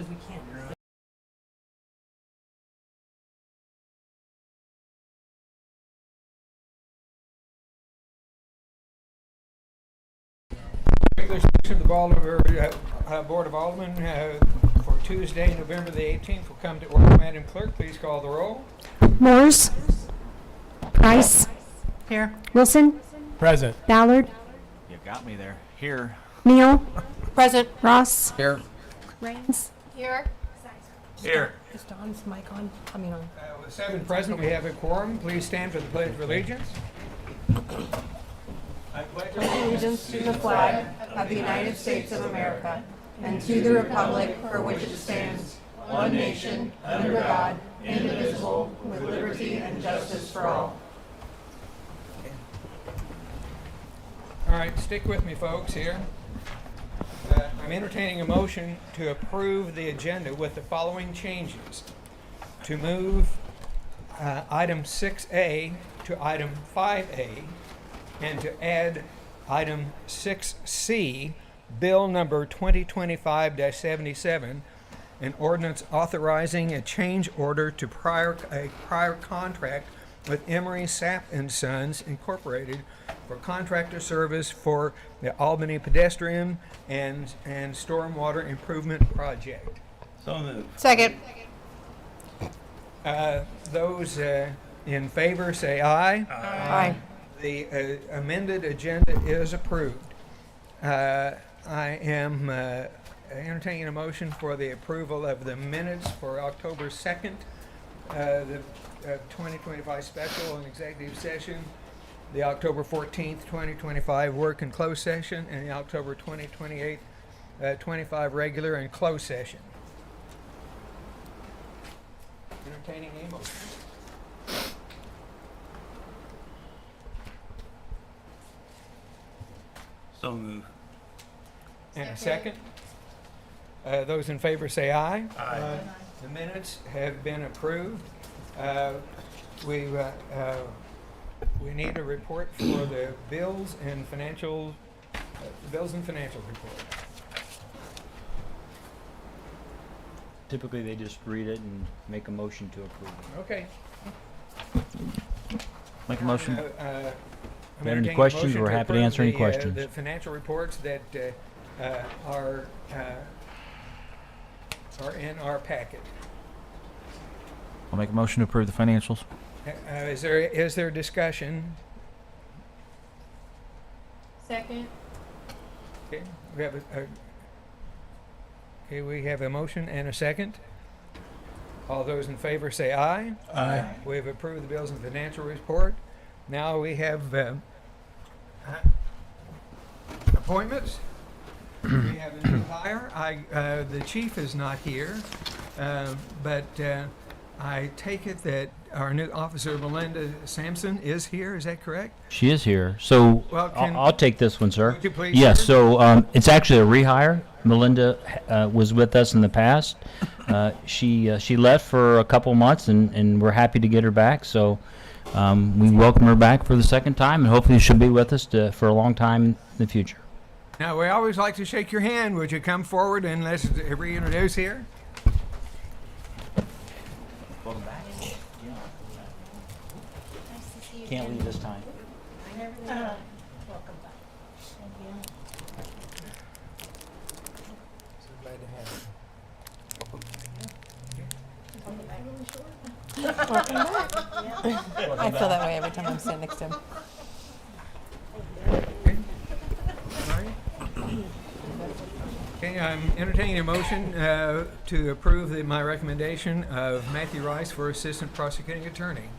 because we can't. Regular session of the Bolivar Board of Aldermen for Tuesday, November the 18th will come to order. Madam Clerk, please call the roll. Morse. Price. Here. Wilson. Present. Ballard. You got me there. Here. Neal. Present. Ross. Here. Raines. Here. Here. Is Don's mic on? I mean on. With 7 present, we have a quorum. Please stand for the Pledge of Allegiance. I pledge Allegiance to the flag of the United States of America and to the republic for which it stands, one nation, under God, indivisible, with liberty and justice for all. All right, stick with me, folks, here. I'm entertaining a motion to approve the agenda with the following changes. To move item 6A to item 5A, and to add item 6C, Bill number 2025-77, an ordinance authorizing a change order to a prior contract with Emery Sapp and Sons Incorporated for contractor service for the Albany pedestrian and stormwater improvement project. So moved. Second. Those in favor say aye. Aye. The amended agenda is approved. I am entertaining a motion for the approval of the minutes for October 2nd, the 2025 special and executive session, the October 14th, 2025 work and closed session, and the October 28th, 25 regular and closed session. Entertaining a motion. So moved. And a second. Those in favor say aye. Aye. The minutes have been approved. We need a report for the bills and financial report. Typically, they just read it and make a motion to approve it. Okay. Make a motion. I'm If you have any entertaining a questions, motion we're to happy to approve answer any the questions. financial reports that are in our packet. I'll make a motion to approve the financials. Is there discussion? Second. Okay, we have a motion and a second. All those in favor say aye. Aye. We have approved the bills and financial report. Now we have appointments. We have a new hire. The chief is not here, but I take it that our new officer, Melinda Sampson, is here. Is that correct? She is here. So Well, I'll take this one, sir. Would you please, Yes, sir? so it's actually a rehire. Melinda was with us in the past. She left for a couple months, and we're happy to get her back. So we welcome her back for the second time, and hopefully she'll be with us for a long time in the future. Now, we always like to shake your hand. Would you come forward and let's reintroduce here? Welcome back. Can't leave this time. I feel that way every time I'm sitting next to him. Okay, I'm entertaining a motion to approve my recommendation of Matthew Rice for Assistant Prosecuting Attorney.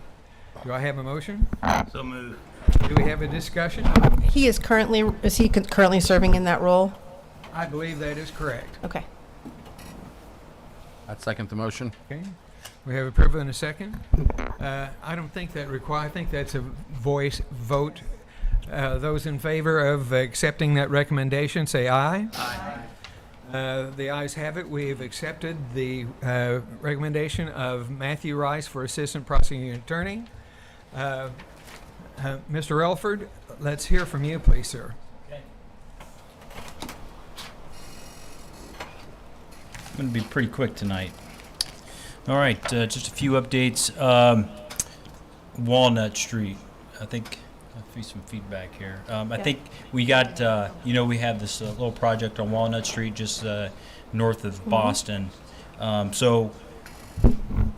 Do I have a motion? So moved. Do we have a discussion? Is he currently serving in that role? I believe that is correct. Okay. I'd second the motion. Okay, we have approval in a second. I don't think that I think that's a voice vote. Those in favor of accepting that recommendation say aye. Aye. The ayes have it. We have accepted the recommendation of Matthew Rice for Assistant Prosecuting Attorney. Mr. Elford, let's hear from you, please, sir. going to be pretty quick tonight. All right, just a few updates. Walnut Street, I think I'll see some feedback here. I think we got, we have this little project on Walnut Street just north of Boston. So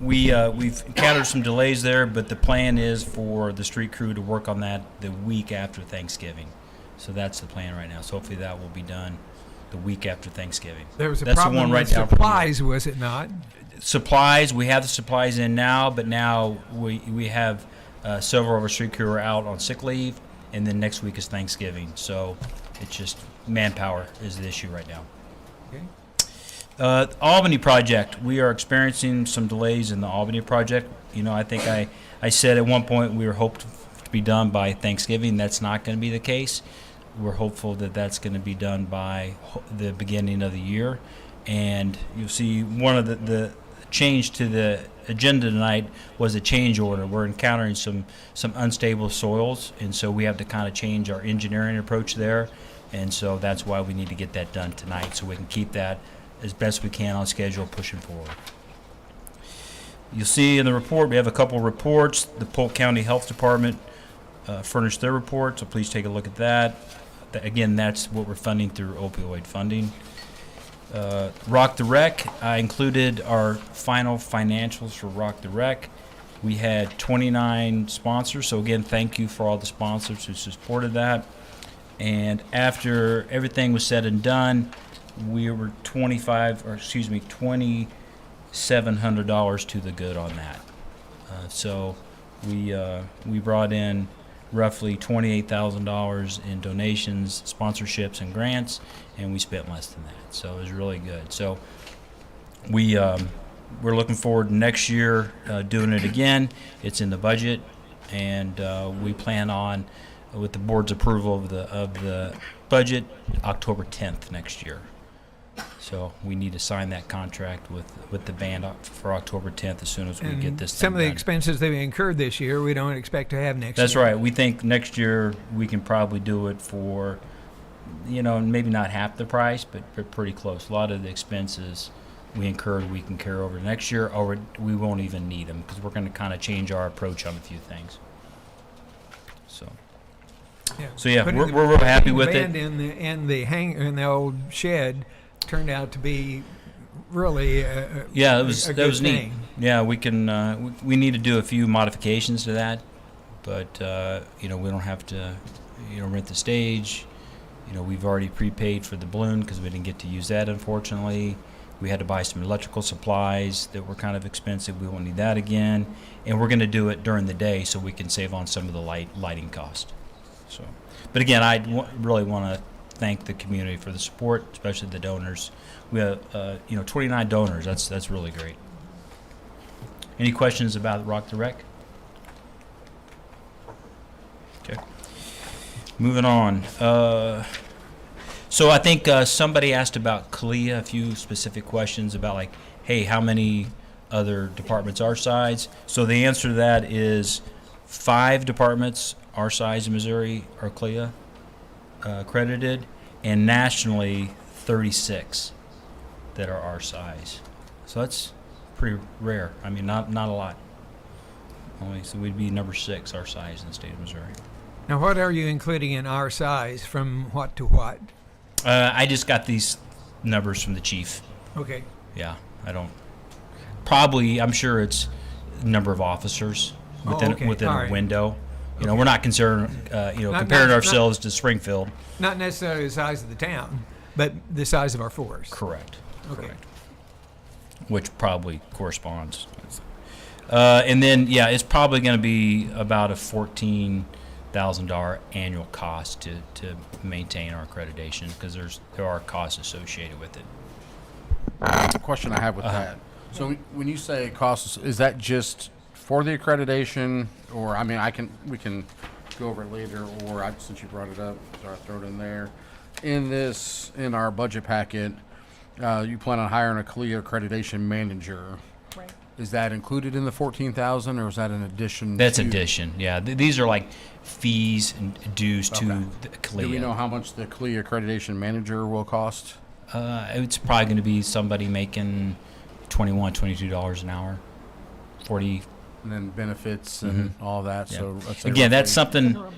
we've encountered some delays there, but the plan is for the street crew to work on that the week after Thanksgiving. So that's the plan right now. So hopefully that will be done the week after Thanksgiving. There was a That's the problem one right with down from here. supplies, was it not? Supplies, we have the supplies in now, but now we have several of our street crew are out on sick leave, and then next week is Thanksgiving. So it's just manpower is the issue right now. Okay. Albany project, we are experiencing some delays in the Albany project. I think I said at one point we were hoped to be done by Thanksgiving. That's not going to be the case. We're hopeful that that's going to be done by the beginning of the year. And you'll see one of the change to the agenda tonight was a change order. We're encountering some unstable soils, and so we have to kind of change our engineering approach there. And so that's why we need to get that done tonight, so we can keep that as best we can on schedule pushing forward. You'll see in the report, we have a couple reports. The Polk County Health Department furnished their report, so please take a look at that. Again, that's what we're funding through opioid funding. Rock the Rec, I included our final financials for Rock the Rec. We had 29 sponsors, so again, thank you for all the sponsors who supported that. And after everything was said and done, we were $2,700 to the good on that. So we brought in roughly $28,000 in donations, sponsorships, and grants, and we spent less than that. So it was really good. So we're looking forward to next year doing it again. It's in the budget, and we plan on, with the board's approval of the budget, October 10th next year. So we need to sign that contract with the band for October 10th as soon as we get this Some thing of the done. expenses they've incurred this year, we don't expect to have next That's year. right. We think next year we can probably do it for, maybe not half the price, but pretty close. A lot of the expenses we incurred we can carry over next year, or we won't even need them because we're going to kind of change our approach on a few things. So yeah, Putting we're real happy with band it. in the old shed turned out to be really Yeah, a that good was neat. thing. Yeah, we can we need to do a few modifications to that, but we don't have to rent the stage. We've already prepaid for the balloon because we didn't get to use that, unfortunately. We had to buy some electrical supplies that were kind of expensive. We won't need that again, and we're going to do it during the day so we can save on some of the lighting cost. So, but again, I really want to thank the community for the support, especially the donors. We have 29 donors. That's really great. Any questions about Rock the Rec? Okay. Moving on. So I think somebody asked about CALEA, a few specific questions about hey, how many other departments our size? So the answer to that is 5 departments our size in Missouri are CALEA accredited, and nationally 36 that are our size. So that's pretty rare. I mean, not a lot. So we'd be number 6 our size in the state of Missouri. Now, what are you including in our size from what to what? I just got these numbers from the chief. Okay. Yeah, I don't. Probably, I'm sure it's number of officers within All a right. window. We're not concerned, comparing ourselves to Springfield. Not necessarily the size of the town, but the size of our force. Correct. Okay. Correct. Which probably corresponds. And then, it's probably going to be about a $14,000 annual cost to maintain our accreditation because there are costs associated with it. The question I have with that. So when you say costs, is that just for the accreditation, or we can go over it later, or since you brought it up, so I throw it in there. In our budget packet, you plan on hiring a CALEA accreditation manager. Right. Is that included in the 14,000, or is that an addition? That's to? addition. Yeah, these are like fees and dues to Okay. the CALEA. Do we know how much the CALEA accreditation manager will cost? It's probably going to be somebody making $21, $22 an hour, 40. And then benefits and all that. Yeah. So let's say Again, that's roughly- something.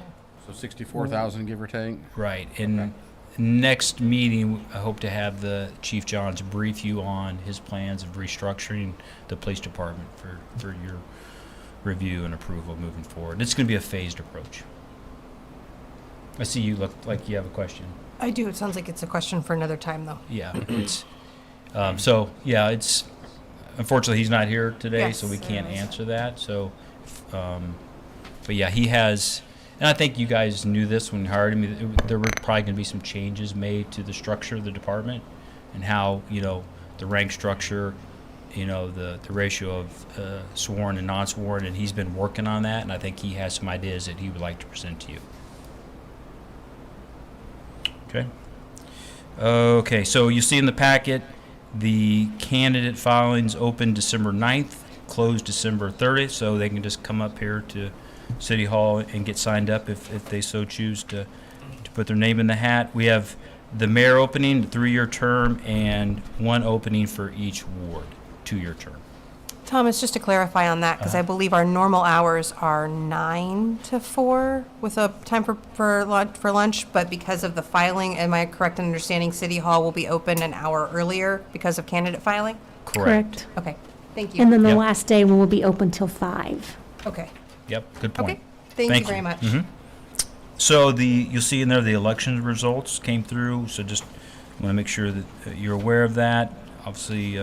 So 64,000, give or take. Right. And next meeting, I hope to have the Chief Johns brief you on his plans of restructuring the police department for your review and approval moving forward. It's going to be a phased approach. I see you look like you have a question. I do. It sounds like it's a question for another time, though. Yeah. It's it's unfortunately he's not here today, so we Yes, can't it is. answer that. So, but yeah, he has. And I think you guys knew this when you hired him. There were probably going to be some changes made to the structure of the department and how, the rank structure, the ratio of sworn and non-sworn, and he's been working on that, and I think he has some ideas that he would like to present to you. Okay. Okay, so you see in the packet, the candidate filings open December 9th, closed December 30th, so they can just come up here to City Hall and get signed up if they so choose to put their name in the hat. We have the mayor opening, the 3-year term, and one opening for each ward, 2-year term. Thomas, just to clarify on that, because I believe our normal hours are 9 to 4 with a time for lunch, but because of the filing, am I correct in understanding City Hall will be open an hour earlier because of candidate filing? Correct. Okay, thank And you. then the Yep. last day will be open till 5. Okay, Yep, good point. okay, thank you very much. Mhm. So you'll see in there the election results came through, so just want to make sure that you're aware of that. Obviously,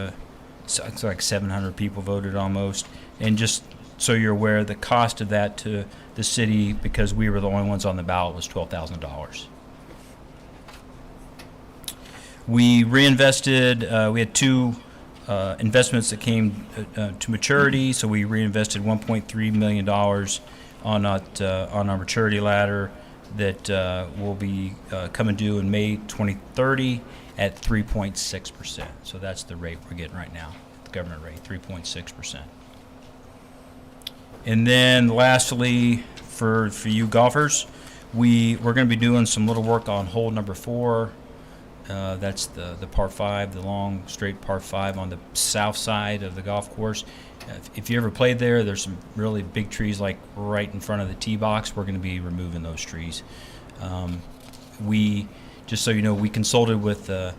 it's like 700 people voted almost. And just so you're aware, the cost of that to the city, because we were the only ones on the ballot, was $12,000. We reinvested, we had 2 investments that came to maturity, so we reinvested $1.3 million on our maturity ladder that will be coming due in May 2030 at 3.6%. So that's the rate we're getting right now, the government rate, 3.6%. And then lastly, for you golfers, we're going to be doing some little work on hole number 4. That's the par 5, the long straight par 5 on the south side of the golf course. If you ever played there, there's some really big trees like right in front of the tee box. We're going to be removing those trees. Just so you know, we consulted with the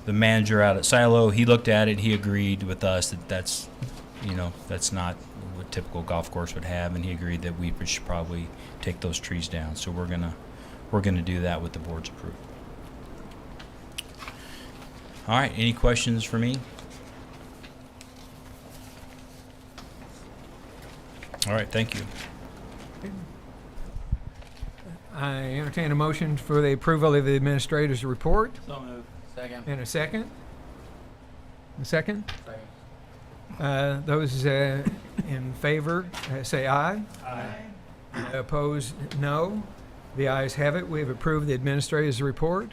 manager out at Silo. He looked at it. He agreed with us that that's not what typical golf course would have, and he agreed that we should probably take those trees down. So we're gonna do that with the board's approval. All right. Any questions for me? All right. Thank you. I entertain a motion for the approval of the administrator's report. So moved. Second. And a second? A second? Those in favor, say aye. Aye. Opposed, no. The ayes have it. We have approved the administrator's report.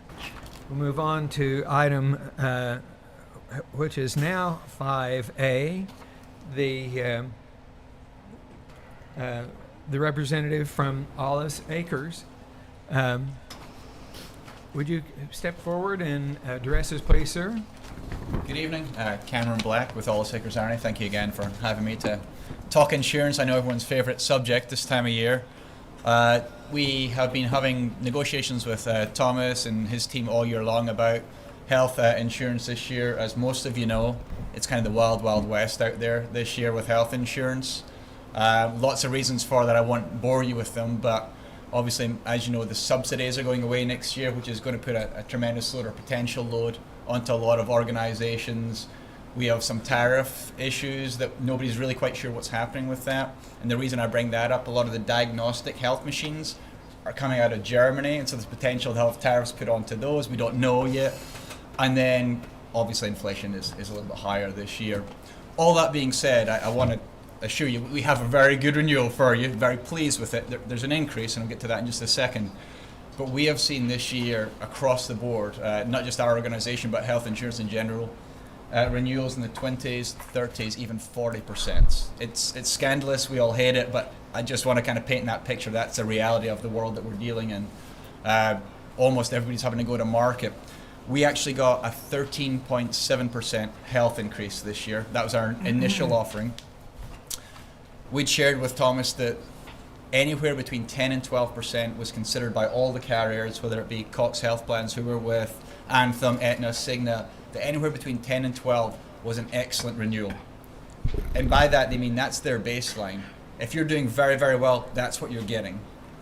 We'll move on to item, which is now 5A, the representative from Hollis Acres. Would you step forward and address us, please, sir? Good evening, Cameron Black with Aldermen Acres Army. Thank you again for having me to talk insurance. I know everyone's favourite subject this time of year. We have been having negotiations with Thomas and his team all year long about health insurance this year. As most of you know, it's kind of the wild, wild west out there this year with health insurance. Lots of reasons for that. I won't bore you with them, but obviously, as you know, the subsidies are going away next year, which is going to put a tremendous load or potential load onto a lot of organizations. We have some tariff issues that nobody's really quite sure what's happening with that. And the reason I bring that up, a lot of the diagnostic health machines are coming out of Germany, and so there's potential to have tariffs put onto those. We don't know yet. And then obviously inflation is a little bit higher this year. All that being said, I want to assure you we have a very good renewal for you, very pleased with it. There's an increase, and I'll get to that in just a second. But we have seen this year across the board, not just our organization, but health insurance in general, renewals in the 20s, 30s, even 40%. It's scandalous. We all hate it, but I just want to kind of paint that picture. That's the reality of the world that we're dealing in. Almost everybody's having to go to market. We actually got a 13.7% health increase this year. That was our initial offering. We'd shared with Thomas that anywhere between 10 and 12% was considered by all the carriers, whether it be Cox Health Plans who we're with, Anthem, Aetna, Cigna, that anywhere between 10 and 12 was an excellent renewal. And by that they mean that's their baseline. If you're doing very, very well, that's what you're getting.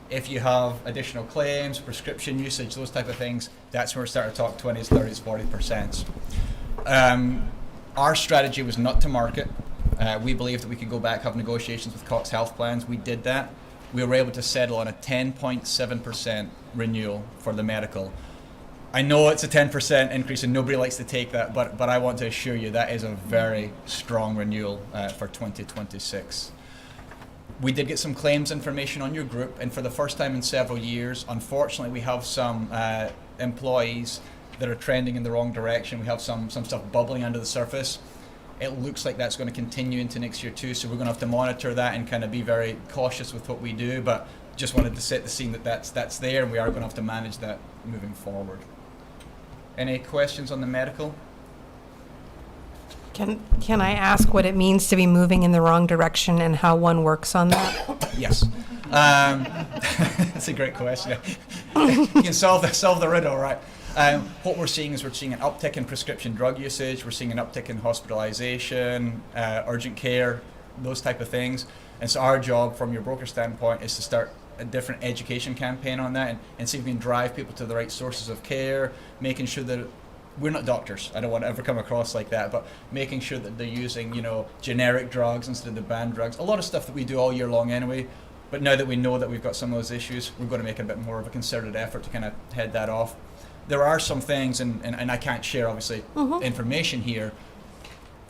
If you have additional claims, prescription usage, those type of things, that's where we start to talk 20s, 30s, 40%. Our strategy was not to market. We believed that we could go back, have negotiations with Cox Health Plans. We did that. We were able to settle on a 10.7% renewal for the medical. I know it's a 10% increase and nobody likes to take that, but I want to assure you that is a very strong renewal for 2026. We did get some claims information on your group, and for the first time in several years, unfortunately, we have some employees that are trending in the wrong direction. We have some stuff bubbling under the surface. It looks like that's going to continue into next year too, so we're going to have to monitor that and kind of be very cautious with what we do, but just wanted to set the scene that that's there, and we are going to have to manage that moving forward. Any questions on the medical? Can I ask what it means to be moving in the wrong direction and how one works on that? Yes. That's a great question. You can solve the riddle, right? What we're seeing is we're seeing an uptick in prescription drug usage. We're seeing an uptick in hospitalization, urgent care, those type of things. And so our job from your broker standpoint is to start a different education campaign on that and see if we can drive people to the right sources of care, making sure that we're not doctors. I don't want to ever come across like that, but making sure that they're using, generic drugs instead of the banned drugs. A lot of stuff that we do all year long anyway, but now that we know that we've got some of those issues, we're going to make a bit more of a concerted effort to kind of head that off. There are some things, and I can't share, obviously, information here.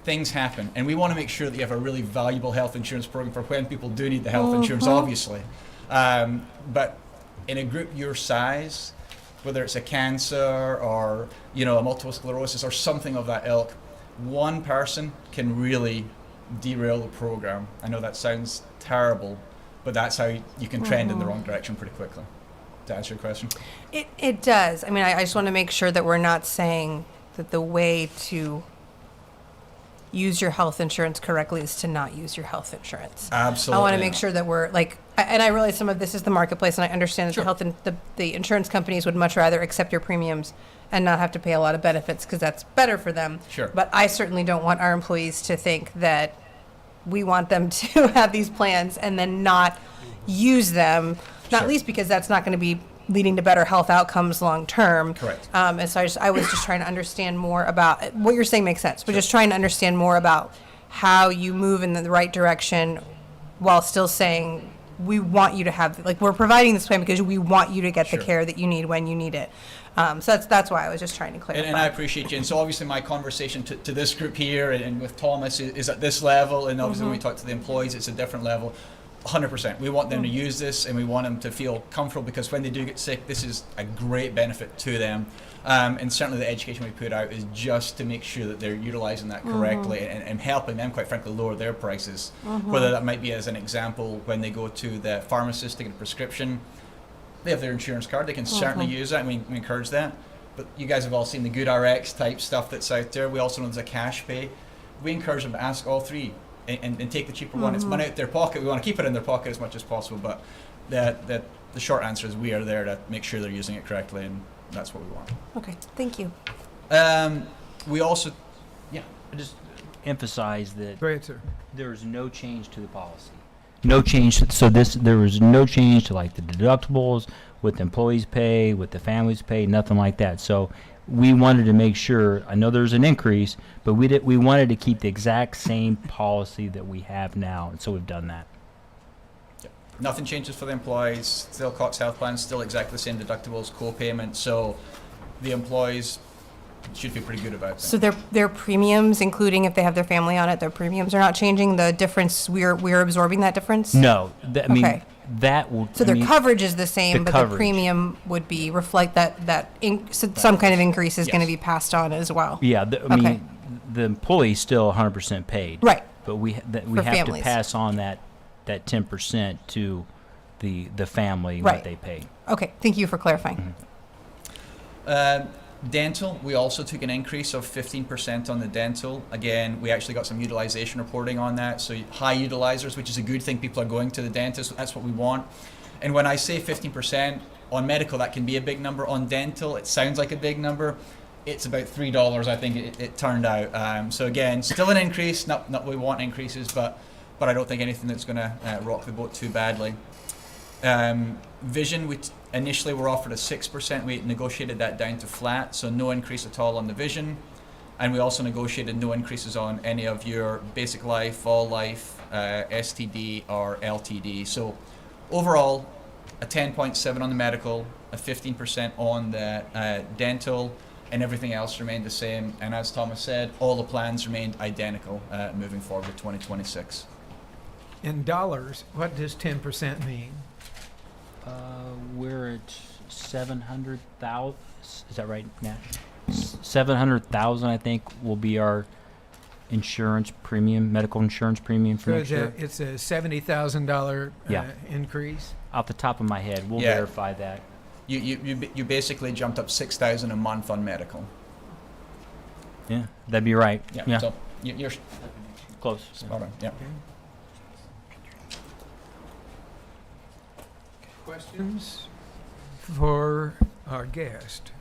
Things happen, and we want to make sure that you have a really valuable health insurance program for when people do need the health insurance, obviously. But in a group your size, whether it's a cancer or a multiple sclerosis or something of that ilk, one person can really derail the program. I know that sounds terrible, but that's how you can trend in the wrong direction pretty quickly. To answer your question? It does. I mean, I just want to make sure that we're not saying that the way to use your health insurance correctly is to not use your health insurance. Absolutely. I want to make sure that we're and I realize some of this is the marketplace, and I understand that the insurance companies would much rather accept your premiums and not have to pay a lot of benefits because that's better for them. Sure. But I certainly don't want our employees to think that we want them to have these plans and then not use them, not least because that's not going to be leading to better health outcomes long term. Correct. And so I was just trying to understand more about what you're saying makes sense, but just trying to understand more about how you move in the right direction while still saying we want you to have, we're providing this plan because we want you to get the care that you need when you need it. So that's why I was just trying to clarify. And I appreciate you. And so obviously my conversation to this group here and with Thomas is at this level, and obviously when we talk to the employees, it's a different level. 100%. We want them to use this, and we want them to feel comfortable because when they do get sick, this is a great benefit to them. And certainly the education we put out is just to make sure that they're utilizing that correctly and helping them, quite frankly, lower their prices. Whether that might be, as an example, when they go to the pharmacist to get a prescription, they have their insurance card. They can certainly use that, and we encourage that. But you guys have all seen the Good RX type stuff that's out there. We also know there's a cash pay. We encourage them to ask all three. And take the cheaper one. It's money out of their pocket. We want to keep it in their pocket as much as possible, but the short answer is we are there to make sure they're using it correctly, and that's what we want. Okay, thank you. We also, I just emphasize that Go ahead, sir. there is no change to the policy. No change. So there was no change to the deductibles, with employees' pay, with the families' pay, nothing like that. So we wanted to make sure, I know there's an increase, but we wanted to keep the exact same policy that we have now, and so we've done that. nothing changes for the employees. Still Cox Health Plan, still exactly the same deductibles, co-payment. So the employees should feel pretty good about it. So their premiums, including if they have their family on it, their premiums are not changing. The difference, we're absorbing that difference. No, I mean Okay. that will. So their coverage is the same, but coverage. the premium would be reflect some kind of increase is going to be passed on as well. Yeah, I mean the employee's still 100% paid. Right. But we have families. to pass on that 10% to the family Right. what they pay. Okay, thank you for clarifying. Dental, we also took an increase of 15% on the dental. Again, we actually got some utilization reporting on that. So high utilizers, which is a good thing. People are going to the dentist. That's what we want. And when I say 15% on medical, that can be a big number. On dental, it sounds like a big number. It's about $3, I think it turned out. So again, still an increase. Not we want increases, but I don't think anything that's going to rock the boat too badly. Vision, we initially were offered a 6%. We negotiated that down to flat, so no increase at all on the vision. And we also negotiated no increases on any of your basic life, all life, STD, or LTD. So overall, a 10.7 on the medical, a 15% on the dental, and everything else remained the same. And as Thomas said, all the plans remained identical moving forward with 2026. In dollars, what does 10% mean? We're at 700,000. Is that right, Nat? 700,000, I think, will be our insurance premium, medical insurance premium for So next year. it's a $70,000 Yeah. increase. Off the top of my head, we'll Yeah. verify that. You basically jumped up 6,000 a month on medical. Yeah, that'd be right. Yeah, So you're close. spot on. Yeah. Questions for our guest?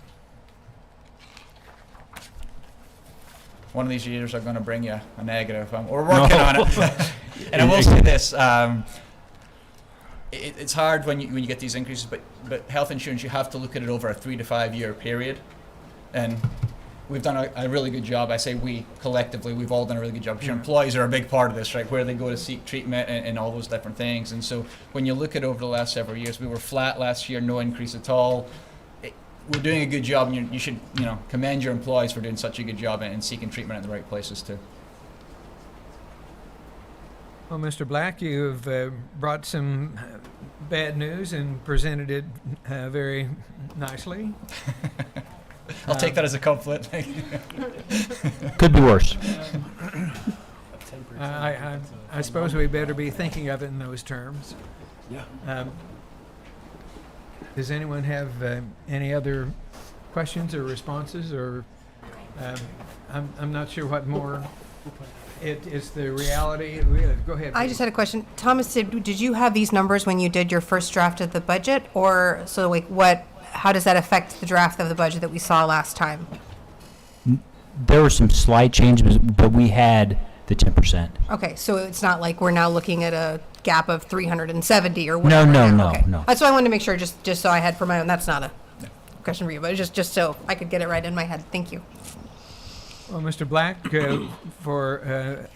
One of these years I'm going to bring you a negative. We're working on it. And I will say this. It's hard when you get these increases, but health insurance, you have to look at it over a 3 to 5 year period. And we've done a really good job. I say we, collectively, we've all done a really good job. Your employees are a big part of this, right? Where they go to seek treatment and all those different things. And so when you look at over the last several years, we were flat last year, no increase at all. We're doing a good job, and you should, commend your employees for doing such a good job and seeking treatment in the right places too. Well, Mr. Black, you have brought some bad news and presented it very nicely. I'll take that as a compliment. Could be worse. I suppose we better be thinking of it in those terms. Yeah. Does anyone have any other questions or responses, or I'm not sure what more. It's the reality. Go ahead. I just had a question. Thomas, did you have these numbers when you did your first draft of the budget, or so like how does that affect the draft of the budget that we saw last time? There were some slight changes, but we had the 10%. Okay, so it's not like we're now looking at a gap of 370 or whatever. No. Okay. No. That's why I wanted to make sure, just so I had for my own. That's not a question for you, but just so I could get it right in my head. Thank you. Well, Mr. Black, for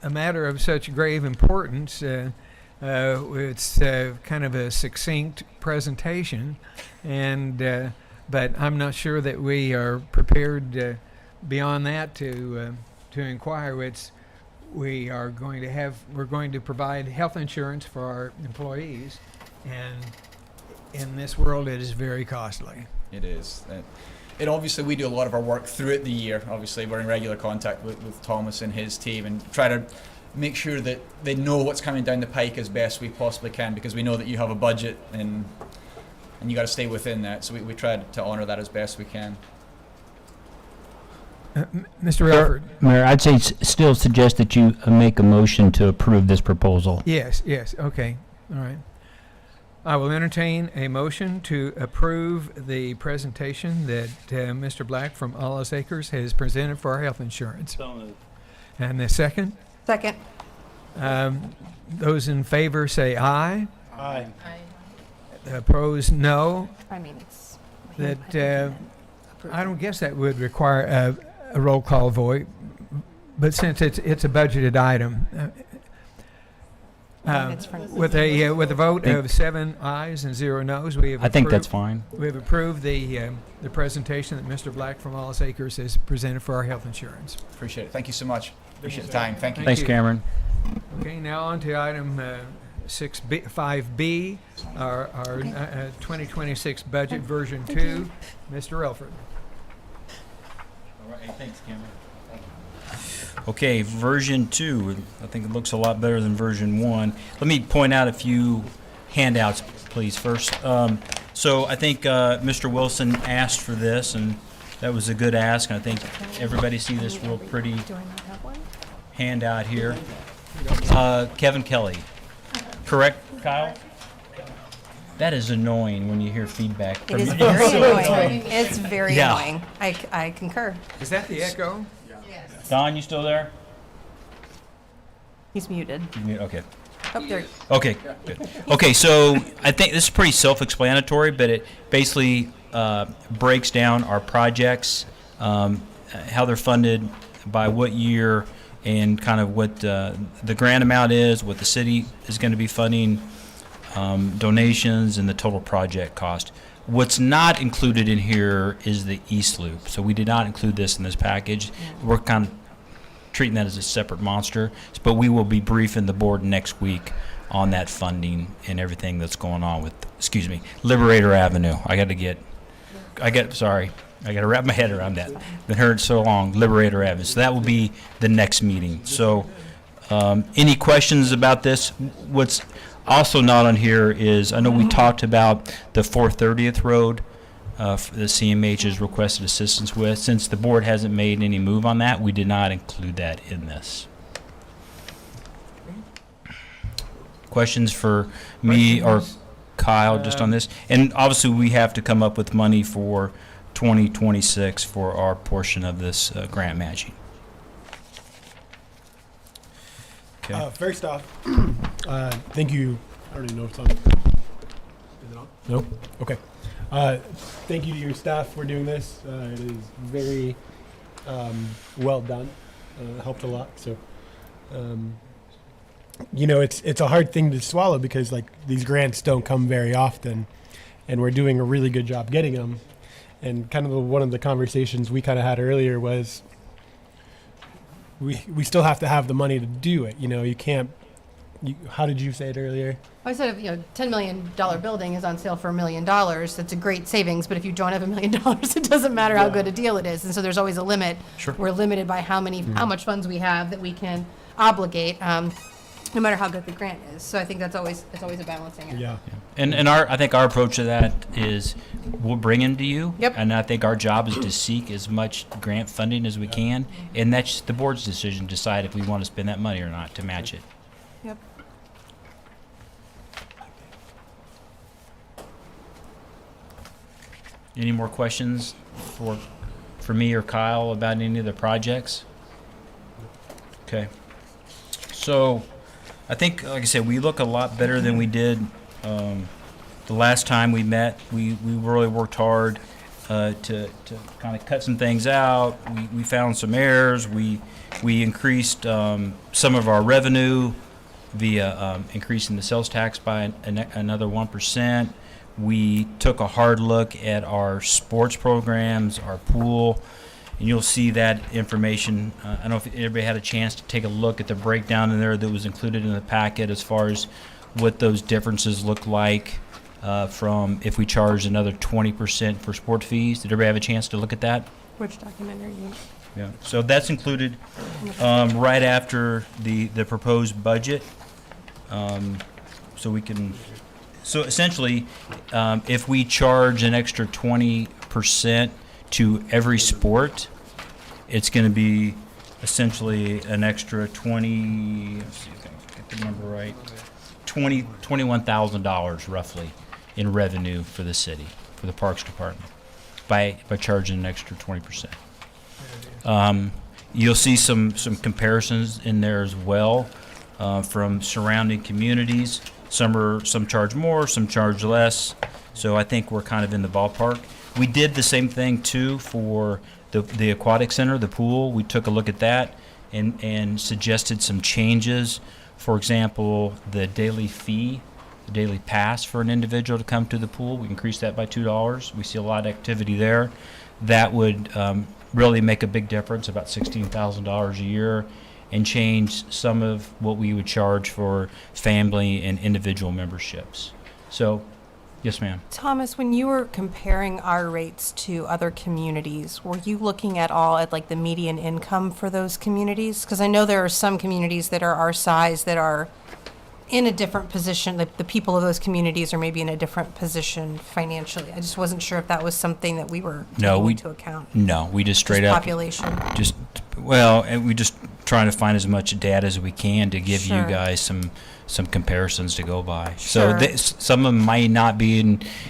a matter of such grave importance, it's kind of a succinct presentation, and but I'm not sure that we are prepared beyond that to inquire. We're going to provide health insurance for our employees, and in this world, it is very costly. It is. And obviously, we do a lot of our work throughout the year. Obviously, we're in regular contact with Thomas and his team and try to make sure that they know what's coming down the pike as best we possibly can, because we know that you have a budget and you got to stay within that. So we try to honor that as best we can. Mr. Relford. Mayor, I'd say still suggest that you make a motion to approve this proposal. Yes, okay. All right. I will entertain a motion to approve the presentation that Mr. Black from Alice Acres has presented for our health insurance. So moved. And the second? Second. Those in favor say aye. Aye. Opposed, no. I mean, it's. That I don't guess that would require a roll call vote, but since it's a budgeted item, with a vote of 7 ayes and 0 noes, we have. I think that's fine. We have approved the presentation that Mr. Black from Alice Acres has presented for our health insurance. Appreciate it. Thank you so much. Appreciate the time. Thank you. Thanks, you. Cameron. Okay, now on to item 5B, our 2026 budget version 2. Mr. Relford. All right, thanks, Cameron. Okay, version 2. I think it looks a lot better than version 1. Let me point out a few handouts, please, first. So I think Mr. Wilson asked for this, and That was a good ask, and I think everybody see this real pretty Do I not have one? handout here. Kevin Kelly, correct, Kyle? That is annoying when you hear feedback It from is you. very annoying. It's very Yeah. annoying. I concur. Is that the echo? Don, you still there? He's muted. Okay. Oh, there. Okay, good. Okay, so I think this is pretty self-explanatory, but it basically breaks down our projects, how they're funded, by what year, and kind of what the grant amount is, what the city is going to be funding, donations, and the total project cost. What's not included in here is the East Loop. So we did not include this in this package. We're kind of treating that as a separate monster, but we will be briefing the board next week on that funding and everything that's going on with, Liberator Avenue. I got to wrap my head around that. Been heard so long, Liberator Avenue. So that will be the next meeting. So any questions about this? What's also not on here is, I know we talked about the 430th Road, the CMH has requested assistance with. Since the board hasn't made any move on that, we did not include that in this. Questions for me or Kyle just on this? And obviously, we have to come up with money for 2026 for our portion of this grant matching. Okay. First off, thank you. I don't even know if it's on. Is it on? No? Okay. Thank you to your staff for doing this. It is very well done. Helped a lot. So, it's a hard thing to swallow because like these grants don't come very often, and we're doing a really good job getting them. And kind of one of the conversations we kind of had earlier was we still have to have the money to do it. You can't. How did you say it earlier? I said, $10 million building is on sale for $1 million. That's a great savings, but if you don't have $1 million, it doesn't matter how good a deal it is. And so there's always a limit. Sure. We're limited by how much funds we have that we can obligate, no matter how good the grant is. So I think it's always a balancing act. Yeah. And I think our approach to that is we'll bring them to you. Yep. And I think our job is to seek as much grant funding as we can, and that's the board's decision to decide if we want to spend that money or not to match it. Yep. Any more questions for me or Kyle about any of the projects? Okay. So I think, like I said, we look a lot better than we did the last time we met. We really worked hard to kind of cut some things out. We found some errors. We increased some of our revenue via increasing the sales tax by another 1%. We took a hard look at our sports programs, our pool, and you'll see that information. I don't know if everybody had a chance to take a look at the breakdown in there that was included in the packet as far as what those differences look like from if we charged another 20% for sport fees. Did everybody have a chance to look at that? Which document are you? Yeah. So that's included right after the proposed budget. So essentially, if we charge an extra 20% to every sport, it's going to be essentially an extra let's see if I can get the number right, $21,000 roughly in revenue for the city, for the Parks Department, by charging an extra 20%. You'll see some comparisons in there as well from surrounding communities. Some charge more, some charge less. So I think we're kind of in the ballpark. We did the same thing too for the aquatic center, the pool. We took a look at that and suggested some changes. For example, the daily fee, the daily pass for an individual to come to the pool, we increased that by $2. We see a lot of activity there. That would really make a big difference, about $16,000 a year, and change some of what we would charge for family and individual memberships. So, yes, ma'am. Thomas, when you were comparing our rates to other communities, were you looking at all at like the median income for those communities? Because I know there are some communities that are our size that are in a different position, like the people of those communities are maybe in a different position financially. I just wasn't sure if that was something that we were No, taking we- into account. No, we just straight Just up population. just well, and we just trying to find as much data as we can to give Sure. you guys some comparisons to go by. So Sure. some of them might not be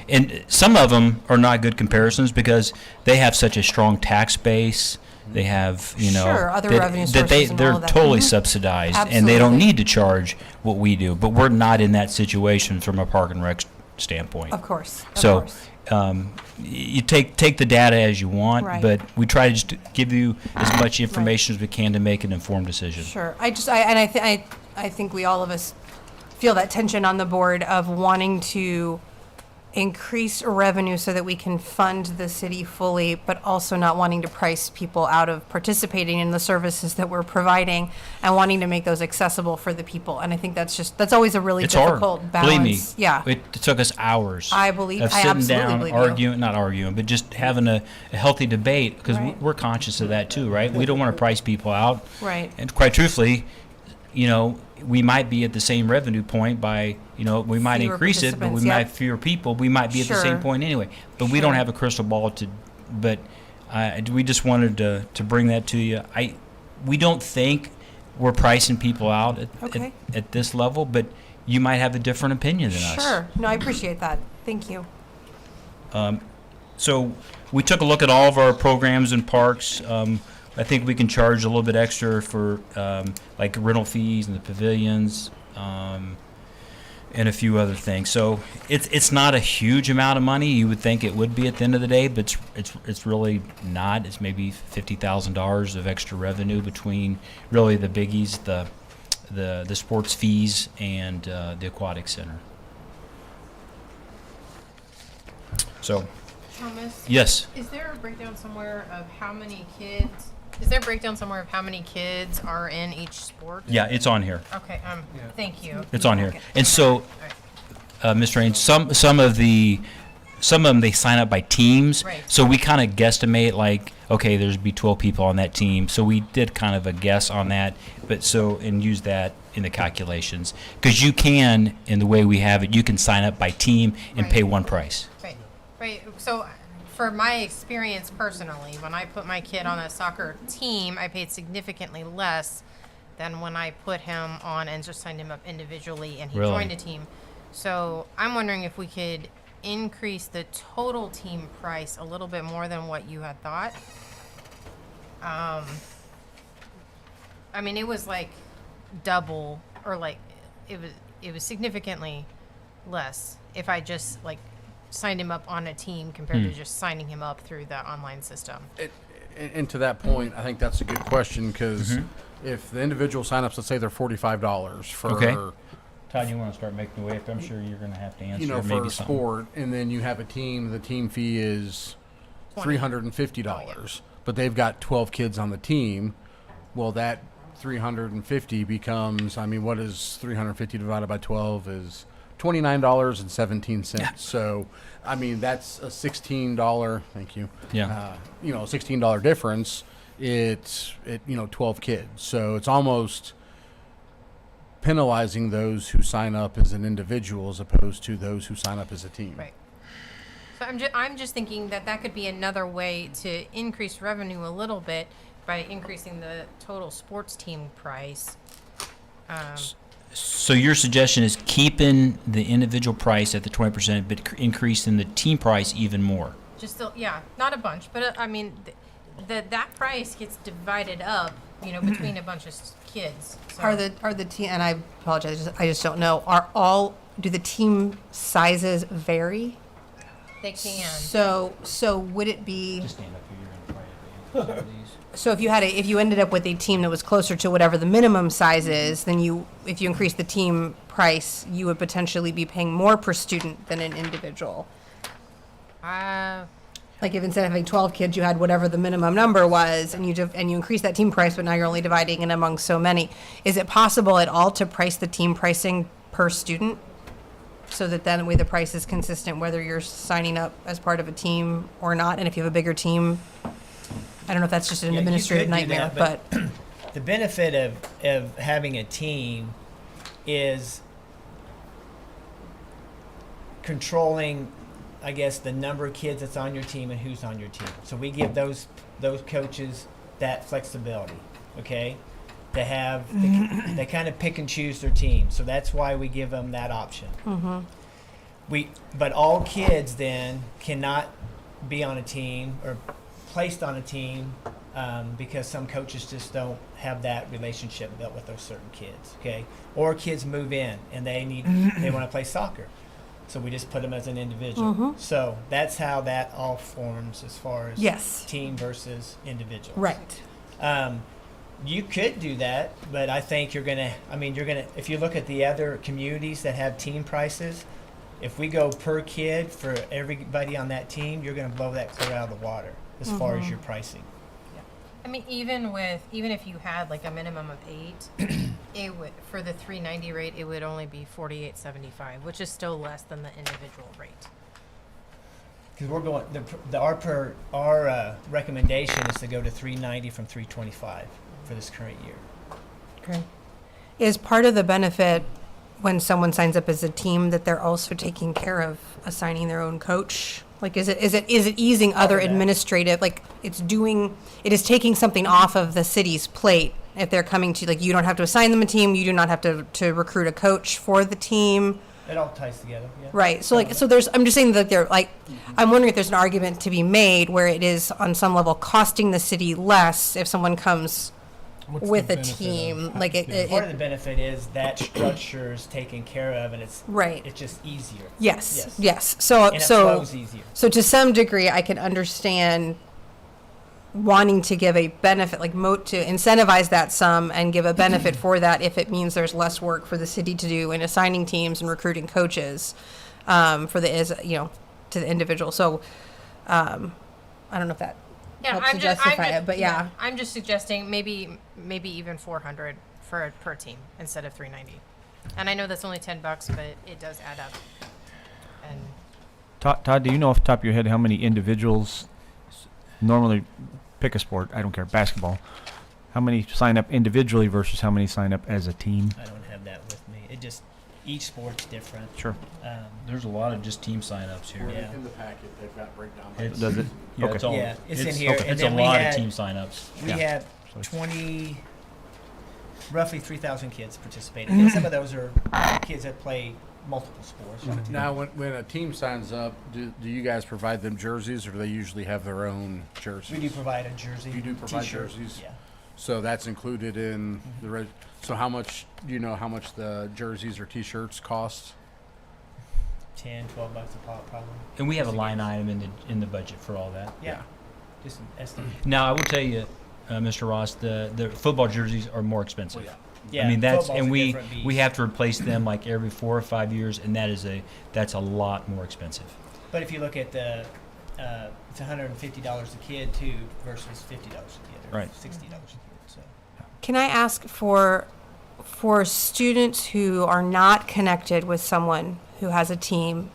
and some of them are not good comparisons because they have such a strong tax base. They have, Sure, other revenue sources and they're all of that. totally Mhm. subsidized, and they don't Absolutely. need to charge what we do. But we're not in that situation from a park and rec standpoint. Of course. Of So, course. you take the data as you want, Right. but we try to just give you as much information as we can to make an informed decision. Sure. I think we all of us feel that tension on the board of wanting to increase revenue so that we can fund the city fully, but also not wanting to price people out of participating in the services that we're providing and wanting to make those accessible for the people. And I think that's always a really It's hard. difficult balance. Believe me. Yeah. It took us hours. I believe- of I sitting absolutely down, believe you. arguing, not arguing, but just having a healthy debate because Right. we're conscious of that too, right? We don't want to price people out. Right. And quite truthfully, we might be at the same revenue point by, we might Fewer increase it, but we participants, might yep. have fewer people. We might be at the same Sure. point anyway. But we don't Sure. have a crystal ball but we just wanted to bring that to you. We don't think we're pricing people out Okay. at this level, but you might have a different opinion than us. Sure. No, I appreciate that. Thank you. So we took a look at all of our programs and parks. I think we can charge a little bit extra for like rental fees and the pavilions and a few other things. So it's not a huge amount of money. You would think it would be at the end of the day, but it's really not. It's maybe $50,000 of extra revenue between really the biggies, the sports fees and the aquatic center. So. Thomas, Yes. is there a breakdown somewhere of how many kids? Is there a breakdown somewhere of how many kids are in each sport? Yeah, it's on here. Okay. Thank you. It's on here. And so, Mr. Raines, some of them they sign up by teams. Right. So we kind of guesstimate like, okay, there's be 12 people on that team. So we did kind of a guess on that, and use that in the calculations because you can, in the way we have it, you can sign up by team and Right. pay one price. Right. So, for my experience personally, when I put my kid on a soccer team, I paid significantly less than when I put him on and just signed him up individually and he Really? joined a team. So, I'm wondering if we could increase the total team price a little bit more than what you had thought. I mean, it was like double, or like it was significantly less if I just like signed him up on a team compared to just signing him up through the online system. And to that point, I think that's a good question because if the individual signups, let's say they're $45 for, Okay. Todd, you want to start making the way up? I'm sure you're going to have to answer for a sport, and then you have a team. The team fee is $350, but they've got 12 kids on the team. Well, that 350 becomes, I mean, what is 350 divided by 12 is $29.17. Yeah. So, I mean, that's a $16. Thank you. Yeah. $16 difference. It's 12 kids. So it's almost penalizing those who sign up as an individual as opposed to those who sign up as a team. Right. So I'm just thinking that could be another way to increase revenue a little bit by increasing the total sports team price. So your suggestion is keeping the individual price at the 20%, but increasing the team price even more. Just still, yeah, not a bunch, but I mean, that price gets divided up, between a bunch of kids. So. Are the team, and I apologize, I just don't know, do the team sizes vary? They can. So would it be, Just stand up here. You're going to try to answer these. so if you ended up with a team that was closer to whatever the minimum size is, then if you increase the team price, you would potentially be paying more per student than an individual. Like if instead of having 12 kids, you had whatever the minimum number was, and you increase that team price, but now you're only dividing it among so many. Is it possible at all to price the team pricing per student, so that then the price is consistent whether you're signing up as part of a team or not? And if you have a bigger team, I don't know if that's just an Yeah, you administrative could do nightmare, that, but the benefit of having a team is controlling, I guess, the number of kids that's on your team and who's on your team. So we give those coaches that flexibility, okay? To have, they kind of pick and choose their team. So that's why we give them that option. But all kids then cannot be on a team or placed on a team because some coaches just don't have that relationship built with those certain kids, okay? Or kids move in and they want to play soccer. So we just put them as an individual. So that's how that all forms as far as Yes. team versus individual. Right. You could do that, but I think if you look at the other communities that have team prices, if we go per kid for everybody on that team, you're going to blow that clear out of the water as far as your pricing. I mean, even if you had like a minimum of 8, it would, for the 390 rate, it would only be $48.75, which is still less than the individual rate. Because we're going, our recommendation is to go to 390 from 325 for this current year. Okay. Is part of the benefit when someone signs up as a team that they're also taking care of assigning their own coach? Like, is it easing other administrative, like it is taking something off of the city's plate if they're coming to, like, you don't have to assign them a team, you do not have to recruit a coach for the team. It all ties together. Yeah. Right. So I'm just saying that I'm wondering if there's an argument to be made where it is on some level costing the city less if someone comes with a team. Part of the benefit is that structure is taken care of, and it's right. It's just easier. Yes. And it flows easier. So to some degree, I can understand wanting to give a benefit, like to incentivize that sum and give a benefit for that if it means there's less work for the city to do in assigning teams and recruiting coaches to the individual. So I don't know if that helps to justify it, but yeah. I'm just suggesting maybe even 400 per team instead of 390. And I know that's only $10, but it does add up. And Todd, do you know off the top of your head how many individuals normally pick a sport? I don't care, basketball. How many sign up individually versus how many sign up as a team? I don't have that with me. Each sport's different. Sure. There's a lot of just team signups here. Yeah. In the packet, they've got breakdown. Does it? Yeah, Okay. it's all, Yeah, it's in here. It's And a then we lot had- of team signups. We Yeah. had roughly 3,000 kids participating. And some of those are kids that play multiple sports. Now, when a team signs up, do you guys provide them jerseys, or do they usually have their own jerseys? We do provide a jersey. You do provide t-shirt. jerseys? Yeah. So that's included in the so how much do you know how much the jerseys or T-shirts cost? $10, $12 a pop, probably. And we have a line item in the budget for all that. Yeah. Just an estimate. Now, I will tell you, Mr. Ross, the football jerseys are more expensive. Well, Yeah. I mean, football's a we different beast. have to replace them like every 4 or 5 years, and that's a lot more expensive. But if you look at it's $150 a kid too versus $50 a kid, or Right. $60 a kid. So Can I ask for students who are not connected with someone who has a team,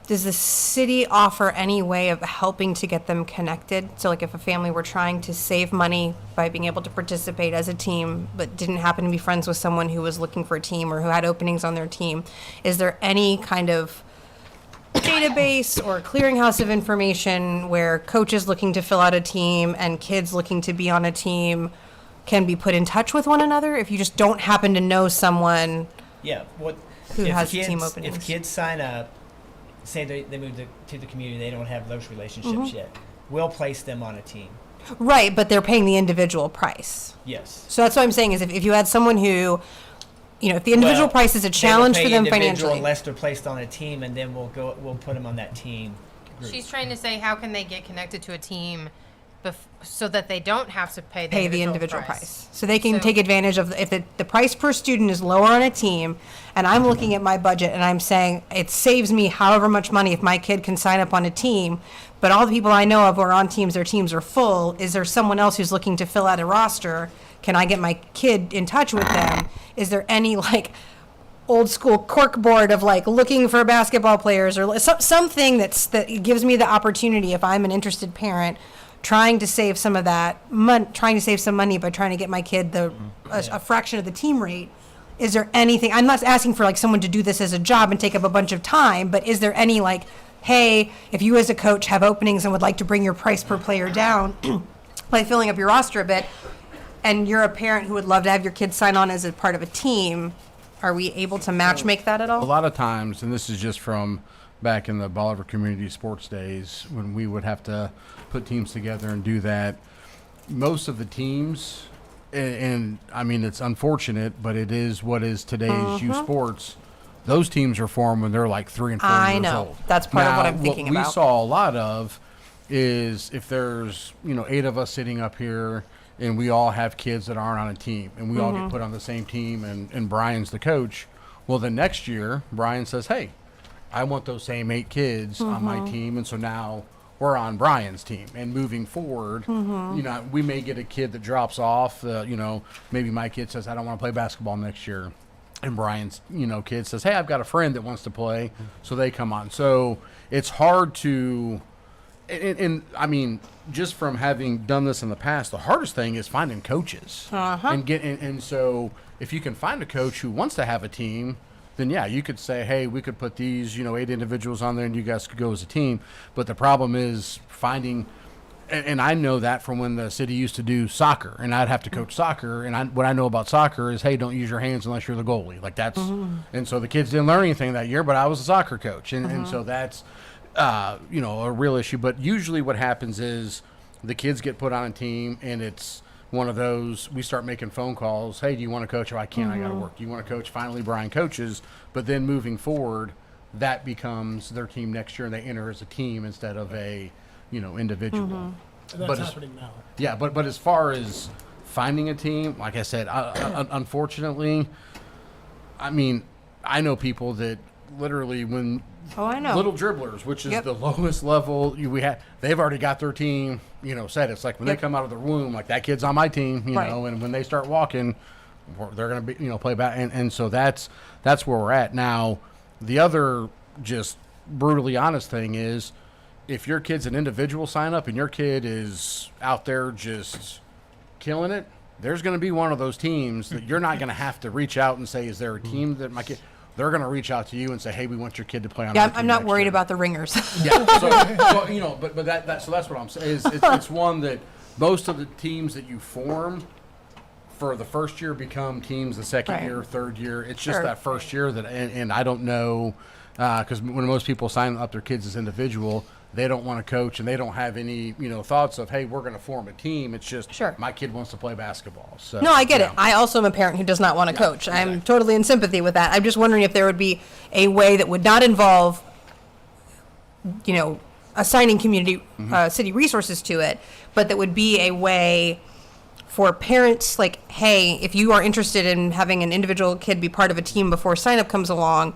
does the city offer any way of helping to get them connected? So like if a family were trying to save money by being able to participate as a team, but didn't happen to be friends with someone who was looking for a team or who had openings on their team, is there any kind of database or clearinghouse of information where coaches looking to fill out a team and kids looking to be on a team can be put in touch with one another if you just don't happen to know someone yeah, who if has kids, team openings? If kids sign up, say they move to the community, they don't have those relationships yet. We'll place them on a team. Right, but they're paying the individual price. Yes. So that's what I'm saying is if you had someone who, if the individual Well, price is a they will challenge pay for them individual financially. unless they're placed on a team, and then we'll put them on that team group. she's trying to say, how can they get connected to a team so that they don't have to pay The individual price. So they can So- take advantage of, if the price per student is lower on a team, and I'm looking at my budget and I'm saying it saves me however much money if my kid can sign up on a team, but all the people I know of who are on teams, their teams are full, is there someone else who's looking to fill out a roster? Can I get my kid in touch with them? Is there any old school cork board of looking for basketball players or something that gives me the opportunity, if I'm an interested parent, trying to save some of that trying to save some money by trying to get my kid a fraction of the team rate? is there anything, I'm not asking for like someone to do this as a job and take up a bunch of time, but is there any like, hey, if you as a coach have openings and would like to bring your price per player down by filling up your roster a bit, and you're a parent who would love to have your kids sign on as a part of a team, are we able to match make that at A all? lot of times, and this is just from back in the Bolivar community sports days when we would have to put teams together and do that, most of the teams, and I mean, it's unfortunate, but it is what is today's youth sports. Those teams are formed when they're like 3 and 4 I years know. old. That's part of what Now, I'm thinking what about. we saw a lot of is if there's 8 of us sitting up here and we all have kids that aren't on a team and we all get put on the same team and Brian's the coach, well, the next year Brian says, hey, I want those same 8 kids on my team, and so now we're on Brian's team. And moving forward, we may get a kid that drops off. Maybe my kid says, I don't want to play basketball next year. And Brian's, kid says, hey, I've got a friend that wants to play, so they come on. So it's hard to, and I mean, just from having done this in the past, the hardest thing is finding coaches. And so if you can find a coach who wants to have a team, then yeah, you could say, hey, we could put these, 8 individuals on there and you guys could go as a team. But the problem is finding, and I know that from when the city used to do soccer, and I'd have to coach soccer. And what I know about soccer is, hey, don't use your hands unless you're the goalie. Like that's, and so the kids didn't learn anything that year, but I was a soccer coach. And so that's, a real issue. But usually what happens is the kids get put on a team and it's one of those, we start making phone calls. Hey, do you want to coach? Oh, I can't. I got to work. Do you want to coach? Finally, Brian coaches. But then moving forward, that becomes their team next year and they enter as a team instead of a, individual. And that's happening now. Yeah, but as far as finding a team, like I said, unfortunately, I mean, I know people that literally when I know. little dribblers, which is Yep. the lowest level we have, they've already got their team, set. It's like when Yep. they come out of the womb, like that kid's on my team, Right. and when they start walking, they're going to be, play back. And so that's where we're at now. The other just brutally honest thing is, if your kid's an individual sign up and your kid is out there just killing it, there's going to be one of those teams that you're not going to have to reach out and say, is there a team that my kid, they're going to reach out to you and say, hey, we want your kid to play on our Yeah, team I'm not next worried year. about the ringers. Yeah, but so that's what I'm saying is it's one that most of the teams that you form for the first year become teams the second Right. year, third year. It's just Sure. that first year that, and I don't know, because when most people sign up their kids as individual, they don't want to coach and they don't have any, thoughts of, hey, we're going to form a team. It's just, Sure. my kid wants to play basketball. So No, I get yeah. it. I also am a parent who does not want to coach. I'm totally in sympathy with that. I'm just wondering if there would be a way that would not involve, assigning community, city resources to it, but that would be a way for parents, like, hey, if you are interested in having an individual kid be part of a team before sign up comes along,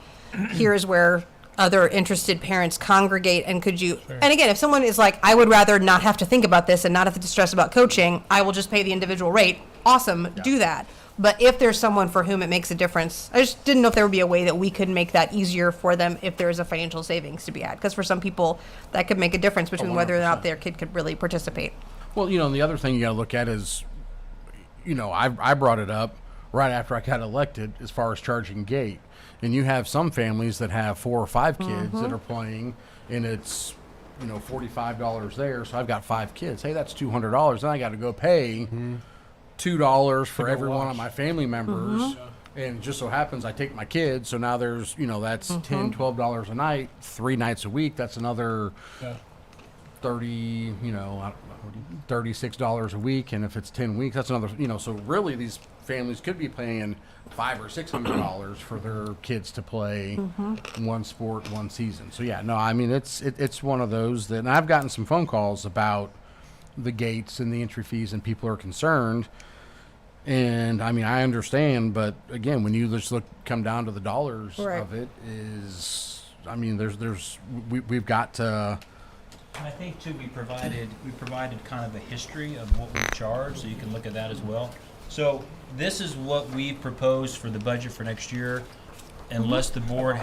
here is where other interested parents congregate, and could you, and again, if someone is like, I would rather not have to think about this and not have to stress about coaching, I will just pay the individual rate, awesome, do that. But if there's someone for whom it makes a difference, I just didn't know if there would be a way that we could make that easier for them if there is a financial savings to be had. Because for some people, that could make a difference between whether or not 100%. their kid could really participate. Well, and the other thing you got to look at is, I brought it up right after I got elected as far as charging gate. And you have some families that have 4 or 5 kids that are playing, and it's, $45 there. So I've got 5 kids. Hey, that's $200. Then I got to go pay $2 for every one of my family members. And just so happens I take my kids. So now there's, that's $10, $12 a night, 3 nights a week. That's another $36 a week. And if it's 10 weeks, that's another, so really these families could be paying $500 or $600 for their kids to play one sport, one season. So yeah, no, I mean, it's one of those that, and I've gotten some phone calls about the gates and the entry fees and people are concerned. And I mean, I understand, but again, when you just come down to the dollars Right. of it is, I mean, we've got to, And I think too, we provided kind of a history of what we charge, so you can look at that as well. So this is what we proposed for the budget for next year, unless the board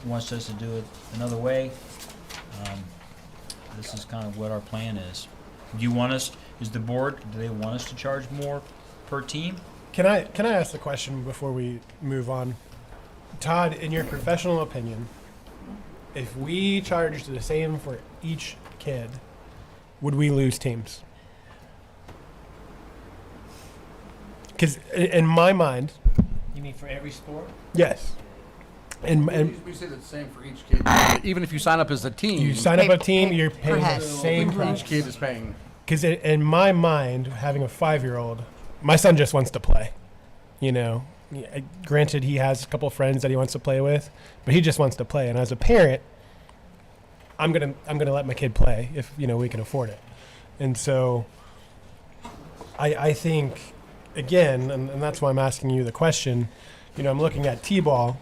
wants us to do it another way. This is kind of what our plan is. Do they want us to charge more per team? Can I ask the question before we move on? Todd, in your professional opinion, if we charged the same for each kid, would we lose teams? Because in my mind, You mean for every sport? yes. And we say the same for each kid. Even if you sign up as a team, you sign up a team, Pay you're per paying the head. same each price. kid is paying. Because in my mind, having a 5-year-old, my son just wants to play. You know, granted, he has a couple friends that he wants to play with, but he just wants to play. And as a parent, I'm gonna let my kid play if we can afford it. And so, I think, again, and that's why I'm asking you the question. I'm looking at T-ball.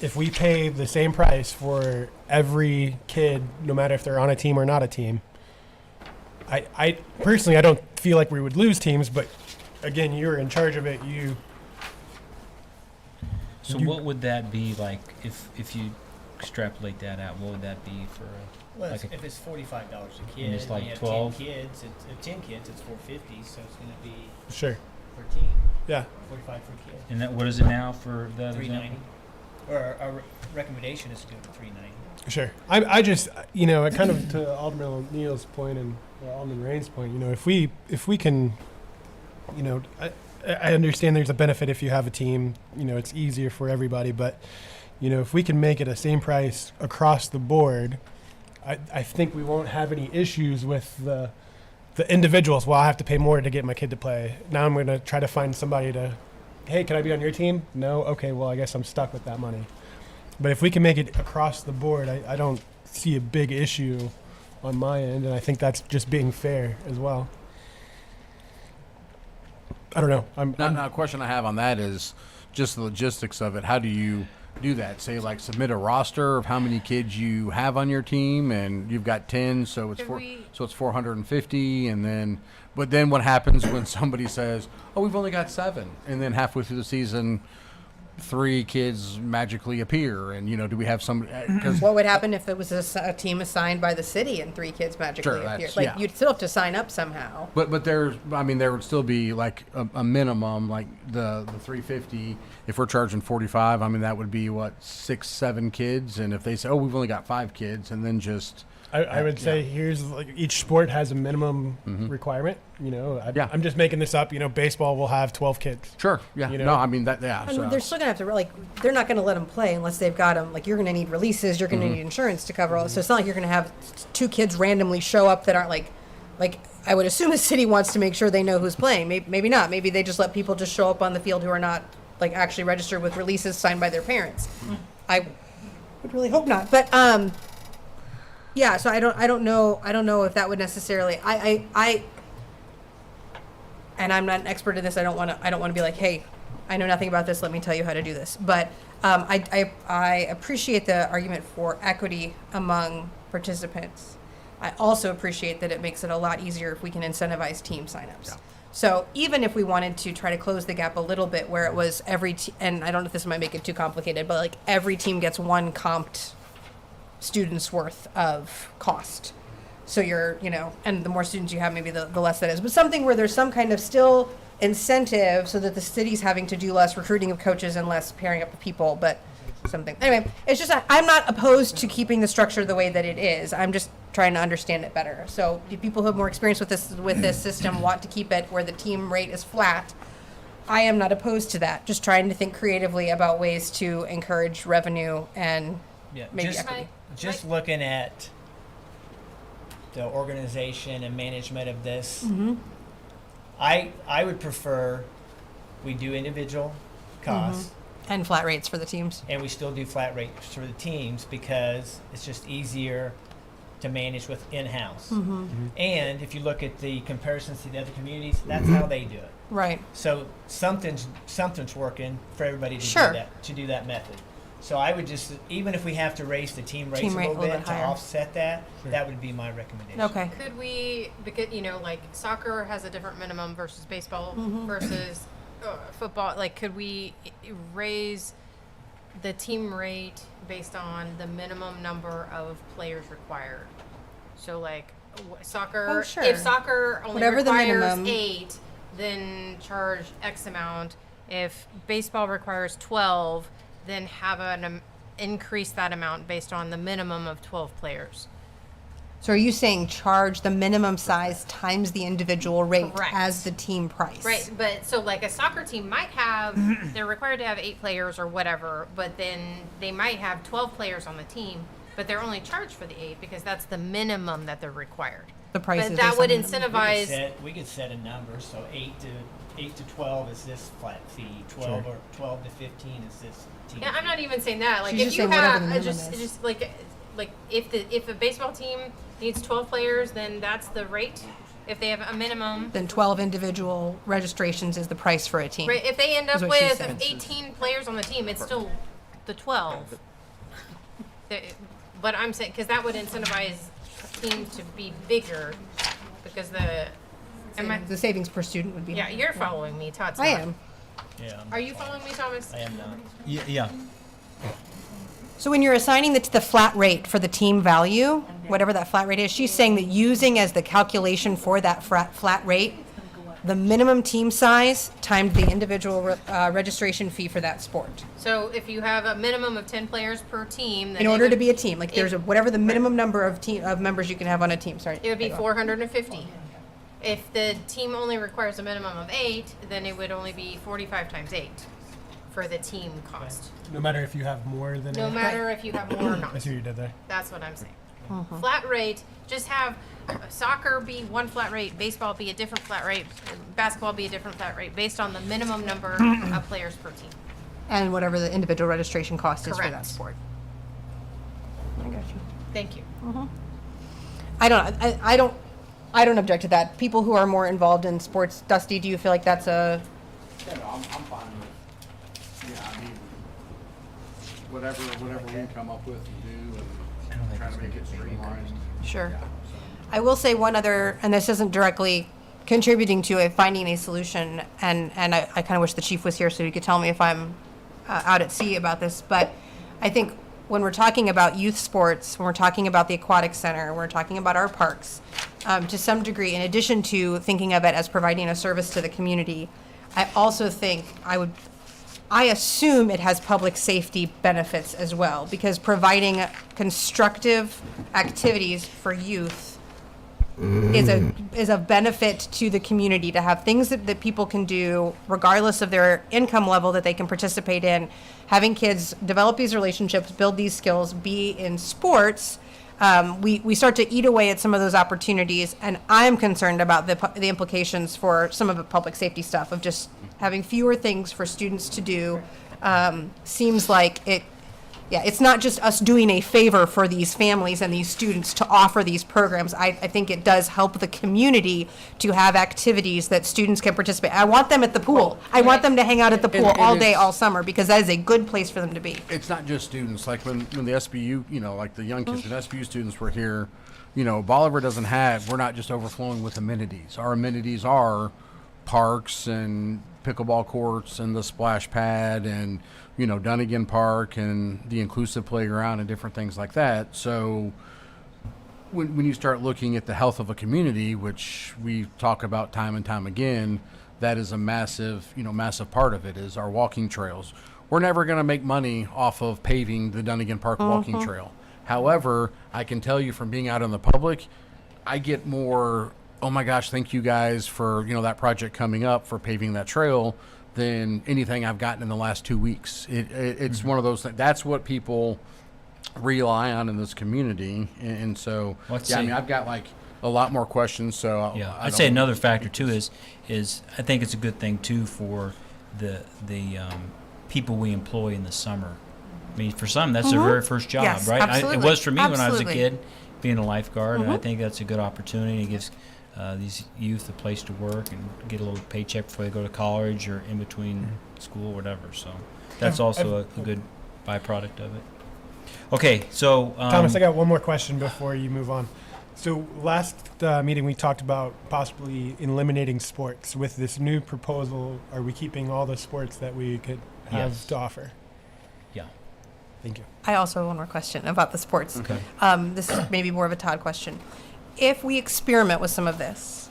If we pay the same price for every kid, no matter if they're on a team or not a team, I personally, I don't feel like we would lose teams, but again, you're in charge of it. So what would that be like if you extrapolate that out? What would that be for? Well, Like a- if it's $45 a kid, And it's like you have 12? 10 kids. It's 10 kids. It's $450, so it's going to be Sure. per team. Yeah. 45 for a kid. And that, what is it now for that $390. example? Or our recommendation is to go to $390. Sure. I just, it kind of to Alderman O'Neill's point and Alderman Rain's point, if we can, I understand there's a benefit if you have a team, it's easier for everybody, but, if we can make it a same price across the board, I think we won't have any issues with the individuals. Well, I have to pay more to get my kid to play. Now I'm going to try to find somebody to, hey, can I be on your team? No? Okay, well, I guess I'm stuck with that money. But if we can make it across the board, I don't see a big issue on my end, and I think that's just being fair as well. I don't know. Now, a question I have on that is just the logistics of it. How do you do that? Say, like, submit a roster of how many kids you have on your team, and you've got 10, so it's it's 450, and then, but then what happens when somebody says, "Oh, we've only got 7," and then halfway through the season, 3 kids magically appear, and do we have some? Because What would happen if it was a team assigned by the city and 3 kids magically Sure, appear? that's- Like, yeah. you'd still have to sign up somehow. But there would still be like a minimum, like the 350. If we're charging 45, that would be what, 6-7 kids, and if they say, oh, we've only got 5 kids, and then just I would say here's, like, each sport has a minimum requirement. Yeah. I'm just making this up. Baseball will have 12 kids. sure, yeah, And so. they're still gonna have to they're not gonna let them play unless they've got them. Like, you're gonna need releases, you're gonna need insurance to cover all. So it's not like you're gonna have 2 kids randomly show up that aren't like I would assume the city wants to make sure they know who's playing. Maybe not. Maybe they just let people just show up on the field who are not like actually registered with releases signed by their parents. I would really hope not. But yeah. So I don't know if that would necessarily. And I'm not an expert in this. I don't want to be like, hey, I know nothing about this. Let me tell you how to do this. But I appreciate the argument for equity among participants. I also appreciate that it makes it a lot easier if we can incentivize team signups. Yeah. So even if we wanted to try to close the gap a little bit, where it was and I don't know if this might make it too complicated, but like every team gets 1 comped student's worth of cost. So you're, and the more students you have, maybe the less that is. But something where there's some kind of still incentive so that the city's having to do less recruiting of coaches and less pairing up with people, but something. Anyway, it's just, I'm not opposed to keeping the structure the way that it is. I'm just trying to understand it better. So do people who have more experience with this system want to keep it where the team rate is flat? I am not opposed to that. Just trying to think creatively about ways to encourage revenue and maybe equity. Just looking at the organization and management of this, I would prefer we do individual costs. And flat rates for the teams. And we still do flat rates for the teams because it's just easier to manage with in-house. And if you look at the comparisons to the other communities, that's how they do it. Right. So something's working for everybody to Sure. do that method. So I would just, even if we have to raise the team rates a little bit to higher. offset that, that would be my recommendation. Okay. Could we, because, like soccer has a different minimum versus baseball versus football, like could we raise the team rate based on the minimum number of players required? So like soccer, Oh, sure. if soccer only Whatever the requires minimum. 8, then charge X amount. If baseball requires 12, then have increase that amount based on the minimum of 12 players. So are you saying charge the minimum size times the individual rate Correct. as the team price? Right, but so like a soccer team might have, they're required to have 8 players or whatever, but then they might have 12 players on the team, but they're only charged for the 8 because that's the minimum that they're required. The price But is that based would on the minimum. incentivize. We could set a number, so 8 to 12 is this flat fee, 12 or 12 to 15 is this team. Yeah, I'm not even saying that. Like She's if just you saying whatever the have minimum just is. like if a baseball team needs 12 players, then that's the rate. If they have a minimum, Then 12 individual registrations is the price for a team. right? If they end up Is what she's with saying. 18 players on the team, it's still the 12. But I'm saying because that would incentivize teams to be bigger because The savings per student would be. yeah, you're following me, Todd's I not. am. Yeah, Are you following me, Thomas? I am not. Yeah. So when you're assigning the flat rate for the team value, whatever that flat rate is, she's saying that using as the calculation for that flat rate, the minimum team size times the individual registration fee for that sport. So if you have a minimum of 10 players per team, then In it order would- to be a team, like there's whatever the minimum number of members you can have on a team. Sorry. It would be cut you off. 450. If the team only requires a minimum of 8, then it would only be 45 times 8 for the team cost. No matter if you have more than No eight. matter if you have more or not. I see what you did there. That's what I'm saying. Flat rate, just have soccer be one flat rate, baseball be a different flat rate, basketball be a different flat rate based on the minimum number of players per team. And whatever the individual registration cost is for that Correct. sport. I got you. Thank you. I don't object to that. People who are more involved in sports, Dusty, do you feel like that's a? Yeah, no, I'm fine with, yeah, I mean, whatever we come up with and do and try to make it streamlined. Sure. I will say one other, and this isn't directly contributing to finding a solution, and I kind of wish the chief was here so he could tell me if I'm out at sea about this, but I think when we're talking about youth sports, when we're talking about the aquatic center, when we're talking about our parks, to some degree, in addition to thinking of it as providing a service to the community, I also think I assume it has public safety benefits as well, because providing constructive activities for youth is a benefit to the community, to have things that people can do regardless of their income level that they can participate in. Having kids develop these relationships, build these skills, be in sports, we start to eat away at some of those opportunities, and I'm concerned about the implications for some of the public safety stuff of just having fewer things for students to do. Seems like it's not just us doing a favor for these families and these students to offer these programs. I think it does help the community to have activities that students can participate. I want them at the pool. I want them to hang out at the pool all day, all summer, because that is a good place for them to be. It's not just students. Like when the SBU, like the young kids, when SBU students were here, Bolivar doesn't we're not just overflowing with amenities. Our amenities are parks and pickleball courts and the splash pad and, Dunnigan Park and the inclusive playground and different things like that. So when you start looking at the health of a community, which we talk about time and time again, that is a massive part of it is our walking trails. We're never going to make money off of paving the Dunnigan Park walking trail. However, I can tell you from being out in the public, I get more, oh my gosh, thank you guys for, that project coming up for paving that trail than anything I've gotten in the last 2 weeks. It's one of those things. That's what people rely on in this community. And so, I've got like a lot more questions. So I'd say another factor too is I think it's a good thing too for the people we employ in the summer. I mean, for some, that's their very first job, Yes, right? absolutely. It was for me when I was a Absolutely. kid, being a lifeguard, and I think that's a good opportunity. It gives these youth a place to work and get a little paycheck before they go to college or in between school, whatever. So that's also a good byproduct of it. Okay, so Thomas, I got one more question before you move on. So last meeting we talked about possibly eliminating sports. With this new proposal, are we keeping all the sports that we could have Yes. to offer? Yeah. Thank you. I also have one more question about the sports. Okay. This is maybe more of a Todd question. If we experiment with some of this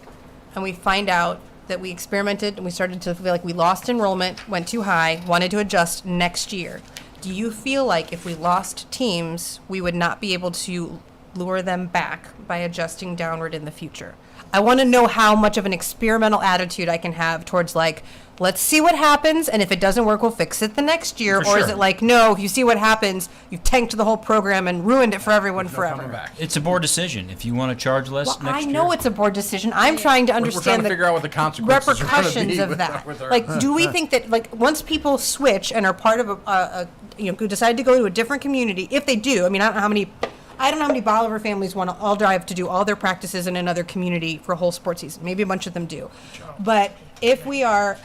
and we find out that we experimented and we started to feel like we lost enrollment, went too high, wanted to adjust next year. Do you feel like if we lost teams, we would not be able to lure them back by adjusting downward in the future? I want to know how much of an experimental attitude I can have towards like, let's see what happens, and if it doesn't work, we'll fix it the next year. For Or is sure. it like, no, if you see what happens, you've tanked the whole program and ruined it for everyone No coming forever? back. It's a board decision. If you want to charge less Well, next I know year. it's a board decision. I'm trying to We're trying understand to figure out what the consequences are gonna repercussions be of with that. with our- Like, do we think that, like, once people switch and are part of decide to go to a different community, if they do, I mean, I don't know how many Bolivar families want to all drive to do all their practices in another community for a whole sports season. Maybe a bunch of them do. But if we are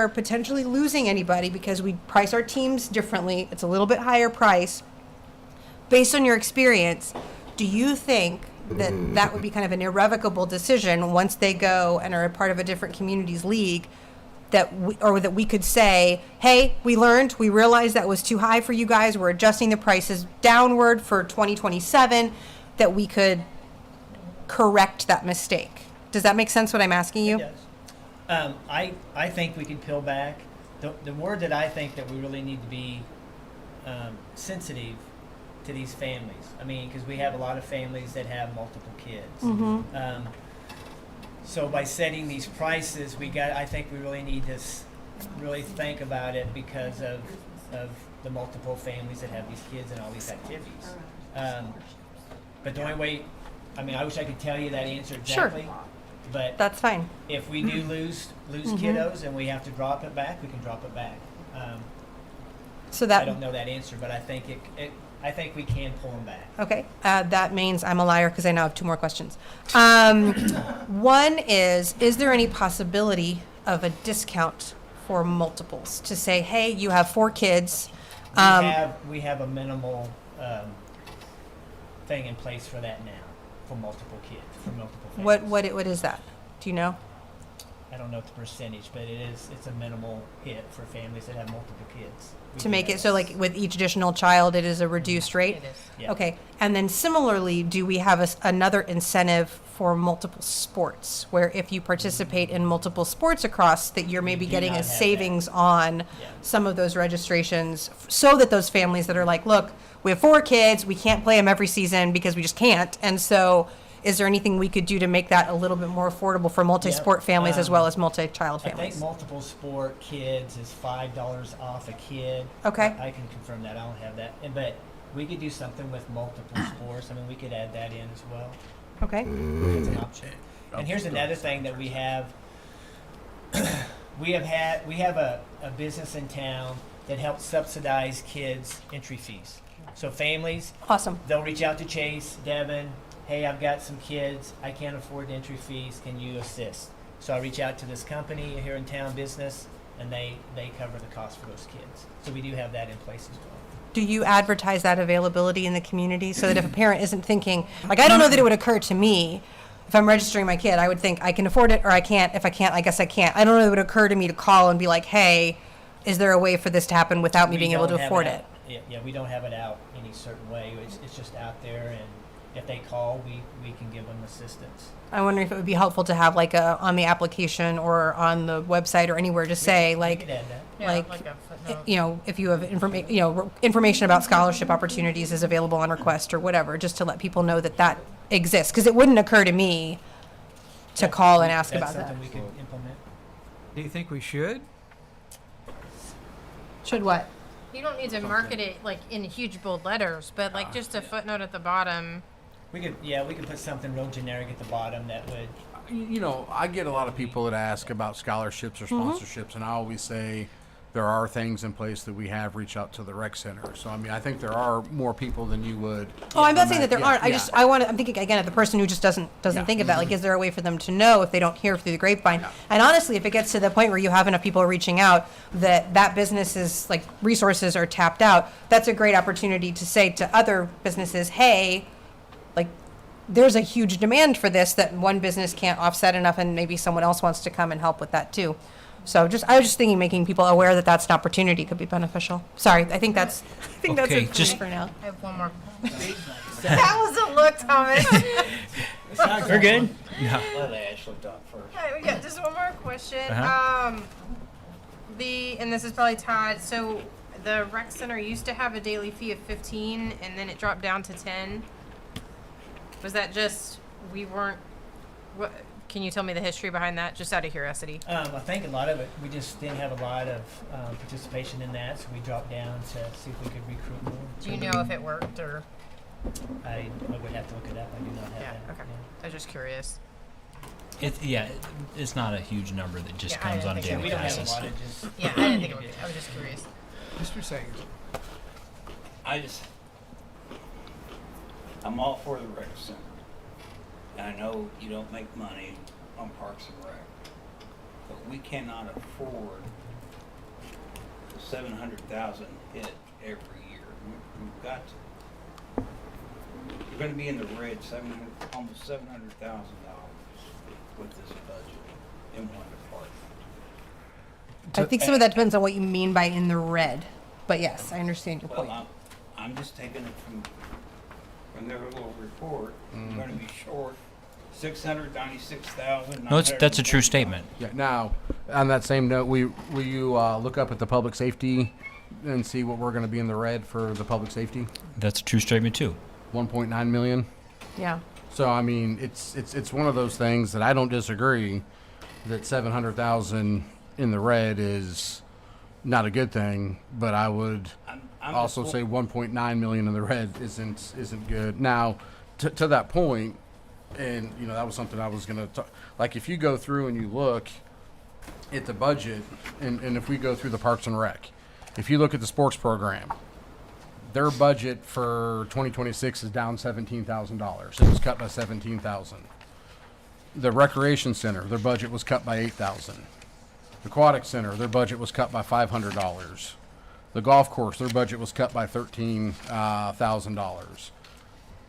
potentially losing anybody because we price our teams differently, it's a little bit higher price. Based on your experience, do you think that would be kind of an irrevocable decision once they go and are a part of a different community's league, that we could say, hey, we learned, we realized that was too high for you guys, we're adjusting the prices downward for 2027, that we could correct that mistake? Does that make sense what I'm asking you? It does. I think we can peel back. The word that I think that we really need to be sensitive to these families. I mean, because we have a lot of families that have multiple kids. So by setting these prices, I think we really need to really think about it because of the multiple families that have these kids and all these activities. But the only way, I mean, I wish I could tell you that answer Sure. exactly. But That's fine. if we do lose kiddos and we have to drop it back, we can drop it back. So I that, don't know that answer, but I think I think we can pull them back. okay, that means I'm a liar because I now have two more questions. One is there any possibility of a discount for multiples? To say, hey, you have 4 kids. We have a minimal thing in place for that now, for multiple kids, for multiple families. What is that? Do you know? I don't know the percentage, but it's a minimal hit for families that have multiple kids. We To do make that. it so like with each additional child, it is a reduced rate? It is. Yeah. Okay, and then similarly, do we have another incentive for multiple sports, where if you participate in multiple sports across, that you're maybe do getting not a have that. savings on Yeah. some of those registrations, so that those families that are like, look, we have 4 kids, we can't play them every season because we just can't, and so is there anything we could do to make that a little bit more affordable for multi-sport families as well as multi-child I think families? multiple sport kids is $5 off a kid. Okay. I can confirm that. I don't have that. But we could do something with multiple sports. I mean, we could add that in as well. Okay, It's an option. And here's another thing that we have. We have a business in town that helps subsidize kids' entry fees. So families, awesome. they'll reach out to Chase, Devin, hey, I've got some kids, I can't afford the entry fees, can you assist? So I reach out to this company here in town, business, and they cover the cost for those kids. So we do have that in place as well. Do you advertise that availability in the community so that if a parent isn't thinking, like, I don't know that it would occur to me, if I'm registering my kid, I would think I can afford it or I can't. If I can't, I guess I can't. I don't know that it would occur to me to call and be like, hey, is there a way for this to happen without me We being able to don't have afford out- it? Yeah, we don't have it out any certain way. It's just out there, and if they call, we can give them assistance. I wonder if it would be helpful to have like on the application or on the website or anywhere to say We like, could add that. Yeah, like, a footnote. you know, if you have information about scholarship opportunities is available on request or whatever, just to let people know that that exists. Because it wouldn't occur to me to call and ask That's about that. something we could implement. Do you think we should? Should what? You don't need to market it like in huge bold letters, but like just a footnote at the bottom. We could put something real generic at the bottom that would. You know, I get a lot of people that ask about scholarships or sponsorships, and I always say there are things in place that we have. Reach out to the rec center. So I mean, I think there are more people than you would. Oh, I'm not saying that there Yeah, aren't. yeah. I'm thinking again of the person who just doesn't Yeah. think of that. Like, is there a way for them to know if they don't hear through the grapevine? Yeah. And honestly, if it gets to the point where you have enough people reaching out that business is like resources are tapped out, that's a great opportunity to say to other businesses, hey, like, there's a huge demand for this that one business can't offset enough, and maybe someone else wants to come and help with that too. So I was just thinking, making people aware that that's an opportunity could be beneficial. Sorry, I think that's Okay, it for me just- for now. I have one more. That was a look, Thomas. We're good. All right, we got just one more question. question. Uh-huh. And this is probably Todd. So the rec center used to have a daily fee of 15, and then it dropped down to 10. Was that just we weren't? What? Can you tell me the history behind that, just out of curiosity? I think a lot of it, we just didn't have a lot of participation in that, so we dropped down to see if we could recruit more. Do you know if it worked or? I would have to look it up. I do not have Yeah. that. Okay. I was just curious. It's not a huge number that just Yeah, I comes didn't on a think so. daily We don't have a basis. lot of just. Yeah, I didn't think it would. I was just curious. Mr. Sayers. I'm all for the rec center. And I know you don't make money on Parks and Rec, but we cannot afford the 700,000 hit every year. We've got to. We're going to be in the red, almost $700,000 with this budget in one department. I think some of that depends on what you mean by in the red. But yes, I understand your point. Well, I'm just taking it from their little report. We're going to be short $696,000. No, that's a true statement. Yeah. Now, on that same note, will you look up at the public safety and see what we're going to be in the red for the public safety? That's a true statement too. 1.9 million. Yeah. So I mean, it's one of those things that I don't disagree that 700,000 in the red is not a good thing, but I would I'm also say 1.9 million in the red isn't good. Now, to that point, and you know that was something I was gonna talk. Like if you go through and you look at the budget, and if we go through the Parks and Rec, if you look at the sports program, their budget for 2026 is down $17,000. It was cut by $17,000. The recreation center, their budget was cut by $8,000. The aquatic center, their budget was cut by $500. The golf course, their budget was cut by $13,000.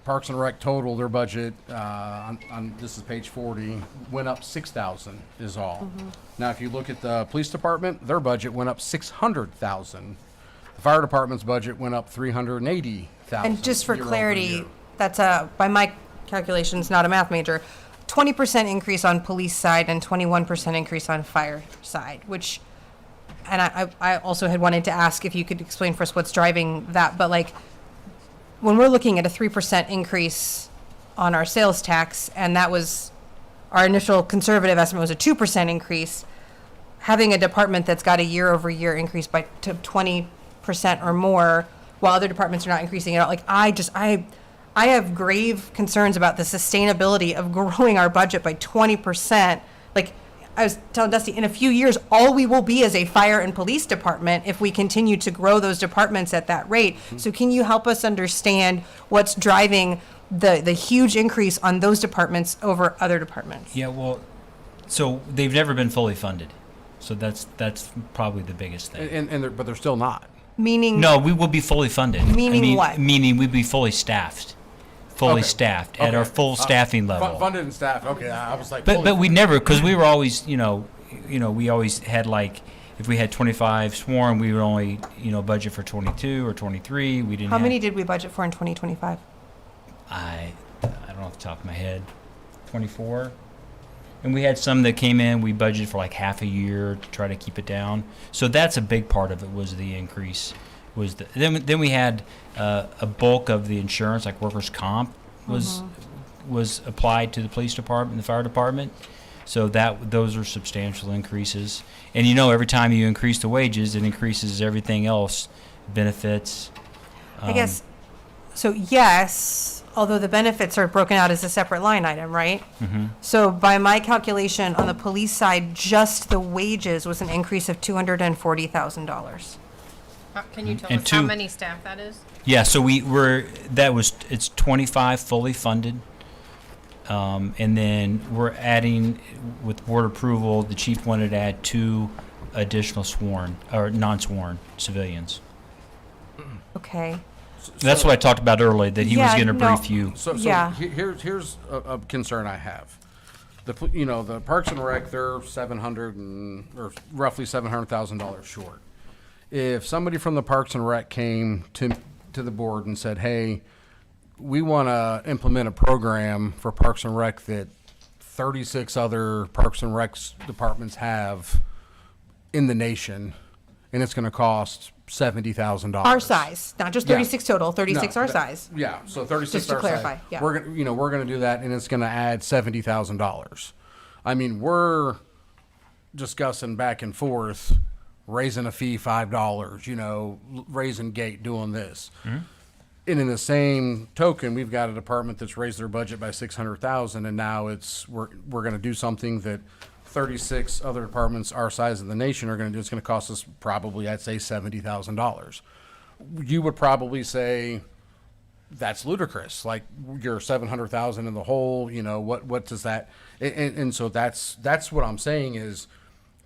Parks and Rec total, their budget on this is page 40 went up 6,000 is all. Now, if you look at the police department, their budget went up 600,000. The fire department's budget went up 380,000. And just for year over clarity, year. that's by my calculations, not a math major, 20% increase on police side and 21% increase on fire side, which, and I also had wanted to ask if you could explain for us what's driving that, but like, when we're looking at a 3% increase on our sales tax, and that was, our initial conservative estimate was a 2% increase, having a department that's got a year-over-year increase by to 20% or more, while other departments are not increasing at all, like, I have grave concerns about the sustainability of growing our budget by 20%. Like, I was telling Dusty, in a few years, all we will be is a fire and police department if we continue to grow those departments at that rate. So can you help us understand what's driving the huge increase on those departments over other departments? Yeah, well, so they've never been fully funded. So that's probably the biggest thing. But they're still not. Meaning? No, we will be fully funded. Meaning what? Meaning we'd be fully staffed. Fully Okay. staffed at Okay. our full staffing level. Funded and staffed. Okay, I was like. But we never, because we were always, we always had like, if we had 25 sworn, we would only, budget for 22 or 23. We didn't. How many did we budget for in 2025? I don't know off the top of my head. 24. And we had some that came in. We budgeted for like half a year to try to keep it down. So that's a big part of it. Was the increase. Then we had a bulk of the insurance, like workers' comp, was applied to the police department and the fire department. So those are substantial increases. And every time you increase the wages, it increases everything else, benefits. I guess, so yes, although the benefits are broken out as a separate line item, right? Mm-hmm. So by my calculation, on the police side, just the wages was an increase of $240,000. Can you tell And us how two- many staff that is? Yeah, so it's 25 fully funded. And then we're adding, with board approval, the chief wanted to add 2 additional sworn or non-sworn civilians. Okay. That's what I talked about earlier, that he was Yeah, going to no. brief you. So Yeah. here's a concern I have. The Parks and Rec, they're or roughly $700,000 short. If somebody from the Parks and Rec came to the board and said, "Hey, we want to implement a program for Parks and Rec that 36 other Parks and Recs departments have in the nation, and it's going to cost $70,000. Our size, not just Yeah. 36 total, 36 No, our that- size. Yeah, so 36 Just to our clarify, size. yeah. We're gonna do that, and it's gonna add $70,000. I mean, we're discussing back and forth, raising a fee $5, raising gate, doing this. And in the same token, we've got a department that's raised their budget by 600,000, and now we're gonna do something that 36 other departments our size in the nation are gonna do. It's gonna cost us probably, I'd say, $70,000. You would probably say that's ludicrous. Like, you're 700,000 in the hole. What does that? And so that's what I'm saying is,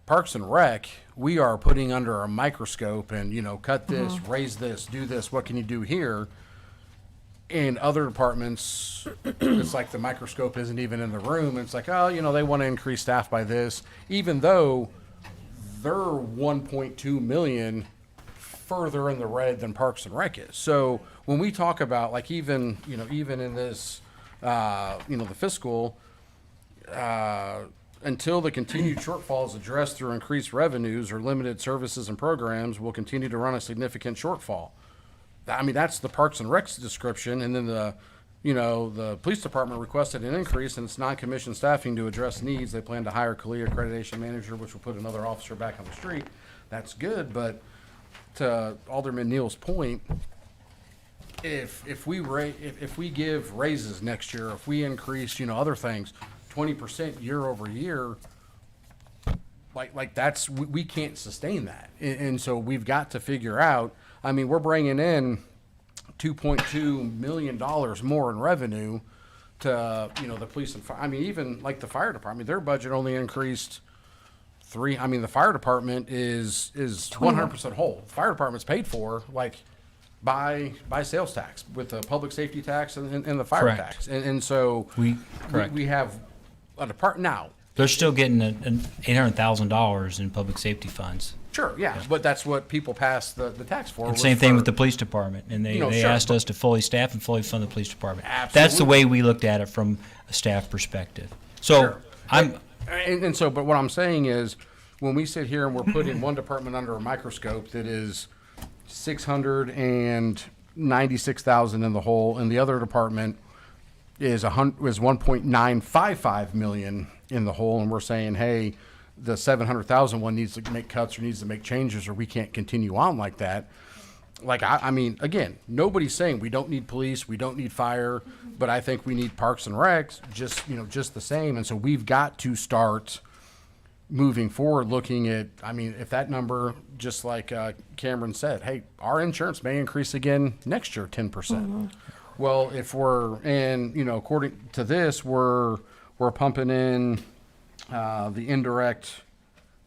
Parks and Rec, we are putting under a microscope and cut this, raise this, do this. What can you do here? In other departments, it's like the microscope isn't even in the room. It's like, oh, they want to increase staff by this, even though they're 1.2 million further in the red than Parks and Rec is. So when we talk about, like, even in this, the fiscal, until the continued shortfall is addressed through increased revenues or limited services and programs, will continue to run a significant shortfall. I mean, that's the Parks and Rec's description, and then the police department requested an increase in its non-commissioned staffing to address needs. They plan to hire a CALEA accreditation manager, which will put another officer back on the street. That's good, but to Alderman Neal's point, if we give raises next year, if we increase, other things, 20% year over year, like that's, we can't sustain that. And so we've got to figure out, I mean, we're bringing in $2.2 million more in revenue to, the police and fire. I mean, even like the fire department, their budget only increased the fire department is 100% whole. The fire department's paid for, like, by sales tax, with the public safety tax and the fire Correct. tax. And so we have a department now. They're still getting an $800,000 in public safety funds. Sure, yeah, but that's what people passed the tax for. And was same thing for- with the police department, and they Sure, asked but- us to fully staff and fully fund the police department. That's the Absolutely. way we looked at it from a staff perspective. So Sure. And so, but what I'm saying is, when we sit here and we're putting one department under a microscope that is 696,000 in the hole, and the other department is 1.955 million in the hole, and we're saying, hey, the 700,000 one needs to make cuts or needs to make changes, or we can't continue on like that. Like, I mean, again, nobody's saying we don't need police, we don't need fire, but I think we need Parks and Recs just the same. And so we've got to start moving forward, looking at, I mean, if that number, just like Cameron said, hey, our insurance may increase again next year, 10%. Well, if according to this, we're pumping in the indirect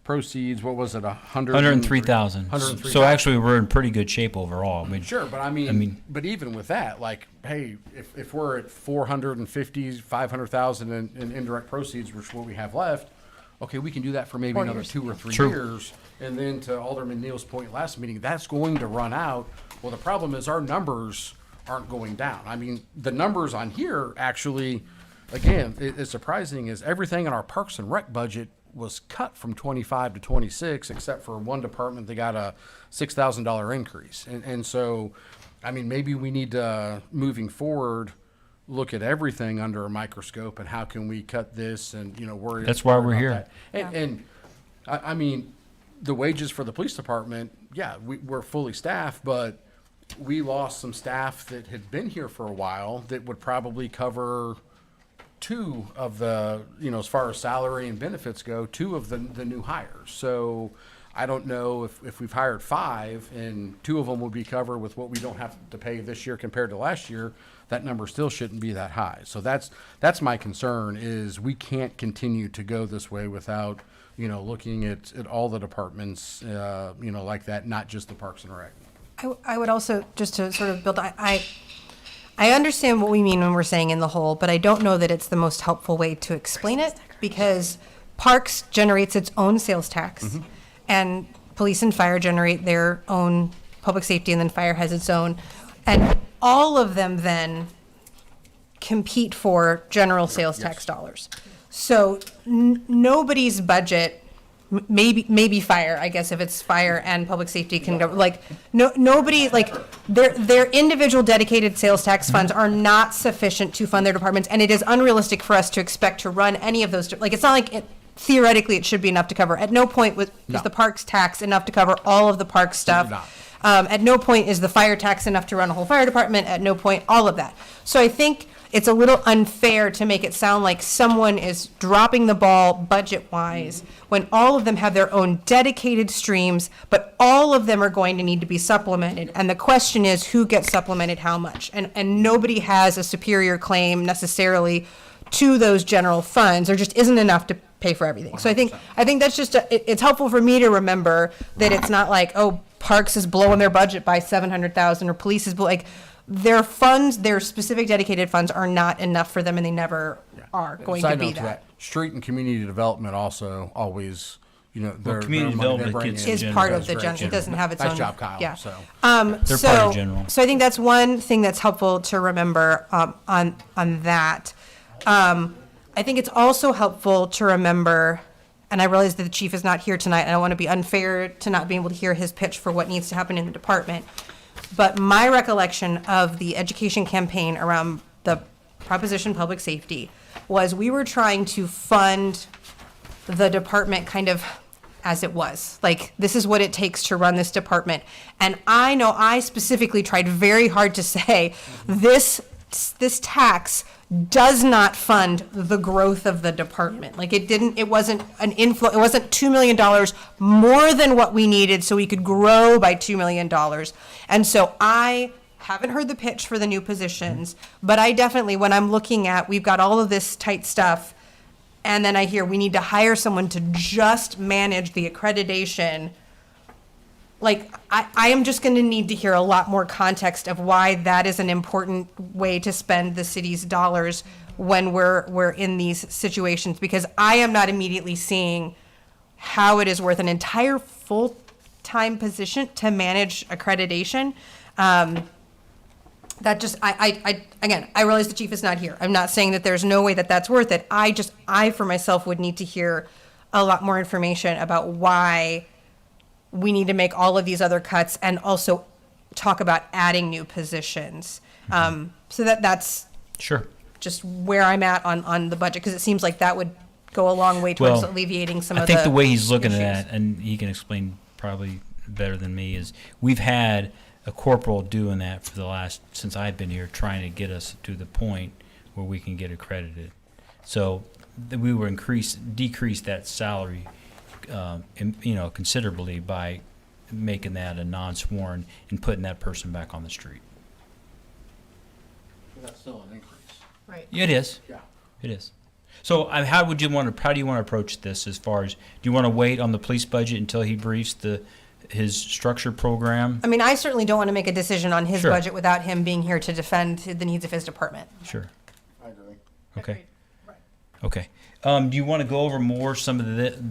proceeds. What was it? 103,000. So actually, we're in pretty good shape overall. I mean, Sure, but but even with that, like, hey, if we're at 500,000 in indirect proceeds, which is what we have left, okay, we can do that for maybe 4 another years. 2 or 3 True. years. And then to Alderman Neal's point last meeting, that's going to run out. Well, the problem is our numbers aren't going down. I mean, the numbers on here actually, again, it's surprising, is everything in our Parks and Rec budget was cut from 25 to 26, except for one department that got a $6,000 increase. And so, I mean, maybe we need to, moving forward, look at everything under a microscope and how can we cut this and, worry. That's why worry we're about here. that. And I mean, the wages for the police department, yeah, we're fully staffed, but we lost some staff that had been here for a while that would probably cover 2 of the, as far as salary and benefits go, 2 of the new hires. So I don't know if we've hired 5 and 2 of them would be covered with what we don't have to pay this year compared to last year, that number still shouldn't be that high. So that's my concern, is we can't continue to go this way without, looking at all the departments, like that, not just the Parks and Rec. I would also, just to sort of build, I understand what we mean when we're saying in the hole, but I don't know that it's the most helpful way to explain it, because Parks generates its own sales tax, and police and fire generate their own public safety, and then fire has its own. And all of them then compete for general sales tax dollars. So nobody's budget, maybe fire, I guess if it's fire and public safety can go, like, nobody, like, their individual dedicated sales tax funds are not sufficient to fund their departments, and it is unrealistic for us to expect to run any of those, like, it's not like theoretically it should be enough to cover. At no point is the parks tax enough to cover all of the park stuff. At no point is the fire tax enough to run a whole fire department. At no point, all of that. So I think it's a little unfair to make it sound like someone is dropping the ball budget-wise when all of them have their own dedicated streams, but all of them are going to need to be supplemented. And the question is, who gets supplemented how much? And nobody has a superior claim necessarily to those general funds. There just isn't enough to pay for everything. So I think that's just, it's helpful for me to remember that it's not like, oh, Parks is blowing their budget by 700,000 or police is like, their funds, their specific dedicated funds are not enough for them, and they never are going to Side be note to that. Street and community development also always, you know, Well, their community money they development bring gets in Is general. part of goes the very general, it doesn't have its Nice own. job, Kyle. Yeah. So They're part of general. So I think that's one thing that's helpful to remember on that. I think it's also helpful to remember, and I realize that the chief is not here tonight, and I don't want to be unfair to not being able to hear his pitch for what needs to happen in the department. But my recollection of the education campaign around the Proposition Public Safety was we were trying to fund the department kind of as it was. Like, this is what it takes to run this department. And I know I specifically tried very hard to say, this tax does not fund the growth of the department. Like, it wasn't an inflow, it wasn't $2 million more than what we needed so we could grow by $2 million. And so I haven't heard the pitch for the new positions, but I definitely, when I'm looking at, we've got all of this tight stuff, and then I hear we need to hire someone to just manage the accreditation. Like, I am just going to need to hear a lot more context of why that is an important way to spend the city's dollars when we're in these situations, because I am not immediately seeing how it is worth an entire full-time position to manage accreditation. That just, again, I realize the chief is not here. I'm not saying that there's no way that that's worth it. I for myself would need to hear a lot more information about why we need to make all of these other cuts and also talk about adding new positions. So that's Sure. just where I'm at on the budget, because it seems like that would go a long way towards Well, alleviating some of I the think the way he's looking issues. at it, and he can explain probably better than me, is we've had a corporal doing that for the last, since I've been here, trying to get us to the point where we can get accredited. So we were decrease that salary, considerably by making that a non-sworn and putting that person back on the street. that's still an increase. Right. Yeah, it is. Yeah. It is. So how do you want to approach this as far as, do you want to wait on the police budget until he briefs his structure program? I mean, I certainly don't want to make a decision on his Sure. budget without him being here to defend the needs of his department. Sure. I agree. Okay. Okay. Do you want to go over more some of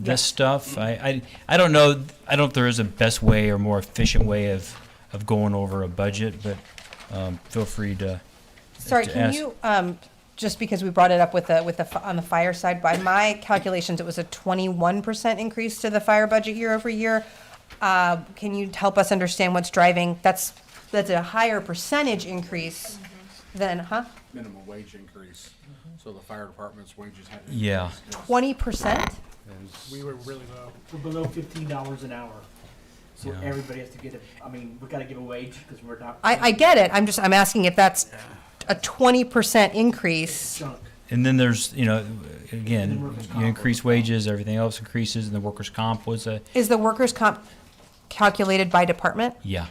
this stuff? I don't know. I don't know if there is a best way or more efficient way of going over a budget, but feel free to. Sorry, to can ask. you, just because we brought it up on the fire side, by my calculations, it was a 21% increase to the fire budget year over year. Can you help us understand what's driving, that's a higher percentage increase than, Minimum wage increase. So the fire department's wages had to Yeah. increase. 20%? We were really low. We're below $15 an hour. So Yeah. everybody has to get we got to give a wage because we're not. I get it, I'm asking if that's a 20% increase. Junk. And then there's, And then again, workers' you comp increase wages, everything else increases, and the workers' comp was Is the workers' comp calculated by department? yeah.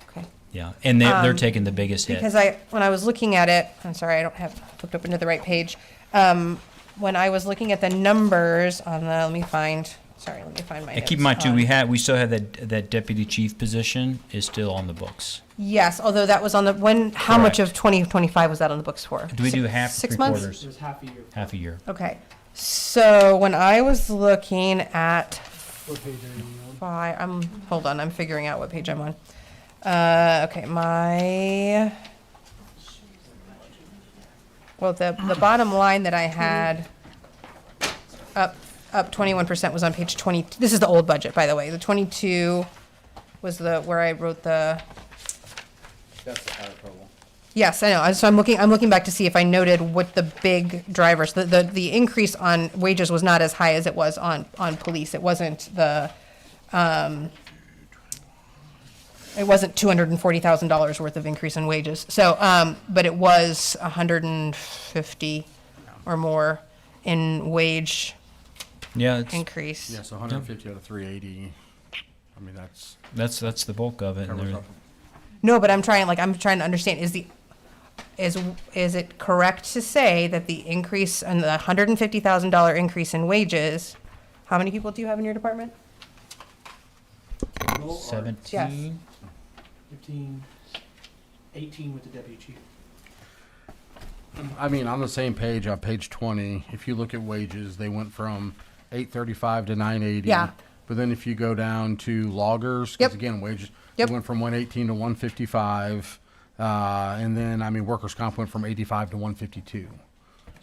Okay. Yeah. And they're taking the biggest hit. Because when I was looking at it, I'm sorry, I don't have flipped open to the right page. When I was looking at the numbers on the, let me find my And keep in mind too, we still have that deputy chief position is still on the books. Yes, although that was on the, how much Correct. of 2025 was that on the books for? Do we do half, 6 three months? quarters? It was half a year. Half a year. Okay, so when I was looking at What page are you on? hold on, I'm figuring out what page I'm on. Okay, the bottom line that I had up 21% was on page 20. This is the old budget, by the way. The 22 was where I wrote the. That's the higher total. Yes, I know. So I'm looking back to see if I noted what the big drivers. The increase on wages was not as high as it was on police. It wasn't it wasn't $240,000 worth of increase in wages. So, but it was 150 or more in wage Yeah, it's, increase. Yes, 150 out of 380. I mean, that's the bulk of it. And covers there- up. No, but I'm trying to understand, is it correct to say that the increase and the $150,000 increase in wages, how many people do you have in your department? 17. 15, 18 with the deputy chief. I mean, on the same page, on page 20, if you look at wages, they went from 835 to 980. Yeah. But then if you go down to loggers, Yep. because again, wages, Yep. they went from 118 to 155. And then, I mean, workers' comp went from 85 to 152.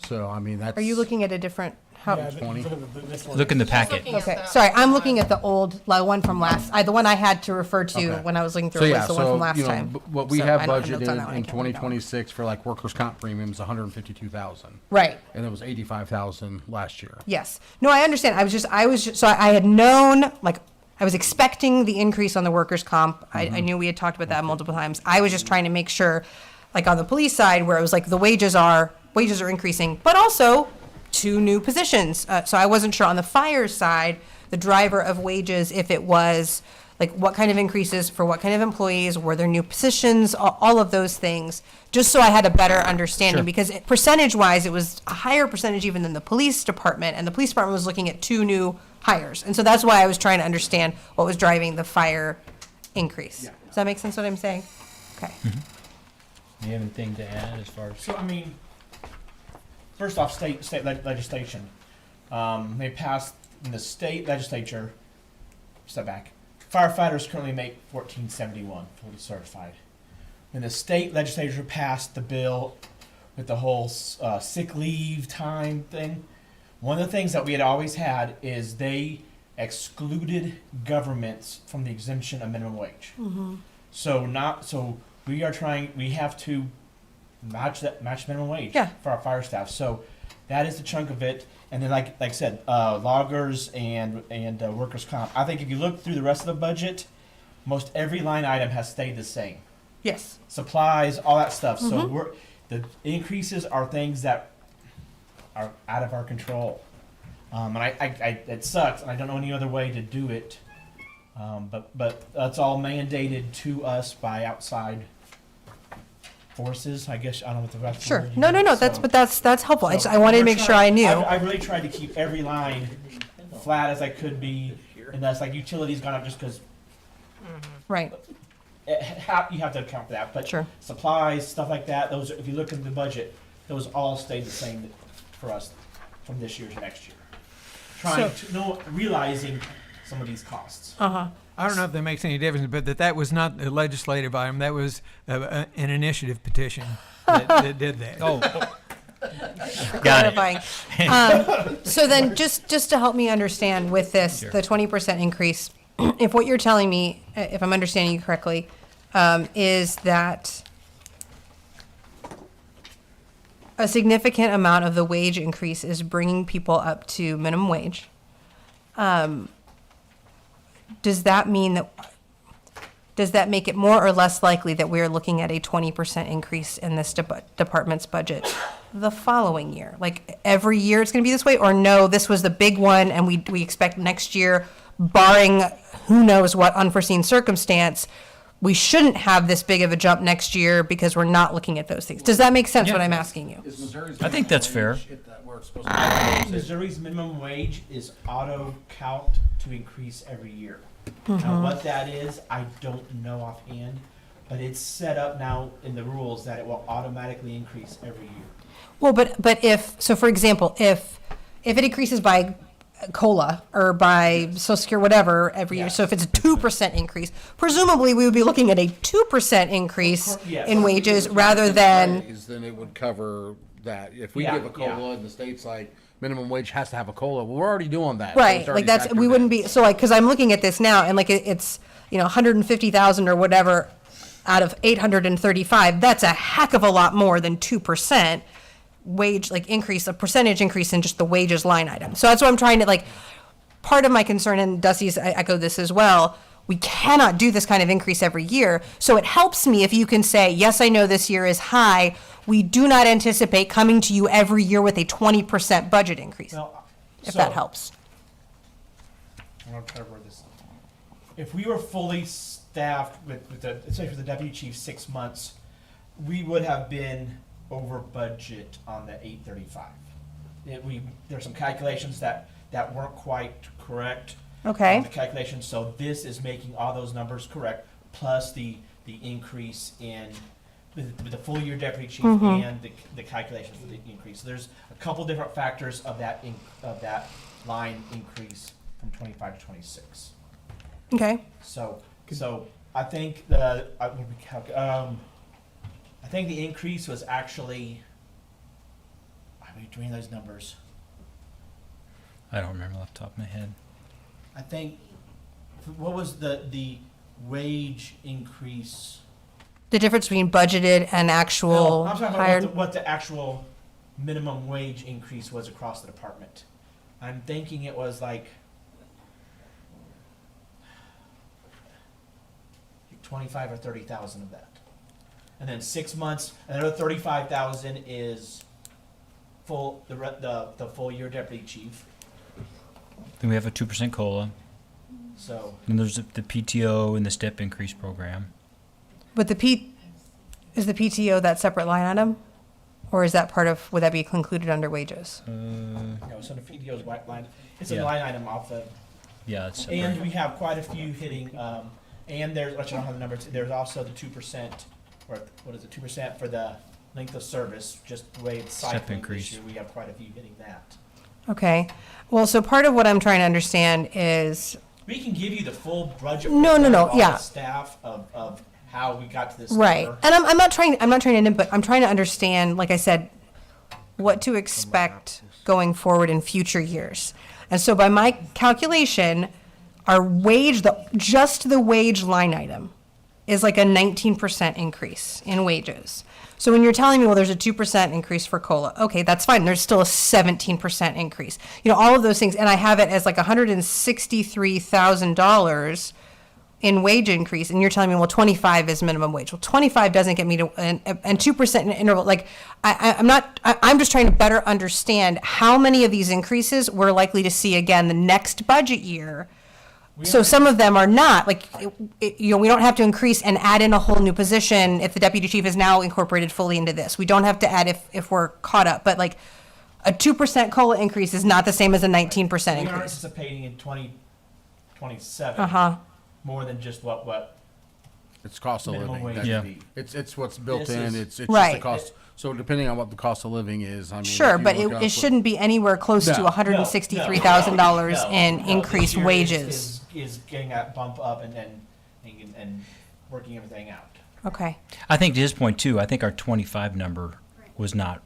So, I mean, that's. Are you looking at a different, how? Yeah, 20. This one. Look in the She's packet. looking at Okay, the- sorry, I'm looking at the old, one from the one I had to refer to Okay. when I was looking So, through it yeah, was the one so, from last you know, time. what we So have I don't have notes on budgeted that one, I in can't read that one. 2026 for like workers' comp premiums, 152,000. Right. And it was 85,000 last year. Yes. No, I understand. So I had known, I was expecting the increase on the workers' comp. I knew we had talked about that multiple times. I was just trying to make sure, on the police side, where it was the wages are increasing, but also 2 new positions. So I wasn't sure on the fire side, the driver of wages, if it was what kind of increases for what kind of employees, were there new positions, all of those things, just so I had a better understanding. Sure. Because percentage-wise, it was a higher percentage even than the police department, and the police department was looking at 2 new hires. And so that's why I was trying to understand what was driving the fire increase. Does that make sense what I'm saying? Okay. Do you have anything to add as far as? So, I mean, first off, state legislation. They passed in the state legislature. Step back. Firefighters currently make $14.71 fully certified. When the state legislature passed the bill with the whole sick leave time thing, one of the things that we had always had is they excluded governments from the exemption of minimum wage. So we have to match minimum wage Yeah. for our fire staff. So that is the chunk of it. And then like I said, loggers and workers' comp. I think if you look through the rest of the budget, most every line item has stayed the same. Yes. Supplies, all that stuff. So the increases are things that are out of our control. And it sucks, and I don't know any other way to do it. But that's all mandated to us by outside forces. I guess I don't know what the rest. Sure. word No. is. That's helpful. So I wanted to we're make sure I knew. I really tried to keep every line flat as I could be, and that's utilities gone up just because Right. you have to account for that. But Sure. supplies, stuff like that, those, if you look at the budget, those all stayed the same for us from this year to next year. Realizing some of these costs. Uh-huh. I don't know if that makes any difference, but that was not a legislative item. That was an initiative petition that did that. Oh, Clarifying. So then, just to help me understand with this, Sure. the 20% increase, if what you're telling me, if I'm understanding you correctly, is that a significant amount of the wage increase is bringing people up to minimum wage. Does that make it more or less likely that we are looking at a 20% increase in this department's budget the following year? Every year it's going to be this way? Or no, this was the big one and we expect next year, barring who knows what unforeseen circumstance, we shouldn't have this big of a jump next year because we're not looking at those things. Does that make sense, Yeah. what I'm asking you? I think that's fair. Missouri's minimum wage is auto count to increase every year. Now, what that is, I don't know offhand, but it's set up now in the rules that it will automatically increase every year. Well, but for example, if it increases by COLA or by Social Security, whatever, every year, so if it's a 2% increase, presumably we would be looking at a 2% increase Yes. in wages rather than, Then it would cover that. If we Yeah, give a COLA and the state's like, minimum wage has to have a COLA, well, we're already doing that. So Right, it's already like that's, we factored wouldn't in. be, so like, because I'm looking at this now, and like, it's, 150,000 or whatever out of 835, that's a heck of a lot more than 2% wage, like, increase, a percentage increase in just the wages line item. So that's what I'm trying to, like, part of my concern, and Dusty's, I echo this as well, we cannot do this kind of increase every year. So it helps me if you can say, yes, I know this year is high, we do not anticipate coming to you every year with a 20% budget increase, Well, if so- that helps. I'm gonna try to word this. If we were fully staffed with the, especially for the deputy chief, 6 months, we would have been over budget on the 835. There's some calculations that weren't quite correct. Okay. On the calculations, so this is making all those numbers correct, plus the increase in, with the full year deputy chief and the calculations for the increase. So there's a couple different factors of that line increase from 25 to 26. Okay. So I think I think the increase was actually, I mean, doing those numbers, I don't remember off the top of my head. I think, what was the wage increase? The difference between budgeted and actual No, I'm talking hired. about what the actual minimum wage increase was across the department. I'm thinking it was like 25 or 30,000 of that. And then 6 months, another 35,000 is the full year deputy chief. Then we have a 2% COLA. So And there's the PTO and the step increase program. But is the PTO that separate line item? Or is that part of, would that be included under wages? so the PTO's white line, it's Yeah. a line item off the. Yeah, it's And separate. we have quite a few hitting, and there's, I don't have the numbers, there's also the 2%, or what is it, 2% for the length of service, just the way it's Step cycling increase. this year, we have quite a few hitting that. Okay. Well, so part of what I'm trying to understand is, We can give you the full budget. No, breakdown no, of all yeah. the staff of how we got to this right. number. And I'm not trying to input, I'm trying to understand, like I said, what to expect going forward in future years. And so by my calculation, our wage, just the wage line item is like a 19% increase in wages. So when you're telling me, well, there's a 2% increase for COLA, okay, that's fine. There's still a 17% increase. All of those things, and I have it as like $163,000 in wage increase, and you're telling me, well, 25 is minimum wage. Well, 25 doesn't get me to, and 2% in an interval. Like, I'm just trying to better understand how many of these increases we're likely to see again the next budget year. So some of them are not, like, we don't have to increase and add in a whole new position if the deputy chief is now incorporated fully into this. We don't have to add if we're caught up, but like, a 2% COLA increase is not the same as a 19% We are increase. anticipating in 2027 Uh-huh. more than just what It's cost of minimum living. wage That- Yeah. would be. It's what's built This in. is- It's just Right. the cost. So depending on what the cost of living is, I mean, Sure, if you but look up it shouldn't be anywhere close to No. $163,000 No, in no, increased this year wages. is getting that bump up and working everything out. Okay, I think to his point too, I think our 25 number was not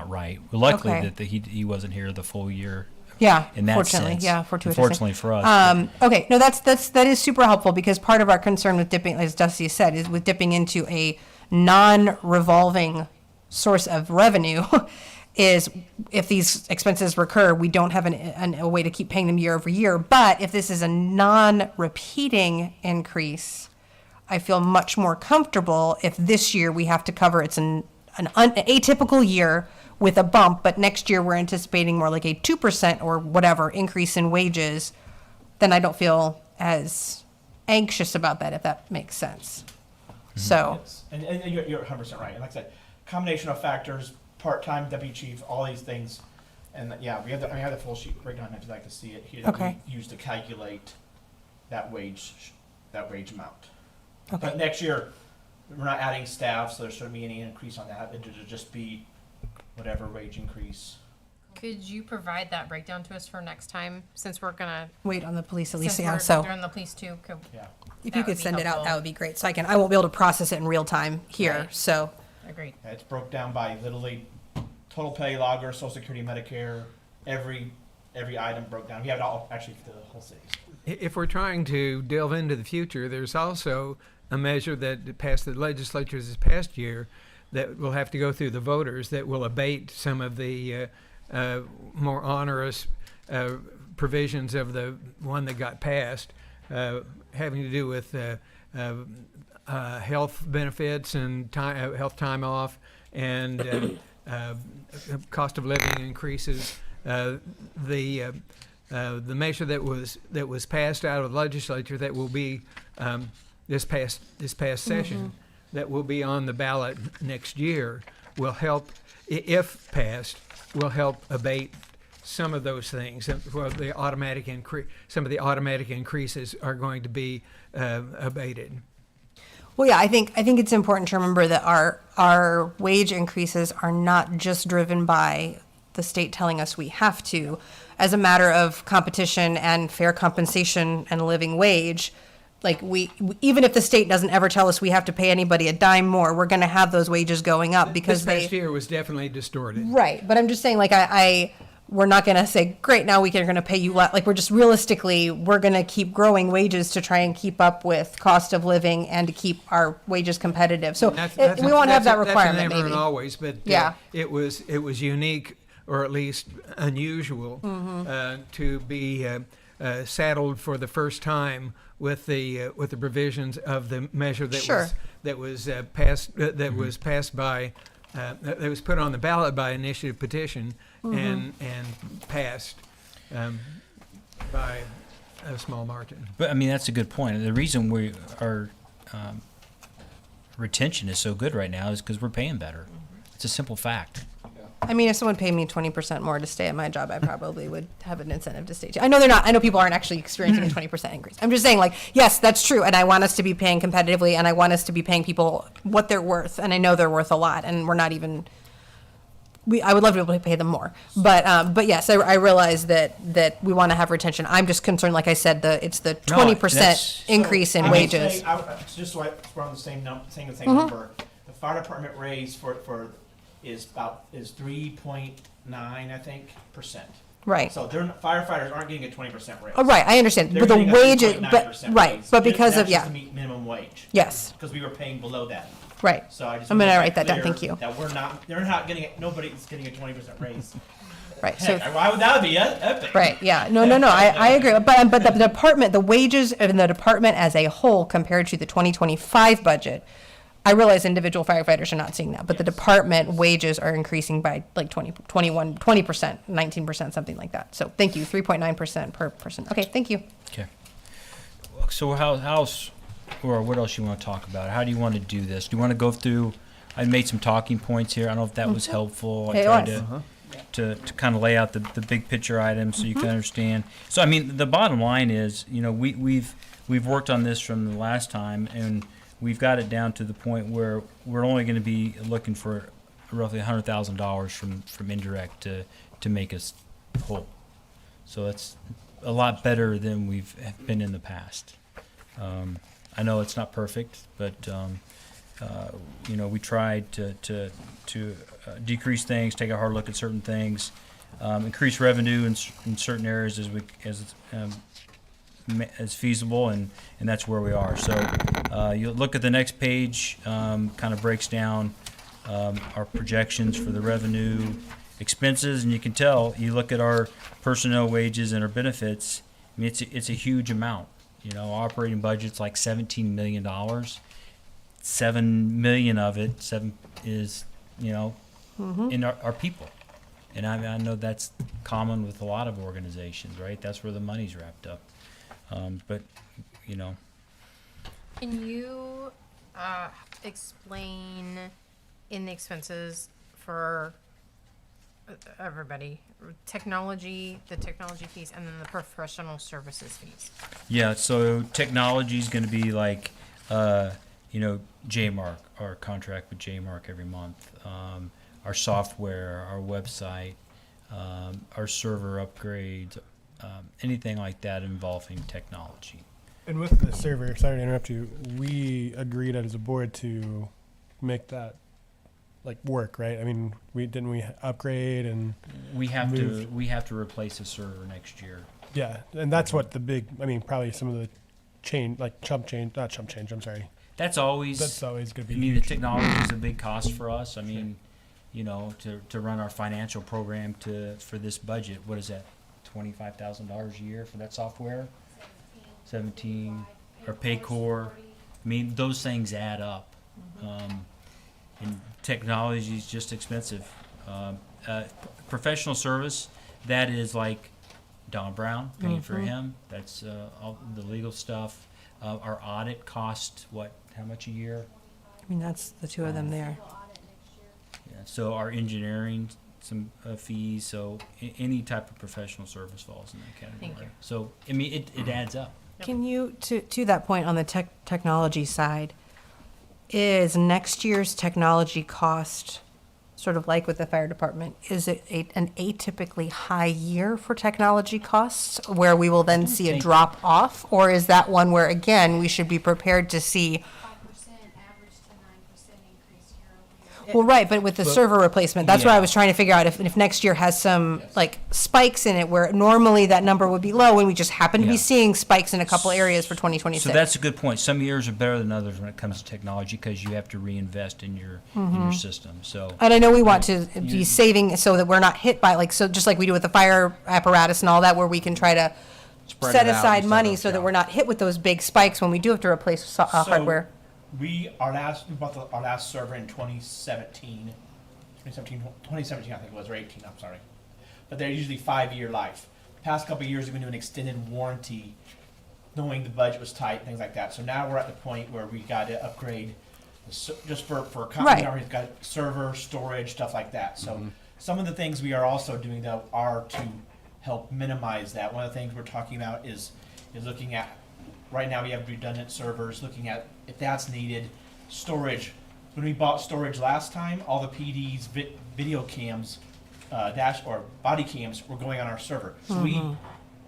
right. Well, luckily Okay. that he wasn't here the full year yeah, in that fortunately, sense. yeah, fortuitously. Unfortunately for us. Okay, no, that is super helpful, because part of our concern with dipping, as Dusty said, is with dipping into a non-revolving source of revenue is if these expenses recur, we don't have a way to keep paying them year over year. But if this is a non-repeating increase, I feel much more comfortable if this year we have to cover it's an atypical year with a bump, but next year we're anticipating more like a 2% or whatever increase in wages, then I don't feel as anxious about that, if that makes sense. So, Yes. And you're 100% right. And like I said, combination of factors, part-time deputy chief, all these things. And yeah, we have I have the full sheet breakdown if you'd like to see it here that Okay. we use to calculate that wage amount. okay, But next year, we're not adding staff, so there shouldn't be any increase on that. It'll just be whatever wage increase. Could you provide that breakdown to us for next time, since we're gonna, wait on the police at least, since yeah, we're so doing the police too? Yeah. if you that could would be send it out, helpful. that would be great. So I won't be able to process it in real time here, Right. so, Agreed. It's broke down by Little League total pay, logger, Social Security, Medicare, every item broke down. We have it all actually for the whole city. If we're trying to delve into the future, there's also a measure that passed the legislature this past year that will have to go through the voters that will abate some of the more onerous provisions of the one that got passed, having to do with health benefits and health time off and cost of living increases. The measure that was passed out of the legislature that will be this past session that will be on the ballot next year will help, if passed, will help abate some of those things. Well, the automatic some of the automatic increases are going to be abated. Well, yeah, I think it's important to remember that our wage increases are not just driven by the state telling us we have to. As a matter of competition and fair compensation and a living wage, like even if the state doesn't ever tell us we have to pay anybody a dime more, we're going to have those wages going up because this past year was definitely distorted. Right, but I'm just saying, like we're not going to say, great, now we're going to pay you less. Like, we're just realistically, we're going to keep growing wages to try and keep up with cost of living and to keep our wages competitive. So we won't have that requirement, that's never maybe. and always, but Yeah. It was unique, or at least unusual, to be saddled for the first time with the provisions of the measure that was passed by. That was put on the ballot by initiative petition and passed by a small margin. But I mean, that's a good point. The reason our retention is so good right now is because we're paying better. It's a simple fact. I mean, if someone paid me 20% more to stay at my job, I probably would have an incentive to stay. I know they're not. I know people aren't actually experiencing a 20% increase. I'm just saying, like, yes, that's true, and I want us to be paying competitively, and I want us to be paying people what they're worth, and I know they're worth a lot, and we're not even. I would love to be able to pay them more, but yes, I realize that we want to have retention. I'm just concerned, like I said, it's the 20% increase in wages. Just so we're on the same number. The fire department raise is 3.9, I think, %. Right. So firefighters aren't getting a 20% raise. Oh, right, I understand. They're But the getting a wages, 3.9% right, raise. but because That's of just to meet minimum wage. Yes. Because we were paying below that. Right. So I just I'm gonna wanna write that down. clear Thank you. That they're not getting it. Nobody's getting a 20% raise. Right. Heck, So. why would that be epic? Right, yeah, no, I agree, but the department, the wages in the department as a whole compared to the 2025 budget, I realize individual firefighters are not seeing that, but the department wages are increasing by like 20%, 19%, something like that. So thank you, 3.9% per person. Okay, thank you. Okay. So or what else you want to talk about? How do you want to do this? Do you want to go through? I made some talking points here. I don't know if that was helpful. I tried to kind of lay out the big picture items so you can understand. So I mean, the bottom line is, we've worked on this from the last time, and we've got it down to the point where we're only going to be looking for roughly $100,000 from indirect to make us whole. So that's a lot better than we've been in the past. I know it's not perfect, but we tried to decrease things, take a hard look at certain things, increase revenue in certain areas as feasible, and that's where we are. So you look at the next page, kind of breaks down our projections for the revenue, expenses, and you can tell, you look at our personnel wages and our benefits, I mean, it's a huge amount. Operating budget's like $17 million. $7 million of it is, in our people. And I know that's common with a lot of organizations, right? That's where the money's wrapped up. But. Can you explain in the expenses for everybody, the technology fees, and then the professional services fees? Yeah, so technology is going to be like, JMark, our contract with JMark every month, our software, our website, our server upgrades, anything like that involving technology. And with the server, sorry to interrupt you, we agreed as a board to make that like work, right? I mean, we upgrade and We have Moved. to replace a server next year. yeah, and that's what the big. I mean, probably some of the not chump change. I'm sorry. That's always Going to be. I mean, the huge. technology is a big cost for us. I mean, to run our financial program for this budget, what is that? $25,000 a year for that software? 17 or Paycor. I mean, those things add up. And technology is just expensive. Professional service, that is like Don Brown, paying for him. That's all the legal stuff. Our audit cost, how much a year? I mean, that's the two of them there. Yeah, so our engineering, some fees, so any type of professional service falls in that category. Thank you. So, I mean, it adds up. Can you, to that point on the technology side, is next year's technology cost, sort of like with the fire department, is it an atypically high year for technology costs where we will then see a think- drop off? Or is that one where, again, we should be prepared to see, 5% average to 9% increase year-over-year. well, right, but with the server replacement, that's what I Yeah. was trying to figure out if next year has some like spikes in it where normally that number would be low and we just happen to be Yeah. seeing spikes in a couple areas for 2026. So that's a good point. Some years are better than others when it comes to technology because you have to reinvest in your system. So And I know we want to be saving so that we're not hit by, like, so just like we do with the fire apparatus and all that, where we can try to Spread set it out aside instead money of- so that yeah. we're not hit with those big spikes when we do have to replace hardware. We bought our last server in 2017. 2017 I think it was, or 18, I'm sorry. But they're usually 5-year life. Past couple of years we've been doing extended warranty, knowing the budget was tight, things like that. So now we're at the point where we got to upgrade, just for a company, Right. we've got server, storage, stuff like that. So some of the things we are also doing though are to help minimize that. One of the things we're talking about is looking at, right now we have redundant servers, looking at if that's needed, storage. When we bought storage last time, all the PD's video cams, or body cams were going on our server. So we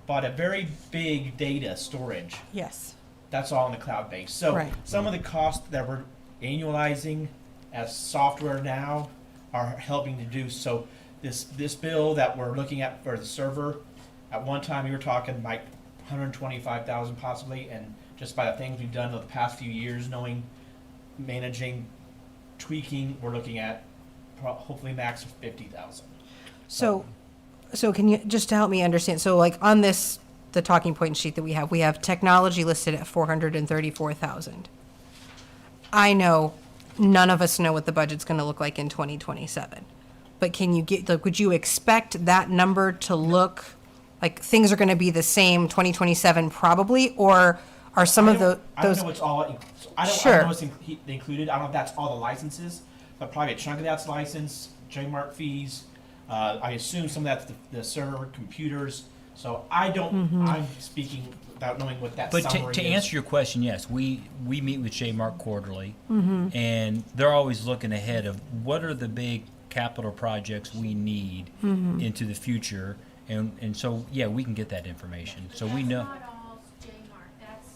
bought a very big data storage. Yes. That's all in the cloud base. So Right. some of the costs that we're annualizing as software now are helping to do. So this bill that we're looking at for the server, at one time we were talking like 125,000 possibly, and just by the things we've done in the past few years, managing, tweaking, we're looking at hopefully max of 50,000. So can you, just to help me understand, so like on the talking point sheet that we have technology listed at 434,000. I know none of us know what the budget's going to look like in 2027. But can you would you expect that number to look like things are going to be the same 2027 probably, or are some of those? I don't know what's all. I don't know what's included. I don't know if that's all the licenses, but probably a chunk of that's license, J-Mark fees. I assume some of that's the server computers. So I don't. I'm speaking without knowing what that. But summary to is. answer your question, yes, we meet with J-Mark quarterly, and they're always looking ahead of what are the big capital projects we need into the future, and so yeah, we can get that information. So we know. That's not all J-Mark, that's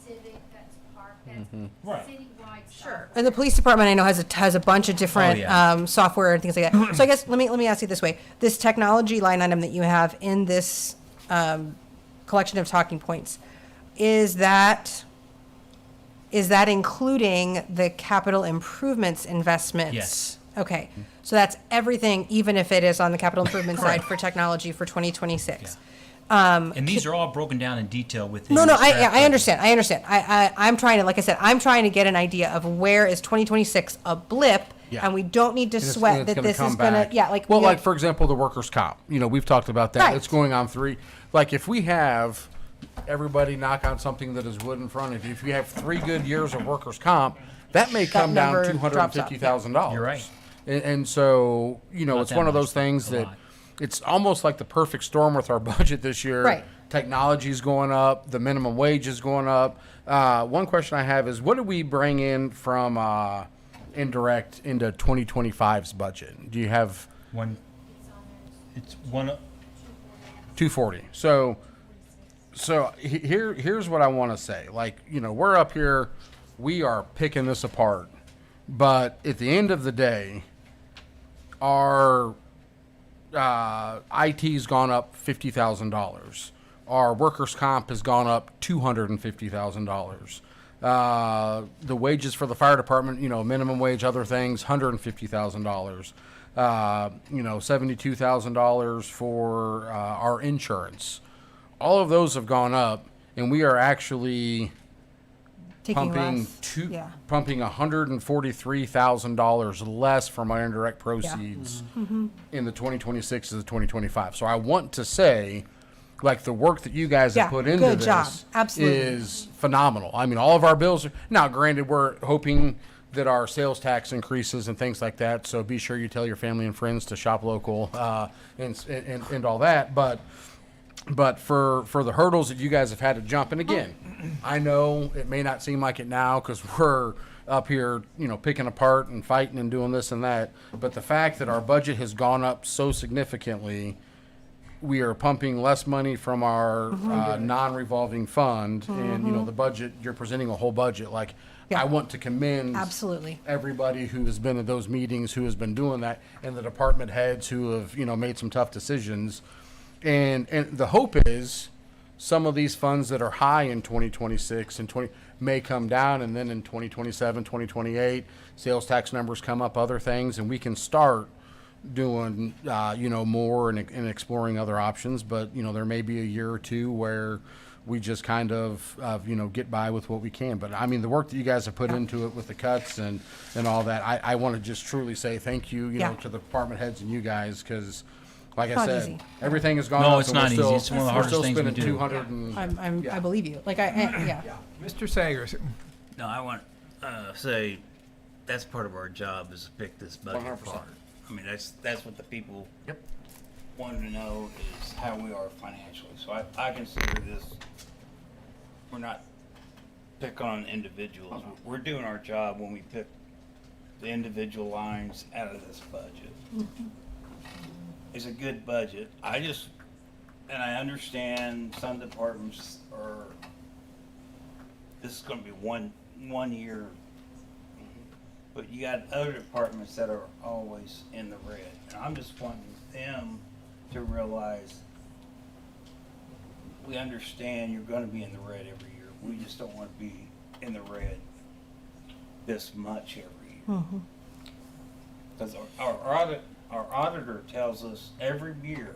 civic, that's park, that's Right. citywide stuff. Sure. And the police department, I know, has a bunch of different yeah. software and things like that. So I guess let me ask you this way: this technology line item that you have in this collection of talking points, is that including the capital improvements investments? Yes. Okay. So that's everything, even if it is on the capital improvement side for technology for 2026. And these are all broken down in detail within. No, this draft I budget. understand. I'm trying to, like I said, I'm trying to get an idea of where is 2026 a blip, Yeah. and we don't need to And it's sweat that gonna this come is gonna, back. yeah, like. Well, you know, like for example, the workers' comp. We've talked about that. Right. It's going on 3. Like if we have everybody knock on something that is wood in front of you, if you have 3 good years of workers' comp, that may come down number drops off, $250,000. You're right. And so Not it's that one of much, those things a that lot. it's almost like the perfect storm with our budget this year. Right. Technology's going up, the minimum wage is going up. One question I have is, what did we bring in from indirect into 2025's budget? Do you have One. It's one. 240? So here's what I want to say. Like, we're up here, we are picking this apart, But at the end of the day, our IT's gone up $50,000. Our workers' comp has gone up $250,000. The wages for the fire department, minimum wage, other things, $150,000. $72,000 for our insurance. All of those have gone up, and we are actually Taking pumping less. Yeah. pumping $143,000 less from our indirect proceeds in the 2026 to the 2025. So I want to say, like, the work that you guys have Yeah, put into good this job. Absolutely. is phenomenal. I mean, all of our bills are now. Granted, we're hoping that our sales tax increases and things like that. So be sure you tell your family and friends to shop local and all that. But for the hurdles that you guys have had to jump, and again, I know it may not seem like it now because we're up here, picking apart and fighting and doing this and that. But the fact that our budget has gone up so significantly, we are pumping less money from our non-revolving fund, and the budget. You're presenting a whole budget. Like, Yeah. I want to commend Absolutely. everybody who has been at those meetings, who has been doing that, and the department heads who have made some tough decisions. And the hope is some of these funds that are high in 2026 and 20 may come down, and then in 2027, 2028, sales tax numbers come up, other things, and we can start doing more and exploring other options. But there may be a year or two where we just kind of get by with what we can. But I mean, the work that you guys have put into it with the cuts and all that, I want to just truly say thank you, to the department heads and you guys, because like I Not said, easy. everything has gone No, up. it's and we're not easy. still- It's one of the we're hardest still things we spending do. 200 and I believe you. Like, yeah. Mr. Sagers, No, I want to say that's part of our job is to pick this budget 100%. apart. I mean, that's what the people want to know is how we are financially. So I consider this, we're not picking on individuals. We're doing our job when we pick the individual lines out of this budget. It's a good budget. And I understand some departments this is going to be one year, but you got other departments that are always in the red. And I'm just wanting them to realize we understand you're going to be in the red every year. We just don't want to be in the red this much every year. Because our auditor tells us every year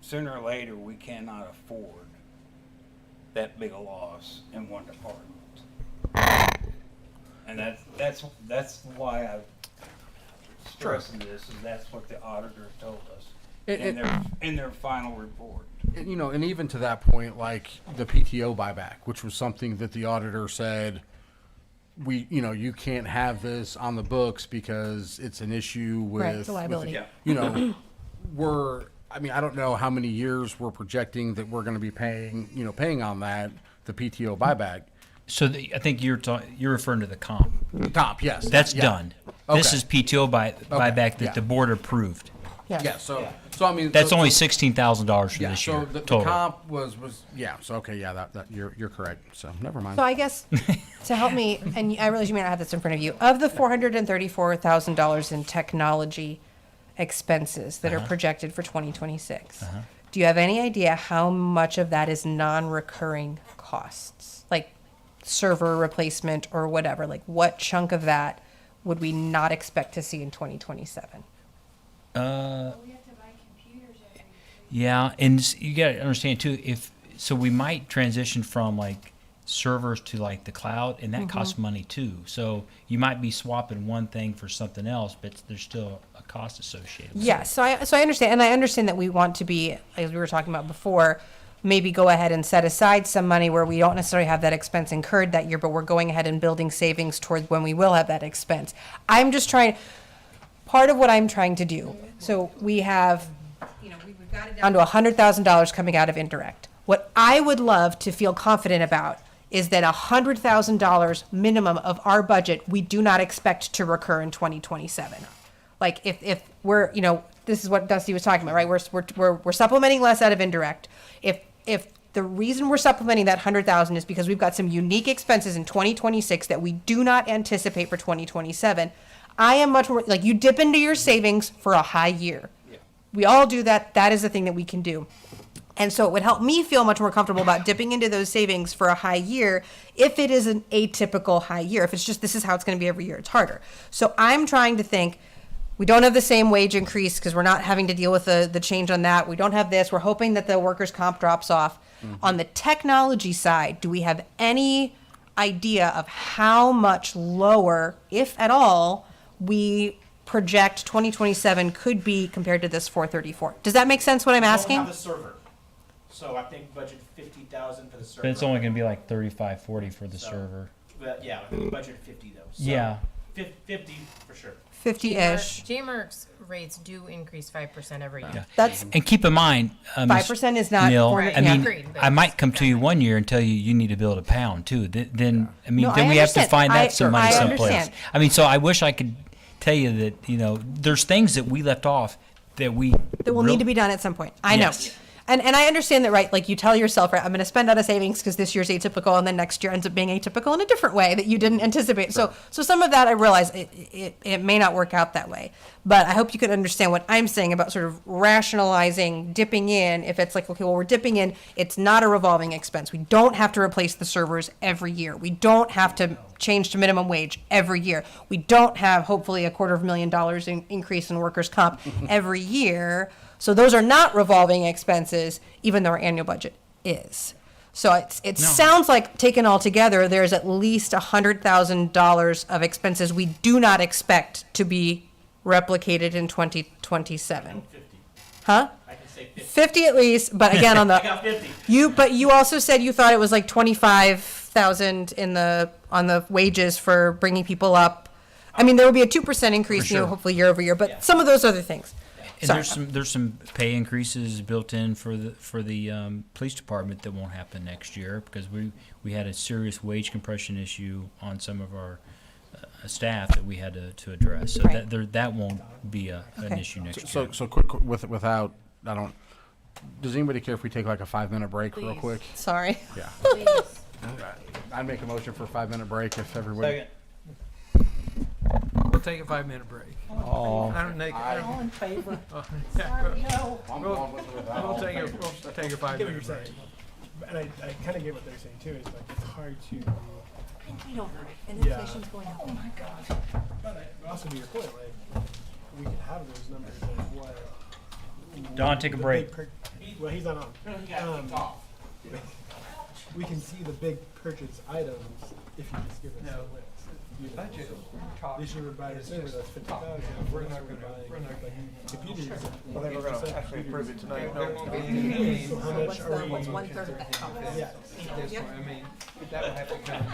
sooner or later, we cannot afford that big a loss in one department. And that's why I'm stressing this, is that's what the auditor told us in their final report. And even to that point, like the PTO buyback, which was something that the auditor said, you can't have this on the books because it's an issue with, Right, it's a liability. I don't know how many years we're projecting that we're going to be paying on that, the PTO buyback. So I think you're referring to the comp. The comp, yes. That's done. This Okay. is PTO buyback that yeah. the board approved. Yeah, so I mean. That's so- only $16,000 for Yeah, this so year the total. comp was so okay, yeah, that you're correct. So never mind. So I guess to help me, and I realize you may not have this in front of you, of the $434,000 in technology expenses that are projected for 2026, do you have any idea how much of that is non-recurring costs, like server replacement or whatever? Like, what chunk of that would we not expect to see in 2027? Yeah, and you got to understand too, so we might transition from like servers to like the cloud, and that costs money too. So you might be swapping one thing for something else, but there's still a cost associated with Yeah, it. so I understand, and I understand that we want to be, as we were talking about before, maybe go ahead and set aside some money where we don't necessarily have that expense incurred that year, but we're going ahead and building savings towards when we will have that expense. I'm just trying, part of what I'm trying to do, so we have, we've got it down to $100,000 coming out of indirect. What I would love to feel confident about is that $100,000 minimum of our budget, we do not expect to recur in 2027. Like if we're, this is what Dusty was talking about, right? We're supplementing less out of indirect. If The reason we're supplementing that 100,000 is because we've got some unique expenses in 2026 that we do not anticipate for 2027. I am much more, like, you dip into your savings for a high year. We all do that. That is the thing that we can do. And so it would help me feel much more comfortable about dipping into those savings for a high year if it is an atypical high year. If it's just this is how it's going to be every year, it's harder. So I'm trying to think, we don't have the same wage increase because we're not having to deal with the change on that. We don't have this. We're hoping that the workers' comp drops off. On the technology side, do we have any idea of how much lower, if at all, we project 2027 could be compared to this 434? Does that make sense what I'm We asking? don't have the server, so I think budget 50,000 for the server. But it's only going to be like 35, 40 for the So- server. But yeah, I think budget 50 though. So Yeah. 50 for sure. 50-ish. JMERC's rates do increase 5% every year. That's And keep in mind, 5% is not Neil, foreign- I yeah. mean, Agreed, but I might it's come to you coming. one year and tell you you need to build a pound too. Then I mean, No, then I we have to understand. find I- that some money I someplace. understand. I mean, so I wish I could tell you that there's things that we left off that we that will need to be done at some point. I Yes. know. And I understand that, right? Like you tell yourself, right, I'm going to spend out of savings because this year's atypical, and then next year ends up being atypical in a different way that you didn't anticipate. So some of that I realize it may not work out that way. But I hope you could understand what I'm saying about sort of rationalizing dipping in. If it's like, okay, well, we're dipping in, it's not a revolving expense. We don't have to replace the servers every year. We don't have to change to minimum wage every year. We don't have, hopefully, $250,000 increase in workers' comp every year. So those are not revolving expenses, even though our annual budget is. So it sounds like, taken all together, there's at least $100,000 of expenses we do not expect to be replicated in 2027. 50. Huh? I can say 50. 50 at least, but again, on I the, got 50. but you also said you thought it was like 25,000 on the wages for bringing people up. I mean, there will be a 2% increase, sure. hopefully year over year, but some of those other things. And Sorry. there's some pay increases built in for the police department that won't happen next year because we had a serious wage compression issue on some of our staff that we had to address. So Right. that won't be an Okay. issue next So year. so quick without I don't. Does anybody care if we take like a 5-minute break real Please. quick? Sorry. Yeah. Please. I'd make a motion for a 5-minute break if everybody. We'll take a 5-minute break. Oh. I don't think. All in favor? We'll We'll take a 5-minute break. And I kind of get what they're saying too. Is like it's hard to. I know, and Yeah. inflation's going up. Oh my God. But also to your point, like we could have those numbers of what. Don, take a the break. big well, he's not on. We can see the big purchase items if you just give us a list. Budget talk This year we're buying a is server just that's 50,000. We're Next not year gonna, we're we're not buying gonna. computers. Well, then we're gonna actually approve it tonight. There won't be any. So how much are we? What's 1/3 of that cost? Yeah. This one, I mean, that will have to come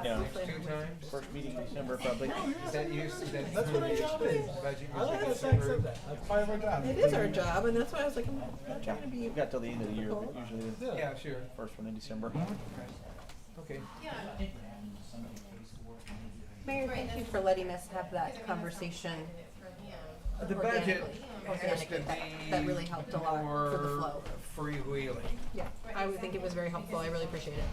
Yeah. next 2 times. First meeting in December, probably. Is that used, that's. That's what our job is. Budget I like how usually Zach gets said that. That's part of our job. It is our job, and that's why I was like, I'm not trying to be. We've got till the end of the year, but usually the Yeah, sure. first one in December. Okay. Mayor, thank you for letting us have that conversation. The budget has to Organically. That really helped a be lot for the more flow. freewheeling. Yeah, I would think it was very helpful. I really appreciate it.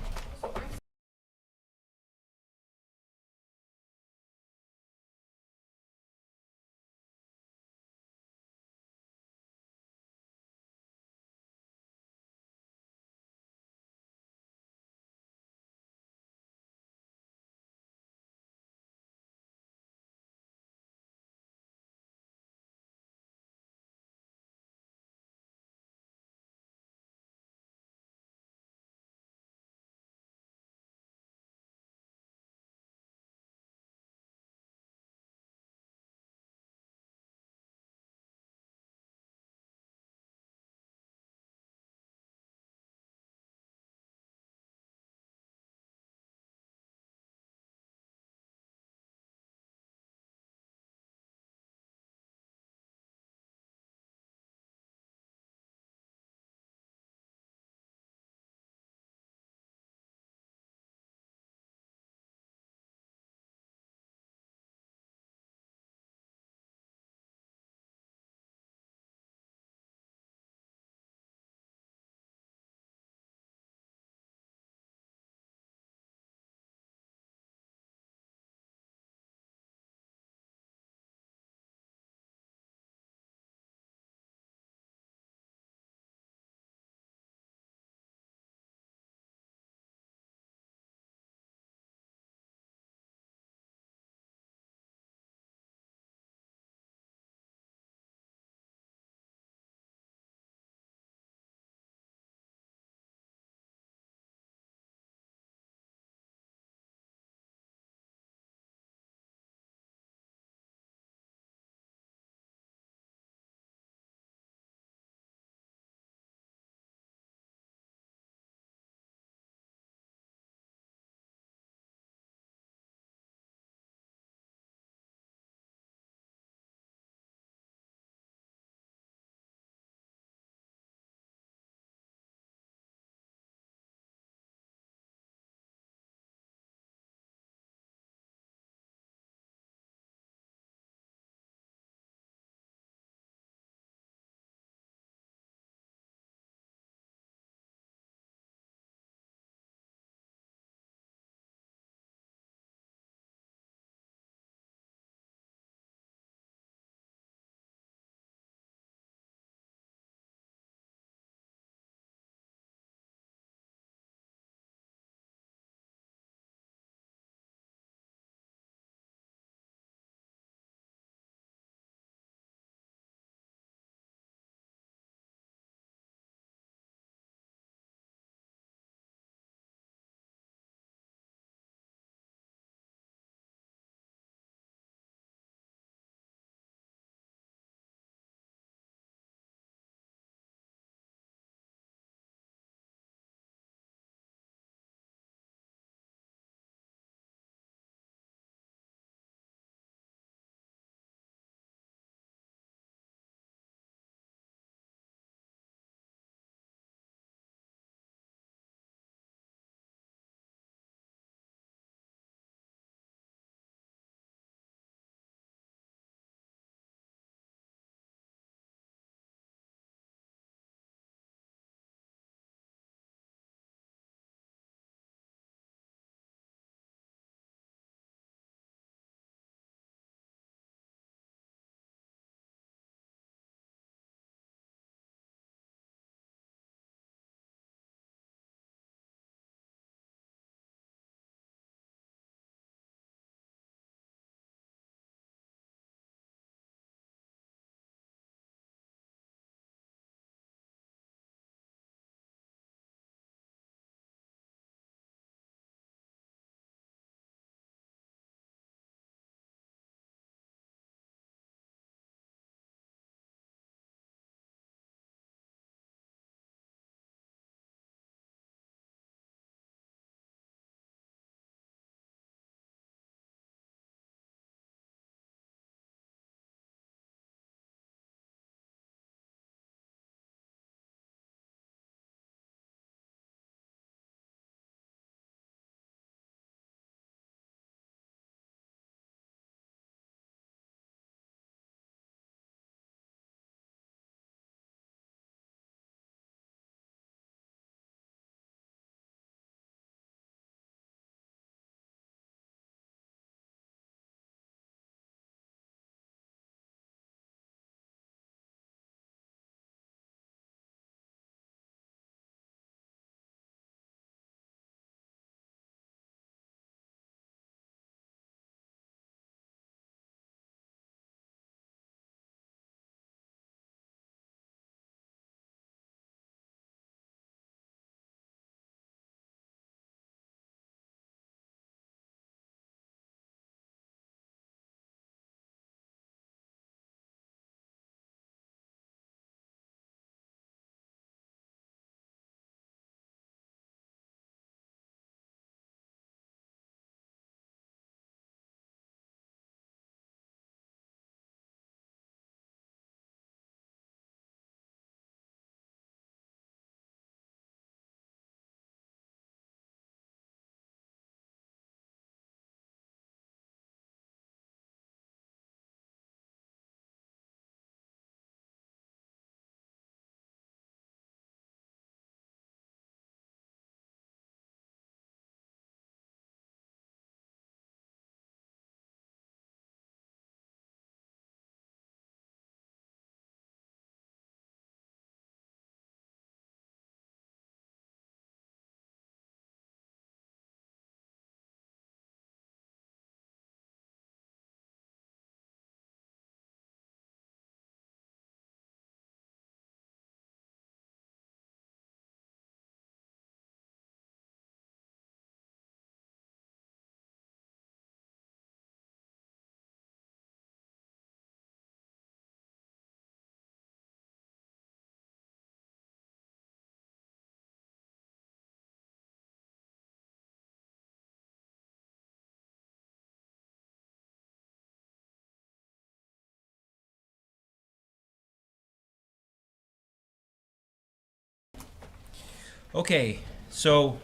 Okay, so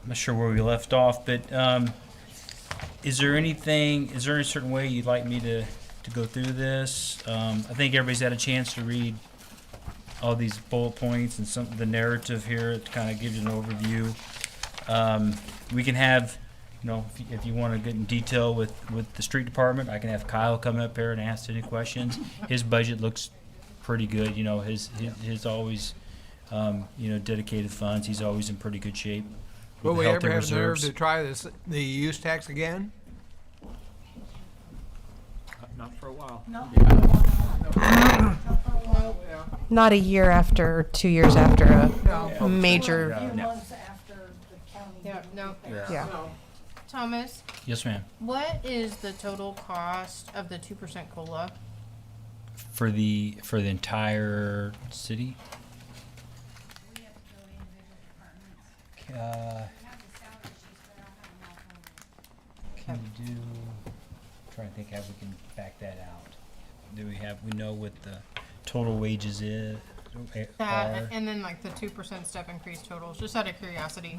I'm not sure where we left off, but is there any certain way you'd like me to go through this? I think everybody's had a chance to read all these bullet points and some the narrative here. It kind of gives you an overview. We can have, if you want to get in detail with the street department, I can have Kyle come up here and ask any questions. His budget looks pretty good. His always, dedicated funds. He's always in pretty good shape. Will with we healthy ever have the nerve reserves. to try the use tax again? Not for a while. Not a year after, or 2 years after a major. Yeah, no. Yeah. Thomas, Yes, ma'am. what is the total cost of the 2% COLA? For the entire city. Can we do? Trying to think how we can back that out. We know what the total wages is. That, are. and then like the 2% step increase totals, just out of curiosity.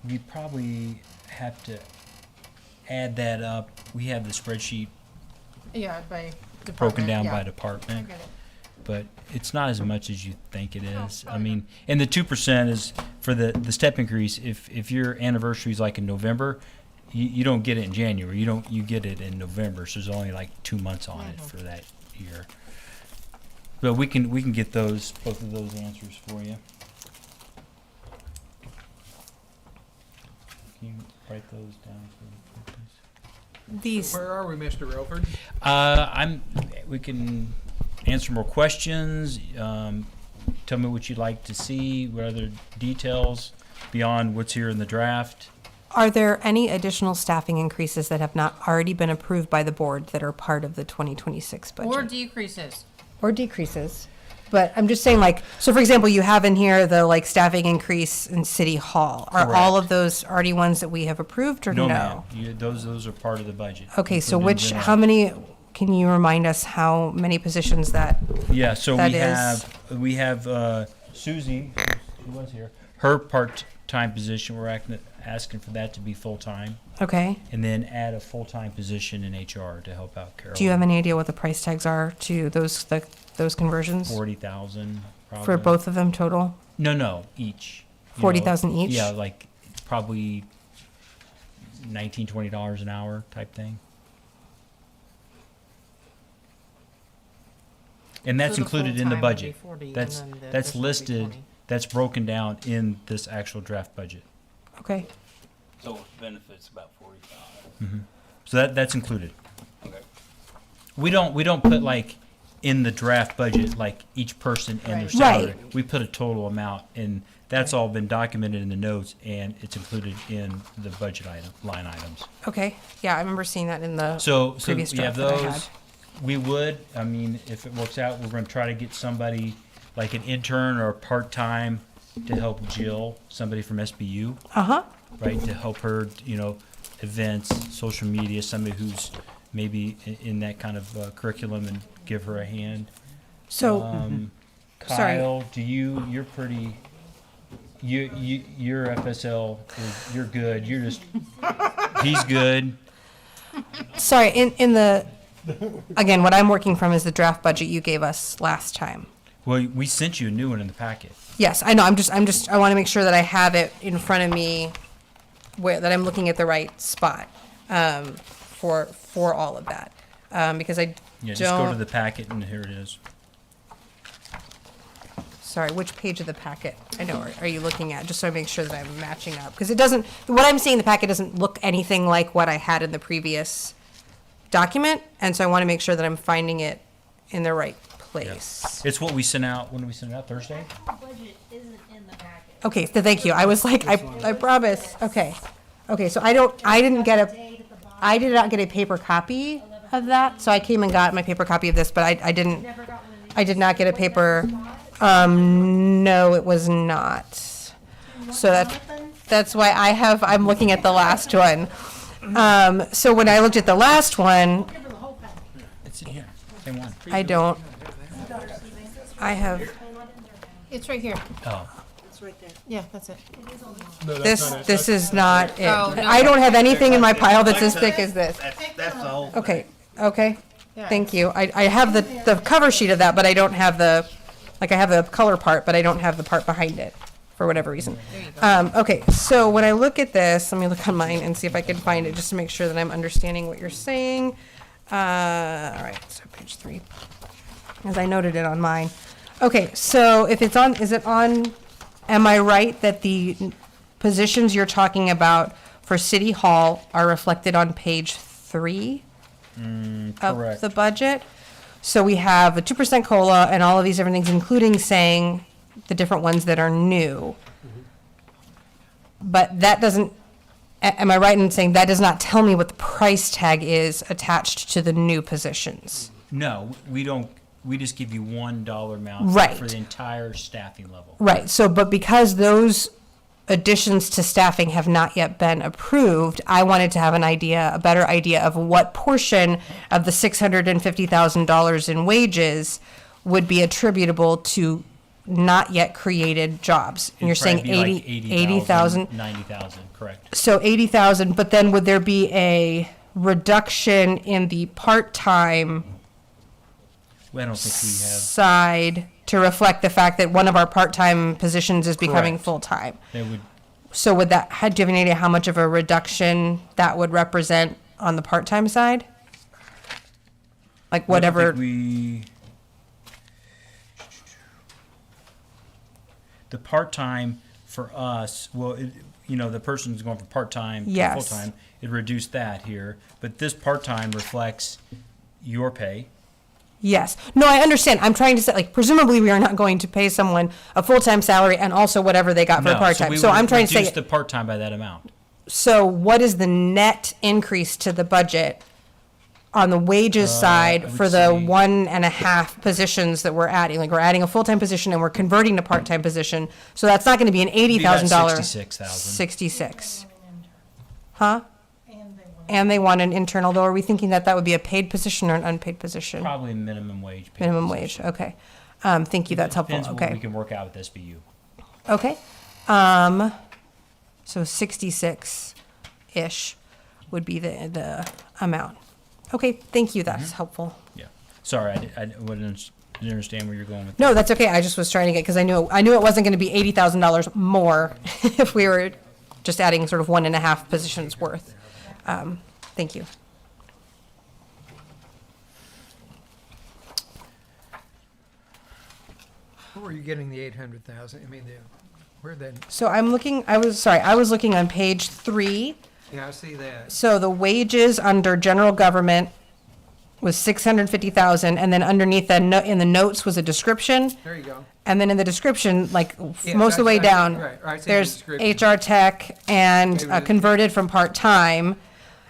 We probably have to add that up. We have the spreadsheet Yeah, by department. broken down yeah. by I department, get it. but it's not as much as you think it is. I mean, and the 2% is for the step increase. If your anniversary is like in November, you don't get it in January. You get it in November. So there's only like 2 months on it for that year. But we can get both of those answers for you. Can you write those down for me, please? These, Where are we, Mr. Relford? We can answer more questions. Tell me what you'd like to see. What other details beyond what's here in the draft? are there any additional staffing increases that have not already been approved by the board that are part of the 2026 budget? Or decreases. Or decreases. But I'm just saying, like, so for example, you have in here the staffing increase in City Hall. Are all Correct. of those already ones that we have approved or no? ma'am. Those are part of the budget. Okay, so included in how that. many, can you remind us how many positions that, Yeah, so that we have Susie, who was here. Her part-time position, we're asking for that to be full-time, okay? and then add a full-time position in HR to help out Carol. Do you have any idea what the price tags are to those conversions? 40,000 probably. For both of them total? No, each. You know, 40,000 each? Yeah, like probably $19, $20 an hour type thing. And that's So the included in the full-time would be budget. 40, and That's then the that's additional would be listed. 20. That's broken down in this actual draft budget. Okay. So with benefits about 45. So that's included. Okay. We don't put like in the draft budget like each person and their Right. salary. Right. We put a total amount, and that's all been documented in the notes, and it's included in the budget line items. Okay, yeah, I remember seeing that in the So previous we have draft that I had. those. We would, I mean, if it works out, we're going to try to get somebody like an intern or part-time to help Jill, somebody from SBU, Uh-huh. right, to help her, events, social media, somebody who's maybe in that kind of curriculum, and give her a hand. So, sorry. Kyle, you're pretty, your FSL you're good. He's good. sorry, in the, again, what I'm working from is the draft budget you gave us last time. Well, we sent you a new one in the packet. Yes, I know, I want to make sure that I have it in front of me, that I'm looking at the right spot, for all of that. Because I Yeah, just go to don't, the packet, and here it is. sorry, which page of the packet? I know, are you looking at, just so I make sure that I'm matching up? Because it doesn't, what I'm seeing in the packet doesn't look anything like what I had in the previous document, and so I want to make sure that I'm finding it in the right place. It's what we sent out. When did we send it out? Thursday? Budget isn't in the packet. Okay, so thank you. I was like, I promise. Okay. Okay, so I did not get a paper copy of that, so I came and got my paper copy of this, but I did not get a paper, no, it was not. So that's why I'm looking at the last one. So when I looked at the last one, It's in here. staffing one? I don't. I have, It's right here. Oh. Yeah, that's it. No, that's not it. this is not it. Oh, no. I don't have anything in my pile that's as thick as this. That's the whole. Okay, Yeah. thank you. I have the cover sheet of that, but I don't have I have the color part, but I don't have the part behind it, for whatever reason. Okay, so when I look at this, let me look on mine and see if I can find it, just to make sure that I'm understanding what you're saying. All right, so page 3, as I noted it on mine. Okay, so if it's on, am I right that the positions you're talking about for City Hall are reflected on page 3 of Correct. the budget? So we have a 2% COLA and all of these different things, including saying the different ones that are new. But that doesn't, am I right in saying that does not tell me what the price tag is attached to the new positions? No, we don't. We just give you $1 amount Right. for the entire staffing level. Right, so, but because those additions to staffing have not yet been approved, I wanted to have a better idea of what portion of the $650,000 in wages would be attributable to not yet created jobs. And you're It'd saying probably be like 80,000? 90,000, correct. So 80,000, but then would there be a reduction in the part-time Well, I don't think we have. side to reflect the fact that one of our part-time positions is becoming Correct. full-time? They would. So would that, do you have any idea how much of a reduction that would represent on the part-time side? Like I whatever, don't think we. The part-time for us, well, the person's going from part-time to Yes. full-time. It reduced that here, but this part-time reflects your pay. yes. No, I understand. I'm trying to say, like, presumably we are not going to pay someone a full-time salary and also whatever they got for No, part-time. we So would I'm trying to reduce say, the part-time by that amount. so what is the net increase to the budget on the wages I side would for the say- 1.5 positions that we're adding? Like, we're adding a full-time position and we're converting to part-time position, so that's not gonna be an $80,000. 66,000. 66. Huh? And they want an internal, though, are we thinking that that would be a paid position or an unpaid position? Probably minimum wage. pay Minimum position. wage, okay. Thank you, that's helpful, Depends what we okay. can work out with SBU. Okay. So 66-ish would be the amount. Okay, thank you, that's helpful. Yeah. Sorry, I didn't understand where you're going with that. No, that's okay, I just was trying to get, because I knew it wasn't gonna be $80,000 more if we were just adding sort of 1.5 positions worth. Thank you. Where were you getting the 800,000? I mean, where then? So I was looking on page 3. Yeah, I see that. So the wages under general government was 650,000, and then underneath that, in the notes was a description. There you go. And then in the description, like Yes, most of the way I see- down, right, I see the there's description. HR tech and Okay, converted from part-time.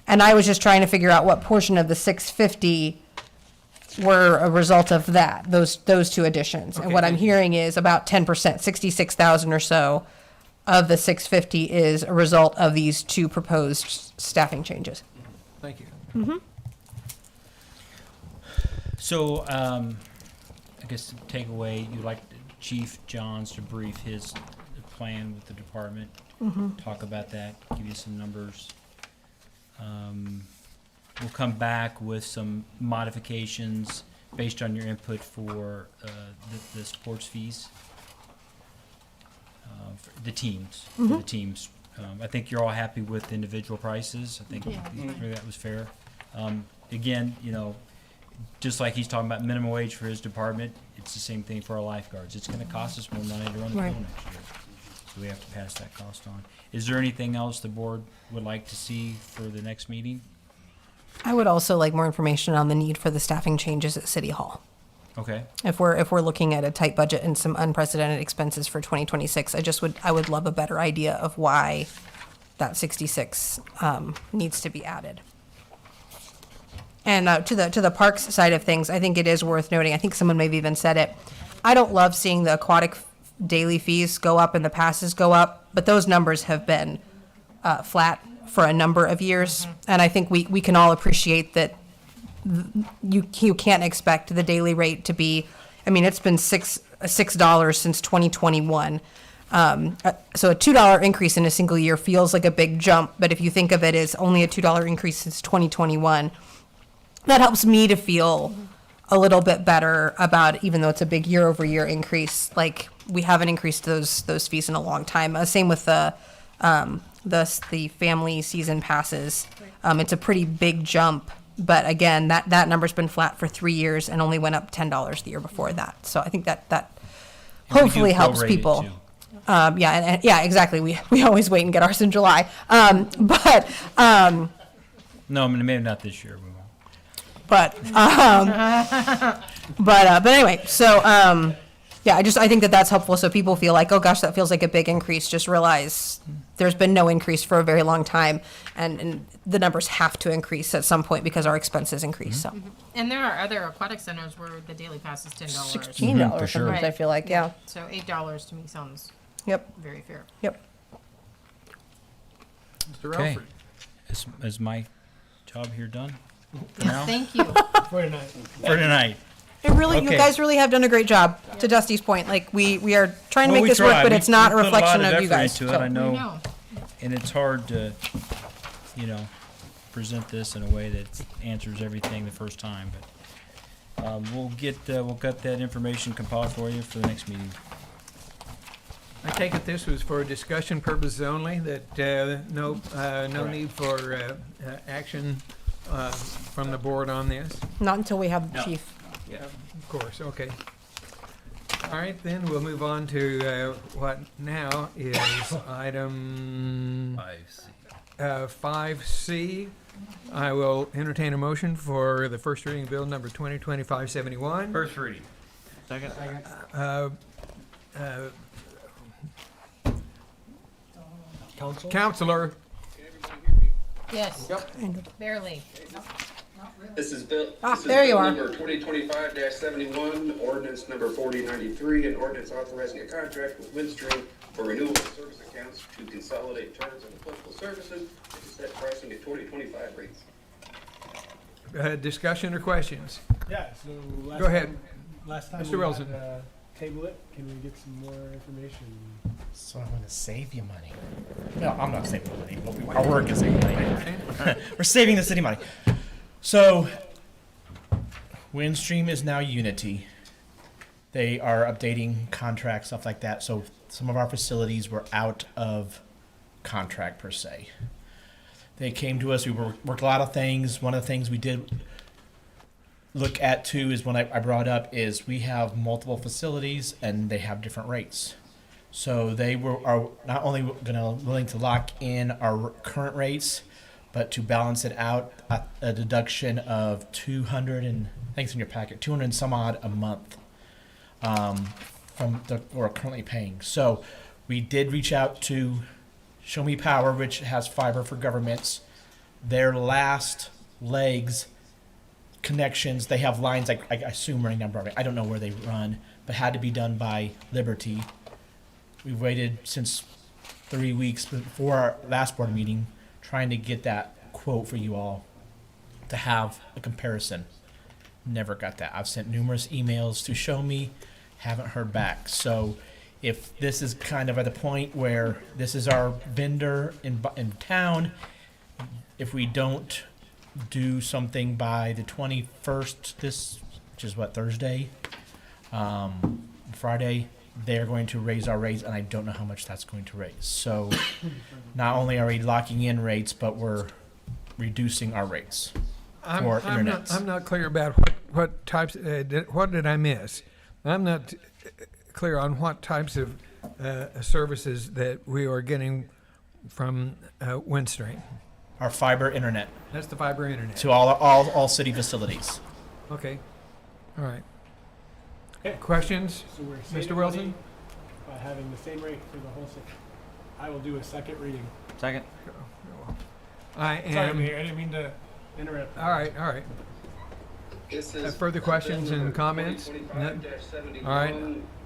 And I was just trying to figure out what portion of the 650 were a result of that, those two additions. And Okay, what I'm thank you. hearing is about 10%, 66,000 or so of the 650 is a result of these two proposed staffing changes. Thank you. So, I guess the takeaway, you'd like Chief Johns to brief his plan with the department, talk about that, give you some numbers. We'll come back with some modifications based on your input for the sports fees. For the teams, I think you're all happy with the individual prices. I think that was fair. Again, just like he's talking about minimum wage for his department, it's the same thing for our lifeguards. It's gonna cost us more money to run the Right. pool next year. So we have to pass that cost on. Is there anything else the board would like to see for the next meeting? I would also like more information on the need for the staffing changes at City Hall. Okay. If we're looking at a tight budget and some unprecedented expenses for 2026, I would love a better idea of why that 66 needs to be added. And to the parks side of things, I think it is worth noting, I think someone maybe even said it, I don't love seeing the aquatic daily fees go up and the passes go up, but those numbers have been flat for a number of years. And I think we can all appreciate that you can't expect the daily rate to be, I mean, it's been $6 since 2021. So a $2 increase in a single year feels like a big jump, but if you think of it as only a $2 increase since 2021, that helps me to feel a little bit better about, even though it's a big year-over-year increase, like we haven't increased those fees in a long time. Same with the family season passes. It's a pretty big jump, but again, that number's been flat for 3 years and only went up $10 the year before that. So I think that And we do hopefully helps prorate it, people. too. Yeah, exactly. We always wait and get ours in July. No, I mean, maybe not this year. We won't. But anyway, so yeah, I think that's helpful, so people feel like, oh gosh, that feels like a big increase. Just realize there's been no increase for a very long time, and the numbers have to increase at some point because our expenses increase. So And there are other aquatic centers where the daily pass is $10. $16 for sure. sometimes, I feel like, yeah. So $8 to me sounds Yep. very fair. Yep. Mr. Okay. Alford. Is my job here done? For now? Thank you. For tonight. For tonight. It really, you Okay. guys really have done a great job. To Dusty's point, like we are trying to Well, make we this try. work, but We- it's not a we put reflection lot of you effort guys. into So. it, I know, No. and it's hard to, present this in a way that answers everything the first time. But we'll get that information compiled for you for the next meeting. I take it this was for discussion purposes only, that no need for action from the board on this? Not until we have the chief. Yeah, of course, okay. All right, then we'll move on to what now is item 5C. I will entertain a motion for the first reading of bill number 2025-71. First reading. Second. Counselor. Yes. Barely. This is bill. There you are. Number 2025-71, ordinance number 4093, an ordinance authorizing a contract with Windstream for renewal of service accounts to consolidate terms of applicable services and to set pricing at 2025 rates. Discussion or questions? Yeah, so Go ahead. Last time Mr. we Wilson. had, table it. Can we get some more information? So I'm going to save you money. No, I'm not saving money, but our work is saving money. We're saving the city money. So, Windstream is now Unity. They are updating contracts, stuff like that. So some of our facilities were out of contract per se. They came to us. We worked a lot of things. One of the things we did look at too is when I brought up is we have multiple facilities and they have different rates. So they are not only willing to lock in our current rates, but to balance it out, a deduction of 200 and thanks in your packet, 200 and some odd a month from the we're currently paying. So we did reach out to Show Me Power, which has fiber for governments. Their last legs connections, they have lines I assume running down Broadway. I don't know where they run, but had to be done by Liberty. We've waited since 3 weeks before our last board meeting trying to get that quote for you all to have a comparison. Never got that. I've sent numerous emails to Show Me, haven't heard back. So if this is kind of at the point where this is our vendor in town, if we don't do something by the 21st, which is what, Thursday, Friday, they're going to raise our rates, and I don't know how much that's going to raise. So not only are we locking in rates, but we're reducing our rates for internet. I'm not clear about what types, what did I miss? I'm not clear on what types of services that we are getting from Windstream. Our fiber internet That's the fiber internet. to all city facilities. Okay, all right. Okay. Questions? So we're Mr. saving Wilson? money by having the same rate for the whole city. I will do a second reading. Second. I Sorry, am, Mayor, I didn't mean to interrupt. all right. This is Further questions bill and number comments? 2025-71, All right.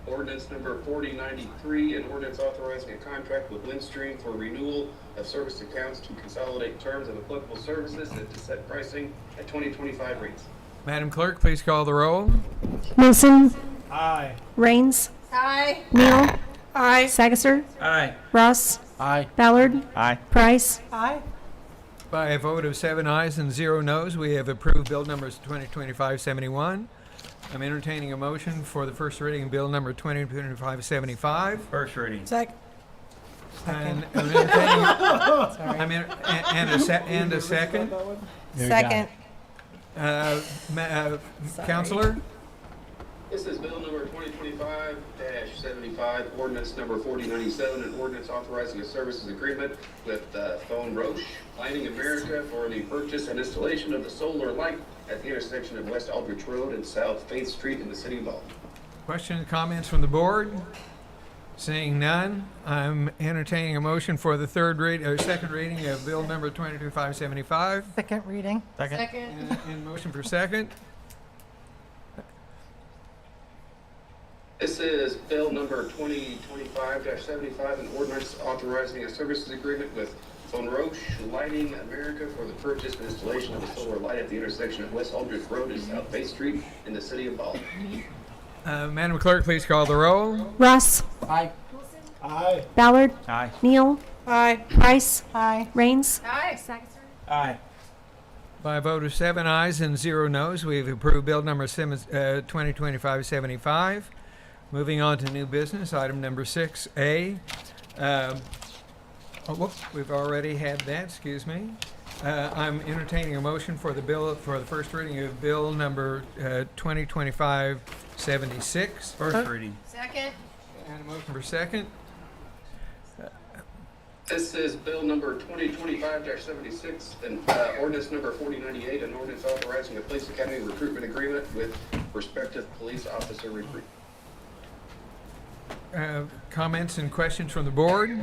Ordinance number 4093, an ordinance authorizing a contract with Windstream for renewal of service accounts to consolidate terms of applicable services and to set pricing at 2025 rates. Madam Clerk, please call the roll. Wilson, Aye. Rains, Aye. Neal, Aye. Sagasser, Aye. Ross, Aye. Ballard, Aye. Price. Aye. By a vote of 7 ayes and 0 noes, we have approved bill number 2025-71. I'm entertaining a motion for the first reading of bill number 2025-75. First reading. Second. And I'm entertaining, and a second. Second. Counselor? This is bill number 2025-75, ordinance number 4097, an ordinance authorizing a services agreement with Phone Roche, Lighting America for the purchase and installation of the solar light at the intersection of West Aldrich Road and South Faith Street in the city of Bolivar. Questions, comments from the board? Seeing none, I'm entertaining a motion for the second reading of bill number 2025-75. Second reading. Second. And motion for second. This is bill number 2025-75, an ordinance authorizing a services agreement with Phone Roche, Lighting America for the purchase and installation of a solar light at the intersection of West Aldrich Road and South Faith Street in the city of Bolivar. Madam Clerk, please call the roll. Ross, Aye. Aye. Ballard, Aye. Neal, Aye. Price, Aye. Rains. Aye. Aye. By a vote of 7 ayes and 0 noes, we've approved bill number 2025-75. Moving on to new business, item number 6A. We've already had that, excuse me. I'm entertaining a motion for the first reading of bill number 2025-76. First reading. Second. And a motion for second. This is bill number 2025-76, and ordinance number 4098, an ordinance authorizing a police academy recruitment agreement with prospective police officer recruit. Comments and questions from the board? Is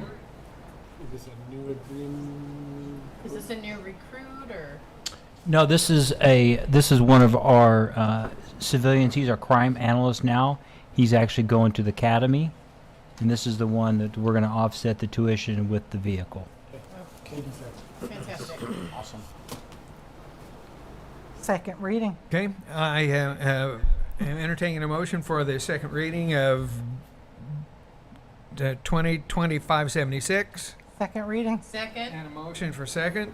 this a new agreement? Is this a new recruit or? No, this is one of our civilians. He's our crime analyst now. He's actually going to the academy, and this is the one that we're going to offset the tuition with the vehicle. Fantastic. Awesome. Second reading. Okay, I am entertaining a motion for the second reading of 2025-76. Second reading. Second. And a motion for second.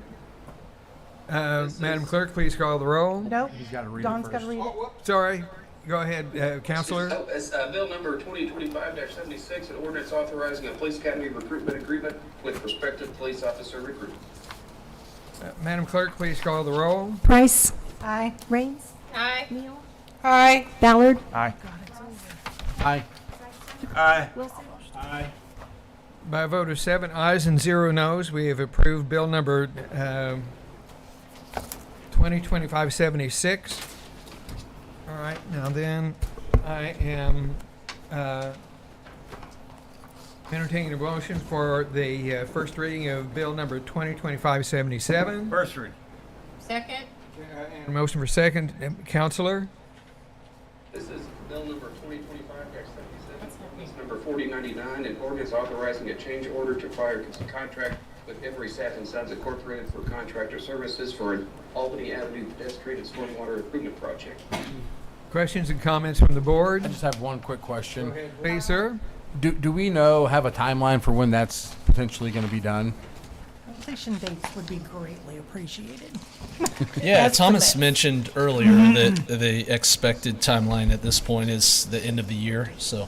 Madam Clerk, please call the roll. Nope. He's got to read Dawn's it got to first. read it. Sorry. Go ahead, Counselor. It's bill number 2025-76, an ordinance authorizing a police academy recruitment agreement with prospective police officer recruit. Madam Clerk, please call the roll. Price, Aye. Rains, Aye. Neal, Aye. Ballard, Aye. Aye. Aye. Wilson. Aye. By a vote of 7 ayes and 0 noes, we have approved bill number 2025-76. All right, now then, I am entertaining a motion for the first reading of bill number 2025-77. First reading. Second. And a motion for second. Counselor? This is bill number 2025-77, ordinance number 4099, an ordinance authorizing a change order to fire contract with Emory Sapp and Sons Incorporated for contractor services for an Albany Avenue pedestrian and stormwater improvement project. Questions and comments from the board? I just have one quick question. Go ahead, please, sir. Do we have a timeline for when that's potentially going to be done? Completion dates would be greatly appreciated. Yeah, Thomas mentioned earlier that the expected timeline at this point is the end of the year. So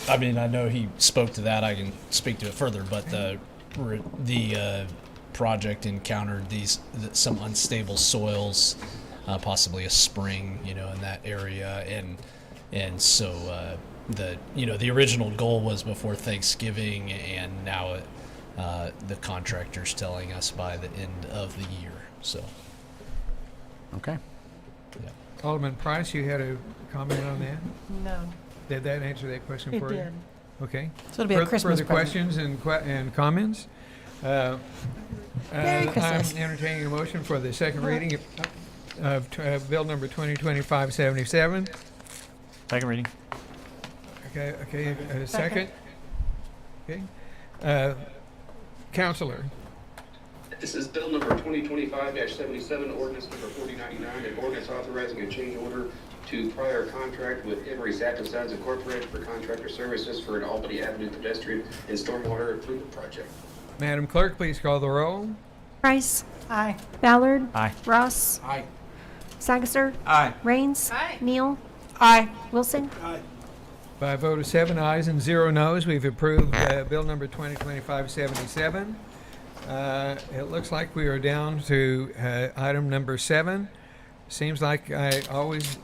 I know he spoke to that. I can speak to it further, but the project encountered some unstable soils, possibly a spring, in that area, and so the original goal was before Thanksgiving, and now the contractor's telling us by the end of the year. So, Okay. yeah. Alderman Price, you had a comment on that? No. Did that answer that question It for you? did. Okay. So it'll be a Christmas Further present. questions and comments? Merry I'm Christmas. entertaining a motion for the second reading of bill number 2025-77. Second reading. Okay, second? Okay. Counselor? This is bill number 2025-77, ordinance number 4099, an ordinance authorizing a change order to prior contract with Emery Sapp & Sons Incorporated for contractor services for an Albany Avenue pedestrian and stormwater improvement project. Madam Clerk, please call the roll. Price. Aye. Ballard. Aye. Ross. Aye. Sagister. Aye. Rains. Aye. Neal. Aye. Wilson. By a vote of 7 ayes and 0 noes, we've approved bill number 2025-77. It looks like we are down to item number 7. Seems like I always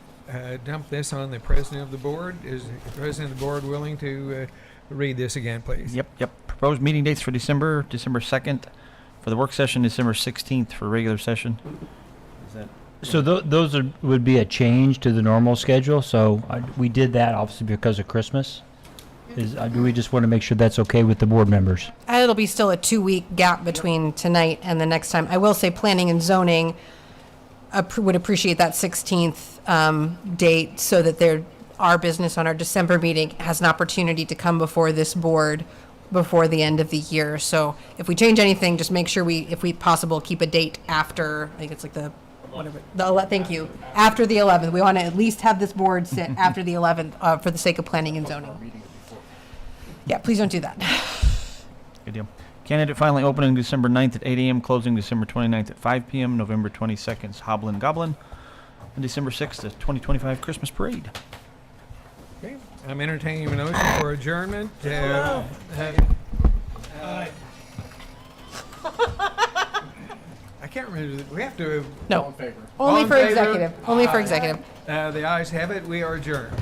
dump this on the president of the board. Is the president of the board willing to read this again, please? Yep. Proposed meeting dates for December 2nd for the work session, December 16th for regular session. Is that? So those would be a change to the normal schedule. So we did that obviously because of Christmas. Do we just want to make sure that's okay with the board members? It'll be still a 2-week gap between tonight and the next time. I will say planning and zoning would appreciate that 16th date so that our business on our December meeting has an opportunity to come before this board before the end of the year. So if we change anything, just make sure if we possible, keep a date after, I think it's like thank you, after the 11th. We want to at least have this board sit after the 11th for the sake of planning and zoning. Yeah, please don't do that. Good deal. Candidate filing opening December 9th at 8 a.m., closing December 29th at 5 p.m., November 22nd's Hoblin Goblin, and December 6th, the 2025 Christmas Parade. Okay, I'm entertaining a motion for adjournment. I can't remember. We have to. No. All in favor? Only All in for favor? executive. Only for executive. The ayes have it. We are adjourned.